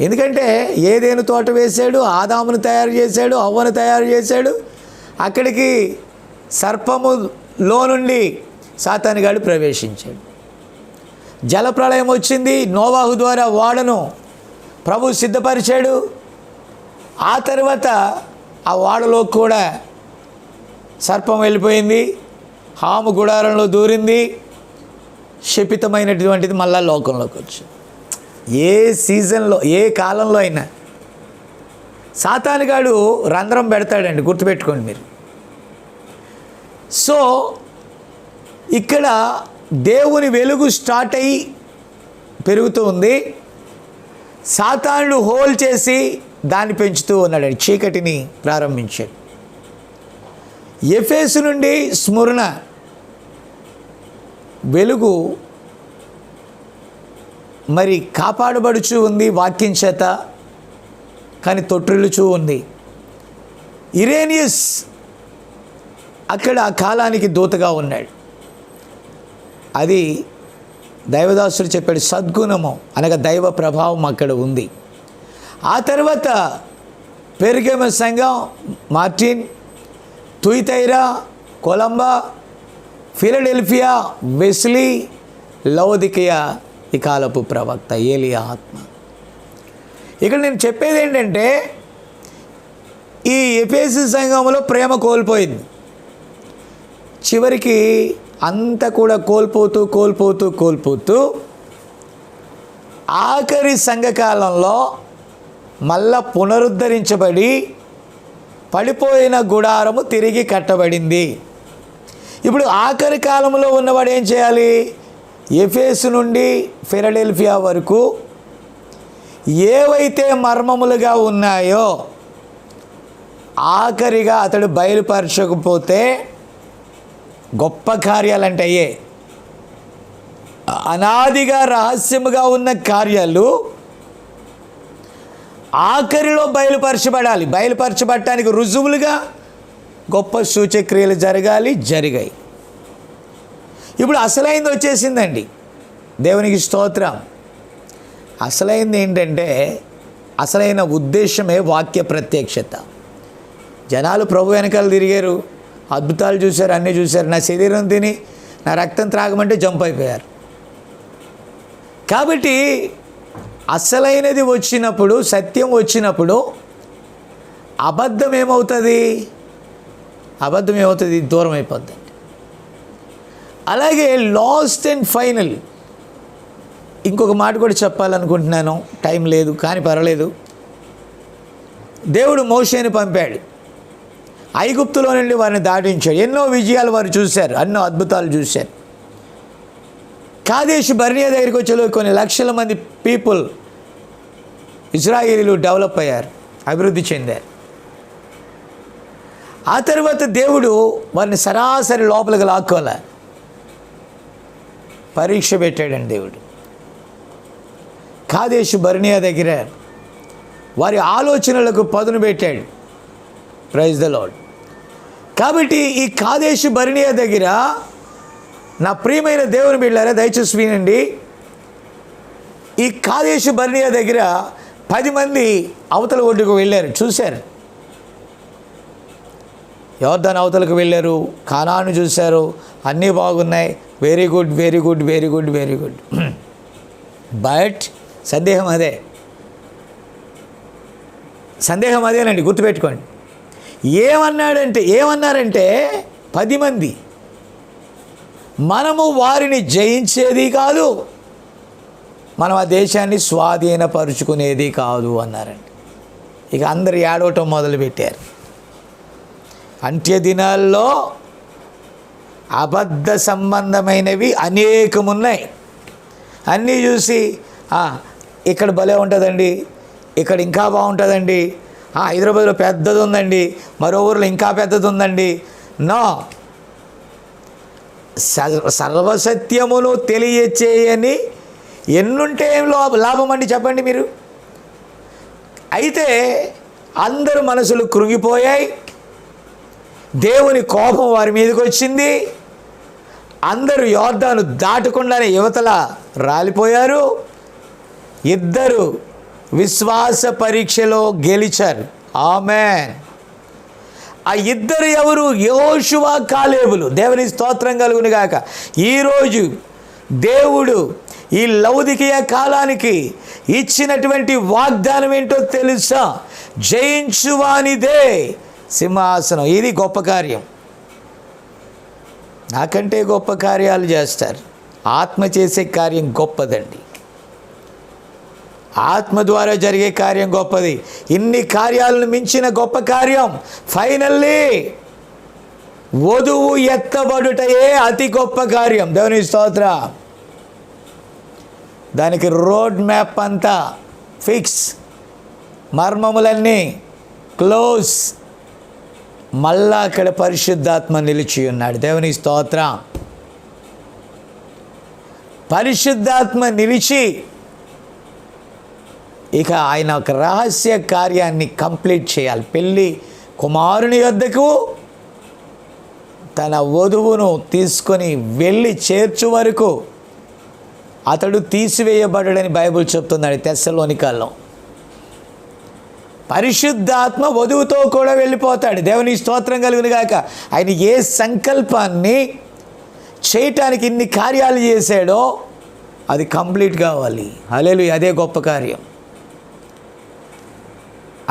ఎందుకంటే ఏదేను తోట వేశాడు, ఆదామును తయారు చేశాడు, హవ్వను తయారు చేశాడు. అక్కడికి సర్పములో నుండి సాతానుగాడు ప్రవేశించాడు. జలప్రళయం వచ్చింది. నోవాహు ద్వారా ఓడను ప్రభు సిద్ధపరిచాడు. ఆ తర్వాత ఆ ఓడలో కూడా సర్పం వెళ్ళిపోయింది. హాము గుడారంలో దూరింది. శపితమైనటువంటిది మళ్ళా లోకంలోకి వచ్చింది. ఏ సీజన్లో, ఏ కాలంలో అయినా సాతానుగాడు రంధ్రం పెడతాడండి, గుర్తుపెట్టుకోండి మీరు. సో ఇక్కడ దేవుని వెలుగు స్టార్ట్ అయ్యి పెరుగుతూ ఉంది, సాతానుడు హోల్ చేసి దాన్ని పెంచుతూ ఉన్నాడు, చీకటిని ప్రారంభించాడు. ఎఫెసు నుండి స్ముర్న వెలుగు మరి కాపాడబడుచూ ఉంది వాక్యం చేత, కానీ తొట్టిల్లుచూ ఉంది. ఇరేనియస్ అక్కడ ఆ కాలానికి దూతగా ఉన్నాడు. అది దైవదాసుడు చెప్పాడు, సద్గుణము అనగా దైవ ప్రభావం అక్కడ ఉంది. ఆ తర్వాత పెర్గమ సంఘం, మార్టిన్, తుయితైరా, కొలంబా, ఫిలడెల్ఫియా, వెస్లీ, లవోదికయ, ఈ కాలపు ప్రవక్త ఏలియా ఆత్మ. ఇక్కడ నేను చెప్పేది ఏంటంటే, ఈ ఎఫెసు సంఘంలో ప్రేమ కోల్పోయింది. చివరికి అంతా కూడా కోల్పోతూ ఆఖరి సంఘకాలంలో మళ్ళా పునరుద్ధరించబడి పడిపోయిన గుడారము తిరిగి కట్టబడింది. ఇప్పుడు ఆఖరి కాలంలో ఉన్నవాడు ఏం చేయాలి? ఎఫెసు నుండి ఫిలడెల్ఫియా వరకు ఏవైతే మర్మములుగా ఉన్నాయో ఆఖరిగా అతడు బయలుపరచకపోతే గొప్ప కార్యాలంటే అయ్యే. అనాదిగా రహస్యముగా ఉన్న కార్యాలు ఆఖరిలో బయలుపరచబడాలి. బయలుపరచబడటానికి రుజువులుగా గొప్ప సూచక్రియలు జరిగాయి. ఇప్పుడు అసలైంది వచ్చేసిందండి. దేవునికి స్తోత్రం. అసలైంది ఏంటంటే, అసలైన ఉద్దేశమే వాక్య ప్రత్యక్షత. జనాలు ప్రభు వెనకాల తిరిగారు, అద్భుతాలు చూశారు, అన్నీ చూశారు. నా శరీరం తిని నా రక్తం త్రాగమంటే జంప్ అయిపోయారు. కాబట్టి అసలైనది వచ్చినప్పుడు, సత్యం వచ్చినప్పుడు అబద్ధం ఏమవుతుంది? దూరం అయిపోద్ది. అలాగే లాస్ట్ అండ్ ఫైనల్ ఇంకొక మాట కూడా చెప్పాలనుకుంటున్నాను, టైం లేదు కానీ పర్వాలేదు. దేవుడు మోషేని పంపాడు, ఐగుప్తులో నుండి వారిని దాటించాడు. ఎన్నో విజయాలు వారు చూశారు, ఎన్నో అద్భుతాలు చూశారు. కాదేశు బర్నియా దగ్గరికి వచ్చే కొన్ని లక్షల మంది పీపుల్, ఇజ్రాయేలీలు డెవలప్ అయ్యారు, అభివృద్ధి చెందారు. ఆ తర్వాత దేవుడు వారిని సరాసరి లోపలికి లాక్కోలే, పరీక్ష పెట్టాడండి దేవుడు. కాదేశు బర్నియా దగ్గర వారి ఆలోచనలకు పదును పెట్టాడు. Praise the Lord. కాబట్టి ఈ కాదేశు బర్నియా దగ్గర నా ప్రియమైన దేవుని బిడ్డలారా దయచేసి వినండి. ఈ కాదేశు బర్నియా దగ్గర 10 మంది అవతల ఒడ్డుకు వెళ్ళారు, చూశారు. యోర్దాను అవతలకు వెళ్ళారు, కానాను చూశారు, అన్నీ బాగున్నాయి, వెరీ గుడ్. బట్ సందేహం అదేనండి, గుర్తుపెట్టుకోండి. ఏమన్నారంటే 10 మంది, మనము వారిని జయించేది కాదు, మనం ఆ దేశాన్ని స్వాధీనపరుచుకునేది కాదు అన్నారండి. ఇక అందరు ఏడవటం మొదలుపెట్టారు. అంత్య దినాల్లో అబద్ధ సంబంధమైనవి అనేకమున్నాయి. అన్నీ చూసి ఇక్కడ భలే ఉంటుందండి, ఇక్కడ ఇంకా బాగుంటుందండి, హైదరాబాద్లో పెద్దది ఉందండి, మరో ఊరిలో ఇంకా పెద్దది ఉందండి. నో, సర్వసత్యమును తెలియచేయని ఎన్నుంటే ఏం లాభం అండి చెప్పండి మీరు. అయితే అందరు మనసులు కృంగిపోయాయి, దేవుని కోపం వారి మీదకి వచ్చింది. అందరూ యోర్దాను దాటకుండానే యువతల రాలిపోయారు. 2 విశ్వాస పరీక్షలో గెలిచారు. ఆమేన్. ఆ 2 ఎవరు? యెహోషువ, కాలేబులు. దేవుని స్తోత్రం కలుగును గాక. ఈరోజు దేవుడు ఈ లౌదికీయ కాలానికి ఇచ్చినటువంటి వాగ్దానం ఏంటో తెలుసా? జయించువానిదే సింహాసనం. ఇది గొప్ప కార్యం. నాకంటే గొప్ప కార్యాలు చేస్తారు. ఆత్మ చేసే కార్యం గొప్పదండి. ఆత్మ ద్వారా జరిగే కార్యం గొప్పది. ఇన్ని కార్యాలను మించిన గొప్ప కార్యం ఫైనల్లీ వధువు ఎత్తబడుటయే అతి గొప్ప కార్యం. దేవుని స్తోత్రం. దానికి రోడ్ మ్యాప్ అంతా ఫిక్స్, మర్మములన్నీ క్లోజ్. మళ్ళా అక్కడ పరిశుద్ధాత్మ నిలిచి ఉన్నాడు. దేవుని స్తోత్రం. పరిశుద్ధాత్మ నిలిచి ఇక ఆయన ఒక రహస్య కార్యాన్ని కంప్లీట్ చేయాలి. పెళ్ళి కుమారుని వద్దకు తన వధువును తీసుకొని వెళ్ళి చేర్చు వరకు అతడు తీసివేయబడని బైబిల్ చెప్తున్నాడు తెస్సలోనికల్లో. పరిశుద్ధాత్మ వధువుతో కూడా వెళ్ళిపోతాడు. దేవుని స్తోత్రం కలుగును గాక. ఆయన ఏ సంకల్పాన్ని చేయటానికి ఇన్ని కార్యాలు చేశాడో అది కంప్లీట్ కావాలి. హల్లెలూయా. అదే గొప్ప కార్యం,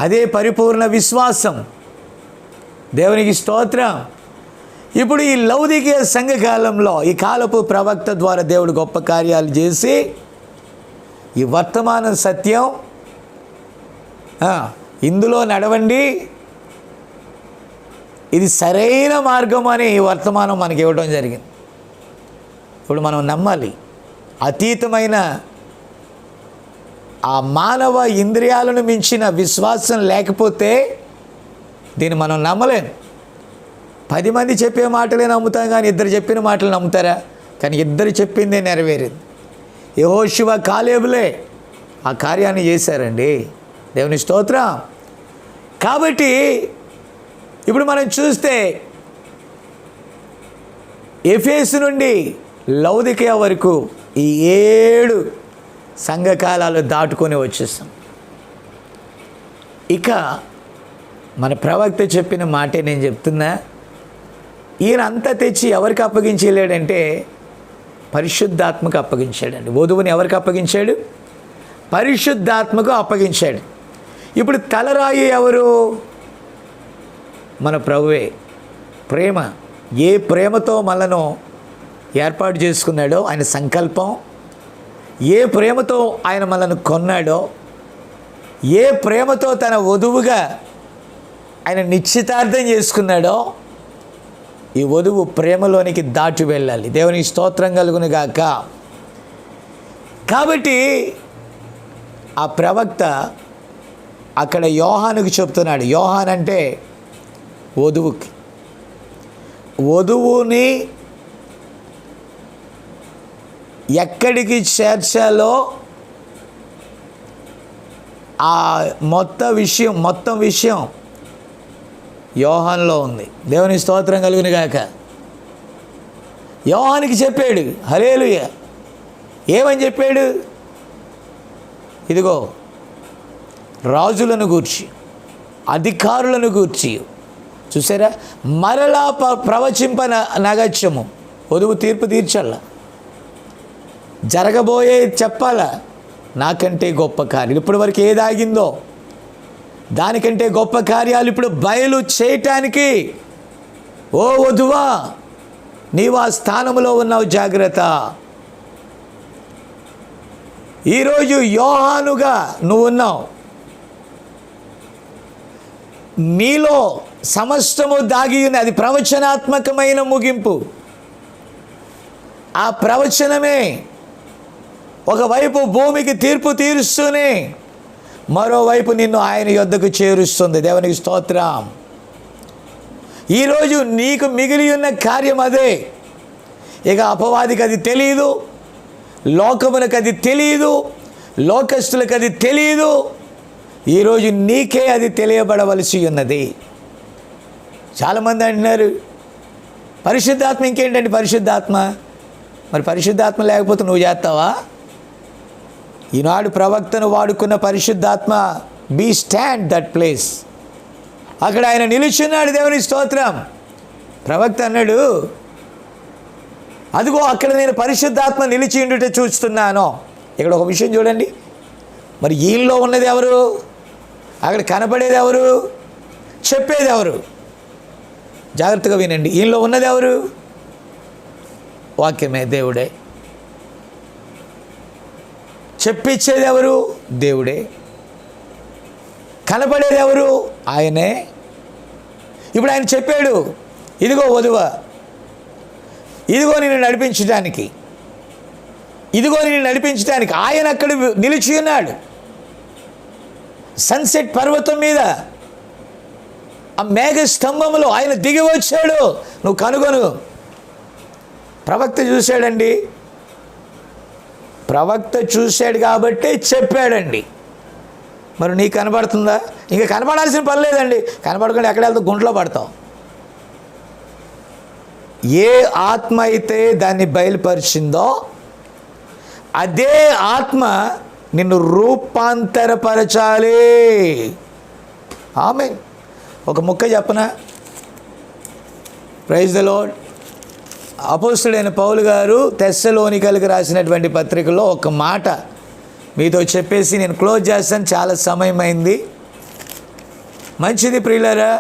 అదే పరిపూర్ణ విశ్వాసం. దేవునికి స్తోత్రం. ఇప్పుడు ఈ లౌదికీయ సంఘకాలంలో ఈ కాలపు ప్రవక్త ద్వారా దేవుడు గొప్ప కార్యాలు చేసి ఈ వర్తమాన సత్యం ఇందులో నడవండి, ఇది సరైన మార్గం అని ఈ వర్తమానం మనకి ఇవ్వడం జరిగింది. ఇప్పుడు మనం నమ్మాలి. అతీతమైన ఆ మానవ ఇంద్రియాలను మించిన విశ్వాసం లేకపోతే దీన్ని మనం నమ్మలేం. 10 మంది చెప్పే మాటలే నమ్ముతాం, కానీ ఇద్దరు చెప్పిన మాటలు నమ్ముతారా? కానీ ఇద్దరు చెప్పిందే నెరవేరింది. యెహోషువ కాలేబులే ఆ కార్యాన్ని చేశారండి. దేవుని స్తోత్రం. కాబట్టి ఇప్పుడు మనం చూస్తే ఎఫెసు నుండి లౌదికీయ వరకు ఈ 7 సంఘకాలాలు దాటుకొని వచ్చేస్తాం. ఇక మన ప్రవక్త చెప్పిన మాటే నేను చెప్తున్నా. ఈయన అంతా తెచ్చి ఎవరికి అప్పగించలేడంటే పరిశుద్ధాత్మకు అప్పగించాడండి. వధువుని ఎవరికి అప్పగించాడు? పరిశుద్ధాత్మకు అప్పగించాడు. ఇప్పుడు తలరాయి ఎవరు? మన ప్రభువే. ప్రేమ, ఏ ప్రేమతో మనను ఏర్పాటు చేసుకున్నాడో ఆయన సంకల్పం, ఏ ప్రేమతో ఆయన మనల్ని కొన్నాడో, ఏ ప్రేమతో తన వధువుగా ఆయన నిశ్చితార్థం చేసుకున్నాడో, ఈ వధువు ప్రేమలోనికి దాటి వెళ్ళాలి. దేవునికి స్తోత్రం కలుగును గాక. కాబట్టి ఆ ప్రవక్త అక్కడ యోహానుకు చెప్తున్నాడు. యోహాన్ అంటే వధువుకి. వధువుని ఎక్కడికి చేర్చాలో ఆ మొత్తం విషయం యోహానులో ఉంది. దేవుని స్తోత్రం కలుగును గాక. యోహానుకి చెప్పాడు. హల్లెలూయా. ఏమని చెప్పాడు? ఇదిగో రాజులను గూర్చి, అధికారులను గూర్చి, చూసారా, మరలా ప్రవచింప నగత్యము. వధువు తీర్పు తీర్చాల, జరగబోయే చెప్పాలా. నాకంటే గొప్ప కార్యాలు ఇప్పటి వరకు ఏది ఆగిందో దానికంటే గొప్ప కార్యాలు ఇప్పుడు బయలు చేయటానికి, ఓ వధువా నీవు ఆ స్థానంలో ఉన్నావు, జాగ్రత్త. ఈరోజు యోహానుగా నువ్వు ఉన్నావు. నీలో సమస్తము దాగి ఉంది. అది ప్రవచనాత్మకమైన ముగింపు. ఆ ప్రవచనమే ఒకవైపు భూమికి తీర్పు తీరుస్తూనే మరోవైపు నిన్ను ఆయన యొద్దకు చేరుస్తుంది. దేవునికి స్తోత్రం. ఈరోజు నీకు మిగిలి ఉన్న కార్యం అదే. ఇక అపవాదికి అది తెలియదు, లోకమునకు అది తెలియదు, లోకస్తులకు అది తెలియదు. ఈరోజు నీకే అది తెలియబడవలసి ఉన్నది. చాలామంది అంటున్నారు పరిశుద్ధాత్మ. ఇంకేంటండి పరిశుద్ధాత్మ? మరి పరిశుద్ధాత్మ లేకపోతే నువ్వు చేస్తావా? ఈనాడు ప్రవక్తను వాడుకున్న పరిశుద్ధాత్మ బీ స్టాండ్ దట్ ప్లేస్. అక్కడ ఆయన నిలుచున్నాడు. దేవుని స్తోత్రం. ప్రవక్త అన్నాడు, అదిగో అక్కడ నేను పరిశుద్ధాత్మ నిలిచి ఉండుట చూస్తున్నాను. ఇక్కడ ఒక విషయం చూడండి. మరి ఈయనలో ఉన్నది ఎవరు? అక్కడ కనపడేది ఎవరు? చెప్పేది ఎవరు? జాగ్రత్తగా వినండి. ఈయనలో ఉన్నది ఎవరు? వాక్యమే, దేవుడే. చెప్పించేది ఎవరు? దేవుడే. కనపడేది ఎవరు? ఆయనే. ఇప్పుడు ఆయన చెప్పాడు, ఇదిగో వధువ, ఇదిగో నిన్ను నడిపించడానికి, ఇదిగో నిన్ను నడిపించడానికి. ఆయన అక్కడ నిలిచి ఉన్నాడు సన్సెట్ పర్వతం మీద, ఆ మేఘ స్తంభంలో ఆయన దిగి వచ్చాడు. నువ్వు కనుగొను. ప్రవక్త చూశాడండి, ప్రవక్త చూశాడు కాబట్టి చెప్పాడండి. మరి నీకు కనబడుతుందా? ఇంకా కనబడాల్సిన పని లేదండి. కనబడకుండా ఎక్కడ వెళ్తావు? గుంట్లో పడతావు. ఏ ఆత్మ అయితే దాన్ని బయలుపరిచిందో అదే ఆత్మ నిన్ను రూపాంతరపరచాలి. ఆమేన్. ఒక ముక్క చెప్పనా? Praise the lord. అపోస్తలుడైన పౌలు గారు తెస్సలోనికలకు రాసినటువంటి పత్రికలో ఒక మాట మీతో చెప్పేసి నేను క్లోజ్ చేస్తాను. చాలా సమయం అయింది. మంచిది ప్రియులారా,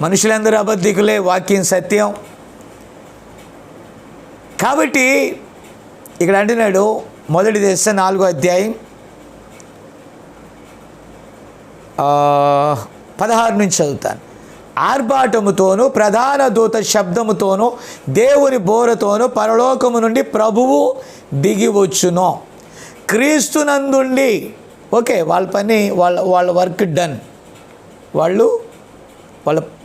మనుషులందరూ అబద్ధికులే, వాక్యం సత్యం. కాబట్టి ఇక్కడ అంటున్నాడు, మొదటి దశ 4వ అధ్యాయం 16 నుంచి చదువుతాను. ఆర్భాటముతోనూ ప్రధాన దూత శబ్దముతోనూ దేవుని బోరతోనూ పరలోకము నుండి ప్రభువు దిగి వచ్చును. క్రీస్తునందుండి, ఓకే, వాళ్ళ పని, వాళ్ళ వర్క్ డన్.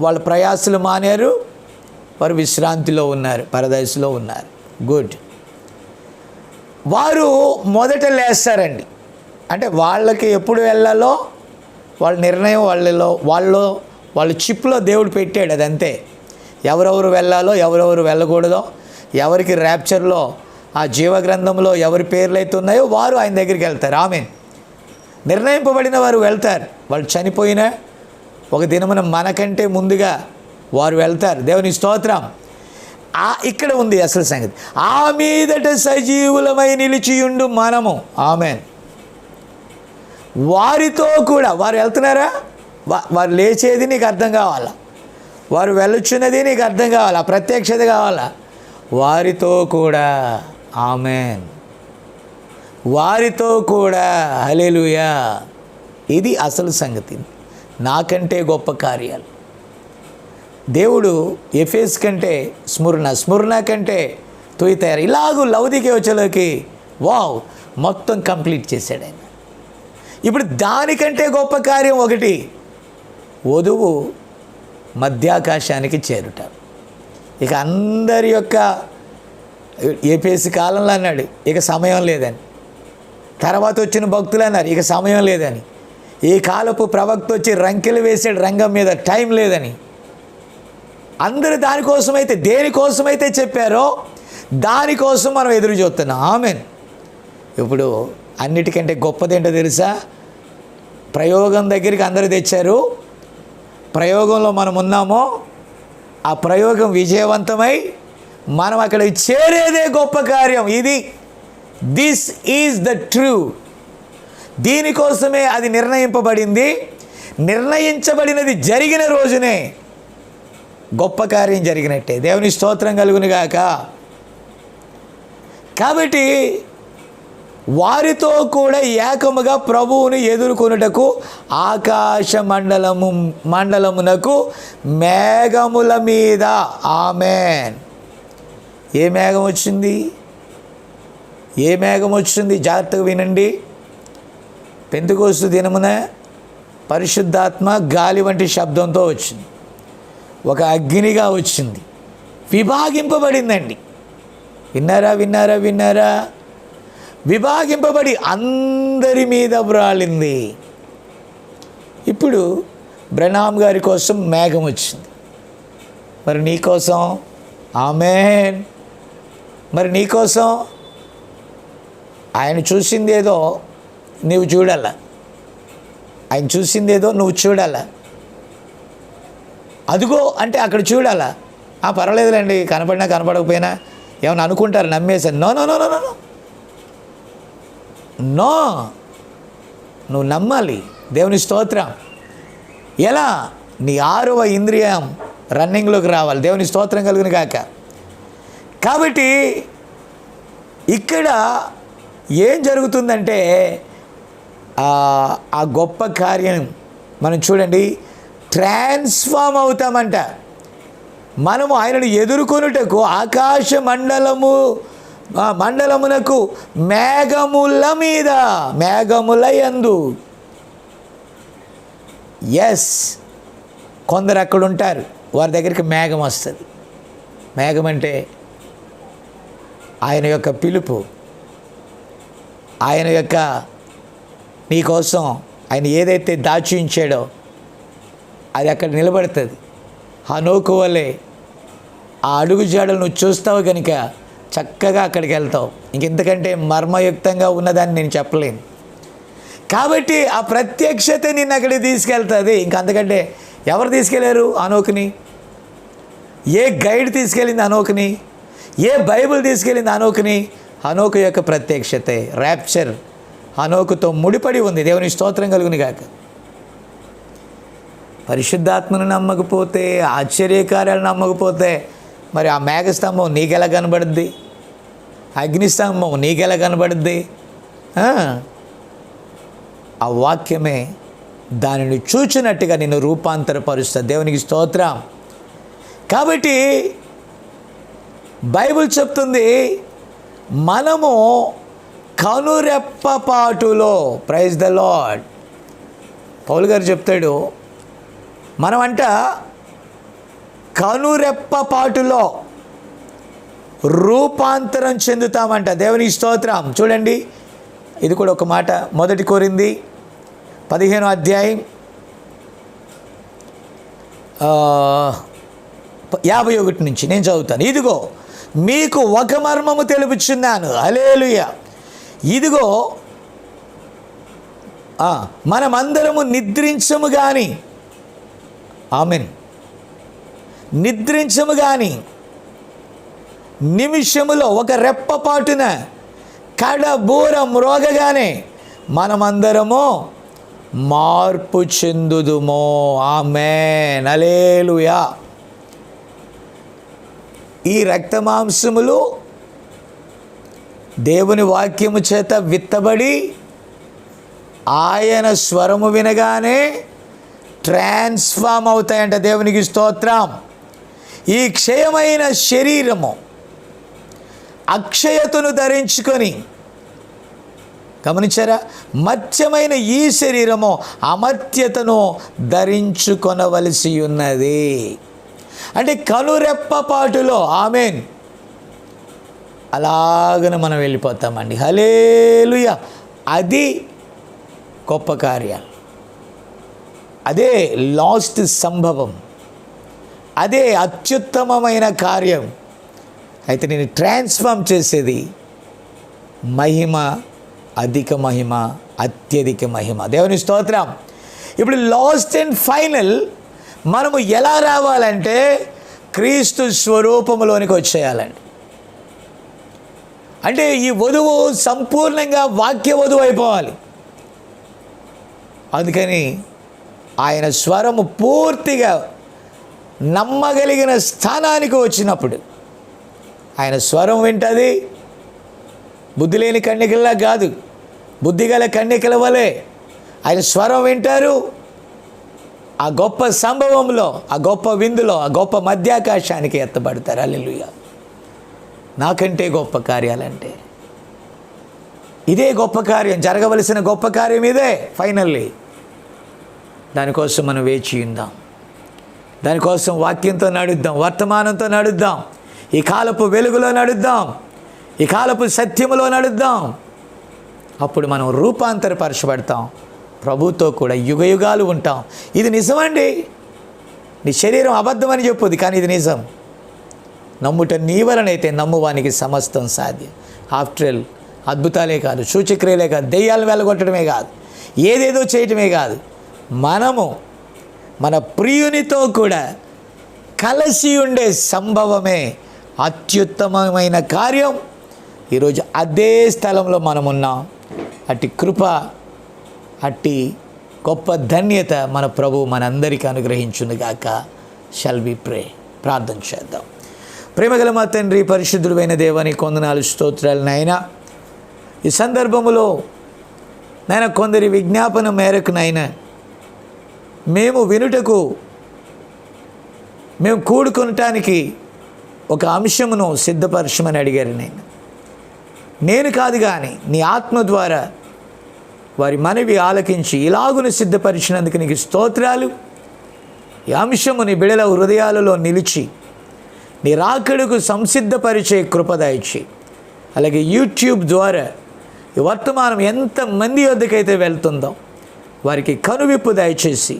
వాళ్ళ ప్రయాసలు మానేరు, వారు విశ్రాంతిలో ఉన్నారు, పరదైసులో ఉన్నారు. గుడ్. వారు మొదట లేస్తారండి. అంటే వాళ్ళకి ఎప్పుడు వెళ్ళాలో వాళ్ళ నిర్ణయం వాళ్ళ చిప్లో దేవుడు పెట్టాడు. అదంతే. ఎవరెవరు వెళ్ళాలో ఎవరెవరు వెళ్ళకూడదో, ఎవరికి ర్యాప్చర్లో ఆ జీవగ్రంథంలో ఎవరి పేర్లు అయితే ఉన్నాయో వారు ఆయన దగ్గరికి వెళ్తారు. ఆమేన్. నిర్ణయింపబడిన వారు వెళ్తారు. వాళ్ళు చనిపోయినా ఒక దినమున మనకంటే ముందుగా వారు వెళ్తారు. దేవుని స్తోత్రం. ఇక్కడ ఉంది అసలు సంగతి. ఆ మీదట సజీవులమై నిలిచియుండు మనము. ఆమేన్. వారితో కూడా వారు వెళ్తున్నారా? వారు లేచేది నీకు అర్థం కావాలా, వారు వెళ్ళొచ్చున్నది నీకు అర్థం కావాలా, ప్రత్యక్షత కావాలా. వారితో కూడా. ఆమేన్. వారితో కూడా. హల్లెలూయా. ఇది అసలు సంగతి. నాకంటే గొప్ప కార్యాలు దేవుడు ఎఫెస్ కంటే స్ముర్ణ కంటే తుయితయారు, ఇలాగూ లౌదికే వచ్చేలోకి వావ్ మొత్తం కంప్లీట్ చేశాడు ఆయన. ఇప్పుడు దానికంటే గొప్ప కార్యం ఒకటి, వధువు మధ్యాకాశానికి చేరుట. ఇక అందరి యొక్క ఏపీఎస్సి కాలంలో అన్నాడు ఇక సమయం లేదని, తర్వాత వచ్చిన భక్తులు అన్నారు ఇక సమయం లేదని, ఈ కాలపు ప్రవక్త వచ్చి రంకెలు వేసాడు రంగం మీద, టైం లేదని. అందరూ దానికోసమైతే దేనికోసమైతే చెప్పారో దానికోసం మనం ఎదురు చూస్తున్నాం. ఆమేన్. ఇప్పుడు అన్నిటికంటే గొప్పదేంటో తెలుసా? ప్రయోగం దగ్గరికి అందరూ తెచ్చారు, ప్రయోగంలో మనం ఉన్నామో ఆ ప్రయోగం విజయవంతమై మనం అక్కడికి చేరేదే గొప్ప కార్యం. ఇది దిస్ ఈజ్ ద ట్రూ. దీనికోసమే అది నిర్ణయింపబడింది. నిర్ణయించబడినది జరిగిన రోజునే గొప్ప కార్యం జరిగినట్టే. దేవుని స్తోత్రం కలుగునుగాక. కాబట్టి వారితో కూడా ఏకముగా ప్రభువుని ఎదుర్కొనుటకు ఆకాశ మండలమునకు మేఘముల మీద. ఆమేన్. ఏ మేఘం వచ్చింది? ఏ మేఘం వచ్చింది? జాగ్రత్తగా వినండి. పెంతెకోస్తు దినమున పరిశుద్ధాత్మ గాలి వంటి శబ్దంతో వచ్చింది, ఒక అగ్నిగా వచ్చింది, విభాగింపబడిందండి. విన్నారా విన్నారా విన్నారా? విభాగింపబడి అందరి మీద వ్రాలింది. ఇప్పుడు బ్రహ్నాం గారి కోసం మేఘం వచ్చింది, మరి నీకోసం. ఆమేన్. మరి నీకోసం ఆయన చూసిందేదో నువ్వు చూడాల, ఆయన చూసిందేదో నువ్వు చూడాల. అదిగో అంటే అక్కడ చూడాలా. పర్వాలేదులేండి, కనపడినా కనపడకపోయినా ఏమన్నా అనుకుంటారు, నమ్మేశాను. No no no no no no, నువ్వు నమ్మాలి. దేవుని స్తోత్రం. ఎలా? నీ 6వ ఇంద్రియం రన్నింగ్లోకి రావాలి. దేవుని స్తోత్రం కలుగును గాక. కాబట్టి ఇక్కడ ఏం జరుగుతుందంటే ఆ గొప్ప కార్యం మనం చూడండి, ట్రాన్స్ఫామ్ అవుతామంట. మనము ఆయనను ఎదుర్కొనుటకు ఆకాశ మండలమునకు మేఘముల యందు. ఎస్, కొందరు అక్కడ ఉంటారు, వారి దగ్గరికి మేఘం వస్తుంది. మేఘం అంటే ఆయన యొక్క పిలుపు, ఆయన యొక్క నీకోసం ఆయన ఏదైతే దాచి ఉంచాడో అది అక్కడ నిలబడుతుంది. హనోకు వలె ఆ అడుగు జాడలు నువ్వు చూస్తావు కనుక చక్కగా అక్కడికి వెళ్తావు. ఇంకెంతకంటే మర్మయుక్తంగా ఉన్నదాన్ని నేను చెప్పలేను. కాబట్టి ఆ ప్రత్యక్షత నిన్ను అక్కడికి తీసుకెళ్తుంది. ఇంకంతకంటే ఎవరు తీసుకెళ్ళారు హనోకుని? ఏ గైడ్ తీసుకెళ్ళింది హనోకుని? ఏ బైబిల్ తీసుకెళ్ళింది హనోకుని? హనోకు యొక్క ప్రత్యక్షతే, ర్యాప్చర్ హనోకుతో ముడిపడి ఉంది. దేవుని స్తోత్రం కలుగును గాక. పరిశుద్ధాత్మను నమ్మకపోతే, ఆశ్చర్యకార్యాలు నమ్మకపోతే మరి ఆ మేఘస్తంభం నీకెలా కనబడుద్ది? అగ్నిస్తంభం నీకెలా కనబడుద్ది? ఆ వాక్యమే దానిని చూచినట్టుగా నిన్ను రూపాంతరపరుస్తుంది. దేవునికి స్తోత్రం. కాబట్టి బైబిల్ చెప్తుంది, మనము కనురెప్పపాటులో, ప్రైజ్ ద లార్డ్, పౌలు గారు చెప్తాడు, మనమంట కనురెప్పపాటులో రూపాంతరం చెందుతామంట. దేవునికి స్తోత్రం. చూడండి, ఇది కూడా ఒక మాట. 1 కొరింథీ 15వ అధ్యాయం 51 నుంచి నేను చదువుతాను. ఇదిగో మీకు ఒక మర్మము తెలుపుచున్నాను. హల్లెలూయా. ఇదిగో మనమందరము నిద్రించము కానీ, ఆమేన్, నిద్రించము కానీ నిమిషములో ఒక రెప్పపాటున కడబూర మ్రోగగానే మనమందరము మార్పు చెందుదుమో. ఆమేన్, హల్లెలూయా. ఈ రక్తమాంసములు దేవుని వాక్యము చేత విత్తబడి ఆయన స్వరము వినగానే ట్రాన్స్ఫామ్ అవుతాయంట. దేవునికి స్తోత్రం. ఈ క్షయమైన శరీరము అక్షయతను ధరించుకొని, గమనించారా, మత్స్యమైన ఈ శరీరము అమర్త్యతను ధరించుకొనవలసి ఉన్నది. అంటే కనురెప్పపాటులో, ఆమేన్, అలాగనే మనం వెళ్ళిపోతామండి. హల్లెలూయా. అది గొప్ప కార్యాలు, అదే లాస్ట్ సంభవం, అదే అత్యుత్తమమైన కార్యం. అయితే నేను ట్రాన్స్ఫార్మ్ చేసేది మహిమ, అధిక మహిమ, అత్యధిక మహిమ. దేవుని స్తోత్రం. ఇప్పుడు లాస్ట్ అండ్ ఫైనల్ మనము ఎలా రావాలంటే క్రీస్తు స్వరూపములోనికి వచ్చేయాలండి. అంటే ఈ వధువు సంపూర్ణంగా వాక్య వధువు అయిపోవాలి. అందుకని ఆయన స్వరము పూర్తిగా నమ్మగలిగిన స్థానానికి వచ్చినప్పుడు ఆయన స్వరం వింటుంది. బుద్ధి లేని కన్యకల్లా కాదు, బుద్ధిగల కన్యకల వలె ఆయన స్వరం వింటారు. ఆ గొప్ప సంభవంలో, ఆ గొప్ప విందులో, ఆ గొప్ప మధ్యాకాశానికి ఎత్తబడతారు. హల్లెలూయా. నాకంటే గొప్ప కార్యాలంటే ఇదే గొప్ప కార్యం, జరగవలసిన గొప్ప కార్యం ఇదే. ఫైనల్లీ దానికోసం మనం వేచి ఉందాం. దానికోసం వాక్యంతో నడుద్దాం, వర్తమానంతో నడుద్దాం, ఈ కాలపు వెలుగులో నడుద్దాం, ఈ కాలపు సత్యములో నడుద్దాం. అప్పుడు మనం రూపాంతరపరచబడతాం, ప్రభుతో కూడా యుగయుగాలు ఉంటాం. ఇది నిజమండి. నీ శరీరం అబద్ధమని చెప్పుద్ది, కానీ ఇది నిజం. నమ్ముట నీ వలనైతే నమ్మువానికి సమస్తం సాధ్యం. ఆఫ్టర్ ఆల్ అద్భుతాలే కాదు, సూచక్రియలే కాదు, దెయ్యాలను వెళ్ళగొట్టడమే కాదు, ఏదేదో చేయటమే కాదు, మనము మన ప్రియునితో కూడా కలిసి ఉండే సంభవమే అత్యుత్తమమైన కార్యం. ఈరోజు అదే స్థలంలో మనమున్నాం. అట్టి కృప, అట్టి గొప్ప ధన్యత మన ప్రభువు మనందరికీ అనుగ్రహించునుగాక. షల్ వి ప్రే. ప్రార్థన చేద్దాం. ప్రేమగల మా తండ్రి, పరిశుద్ధుడైన దేవానికి వందనాలు, స్తోత్రాలు నాయనా. ఈ సందర్భంలో నాయన కొందరి విజ్ఞాపన మేరకు నాయన మేము వినుటకు, మేము కూడుకొనటానికి ఒక అంశమును సిద్ధపరచమని అడిగారు. నేను కాదు కానీ నీ ఆత్మ ద్వారా వారి మనవి ఆలకించి ఇలాగును సిద్ధపరిచినందుకు నీకు స్తోత్రాలు. ఈ అంశము నీ బిడల హృదయాలలో నిలిచి నీ రాకడకు సంసిద్ధపరిచే కృప దయచేయి. అలాగే యూట్యూబ్ ద్వారా ఈ వర్తమానం ఎంతమంది వద్దకైతే వెళ్తుందో వారికి కనువిప్పు దయచేసి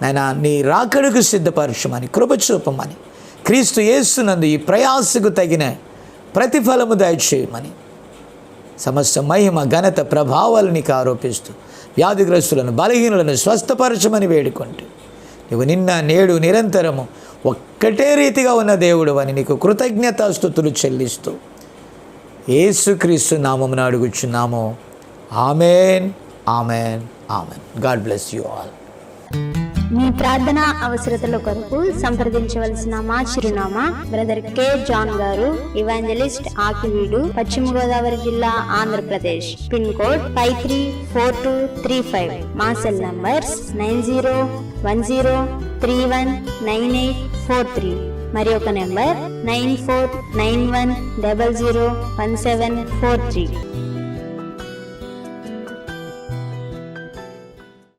నాయన నీ రాకడకు సిద్ధపరచమని, కృప చూపమని, క్రీస్తు యేసునందు ఈ ప్రయాసకు తగిన ప్రతిఫలము దయచేయమని, సమస్త మహిమ ఘనత ప్రభావాలు నీకు ఆరోపిస్తూ వ్యాధిగ్రస్తులను బలహీనులను స్వస్థపరచమని వేడుకుంటూ నువ్వు నిన్న నేడు నిరంతరము ఒక్కటే రీతిగా ఉన్న దేవుడు అని నీకు కృతజ్ఞతాస్తుతులు చెల్లిస్తూ యేసుక్రీస్తు నామమున అడుగుచున్నాము. Amen, amen, amen. God bless you all. మీ ప్రార్థన అవసరతల కొరకు సంప్రదించవలసిన మా చిరునామా బ్రదర్ కె జాన్ గారు, ఇవాంజలిస్ట్, ఆకివీడు, పశ్చిమ గోదావరి జిల్లా, ఆంధ్రప్రదేశ్. Pin code 534235. మా సెల్ నంబర్స్ 9010319843 మరి ఒక నెంబర్ 9491001743.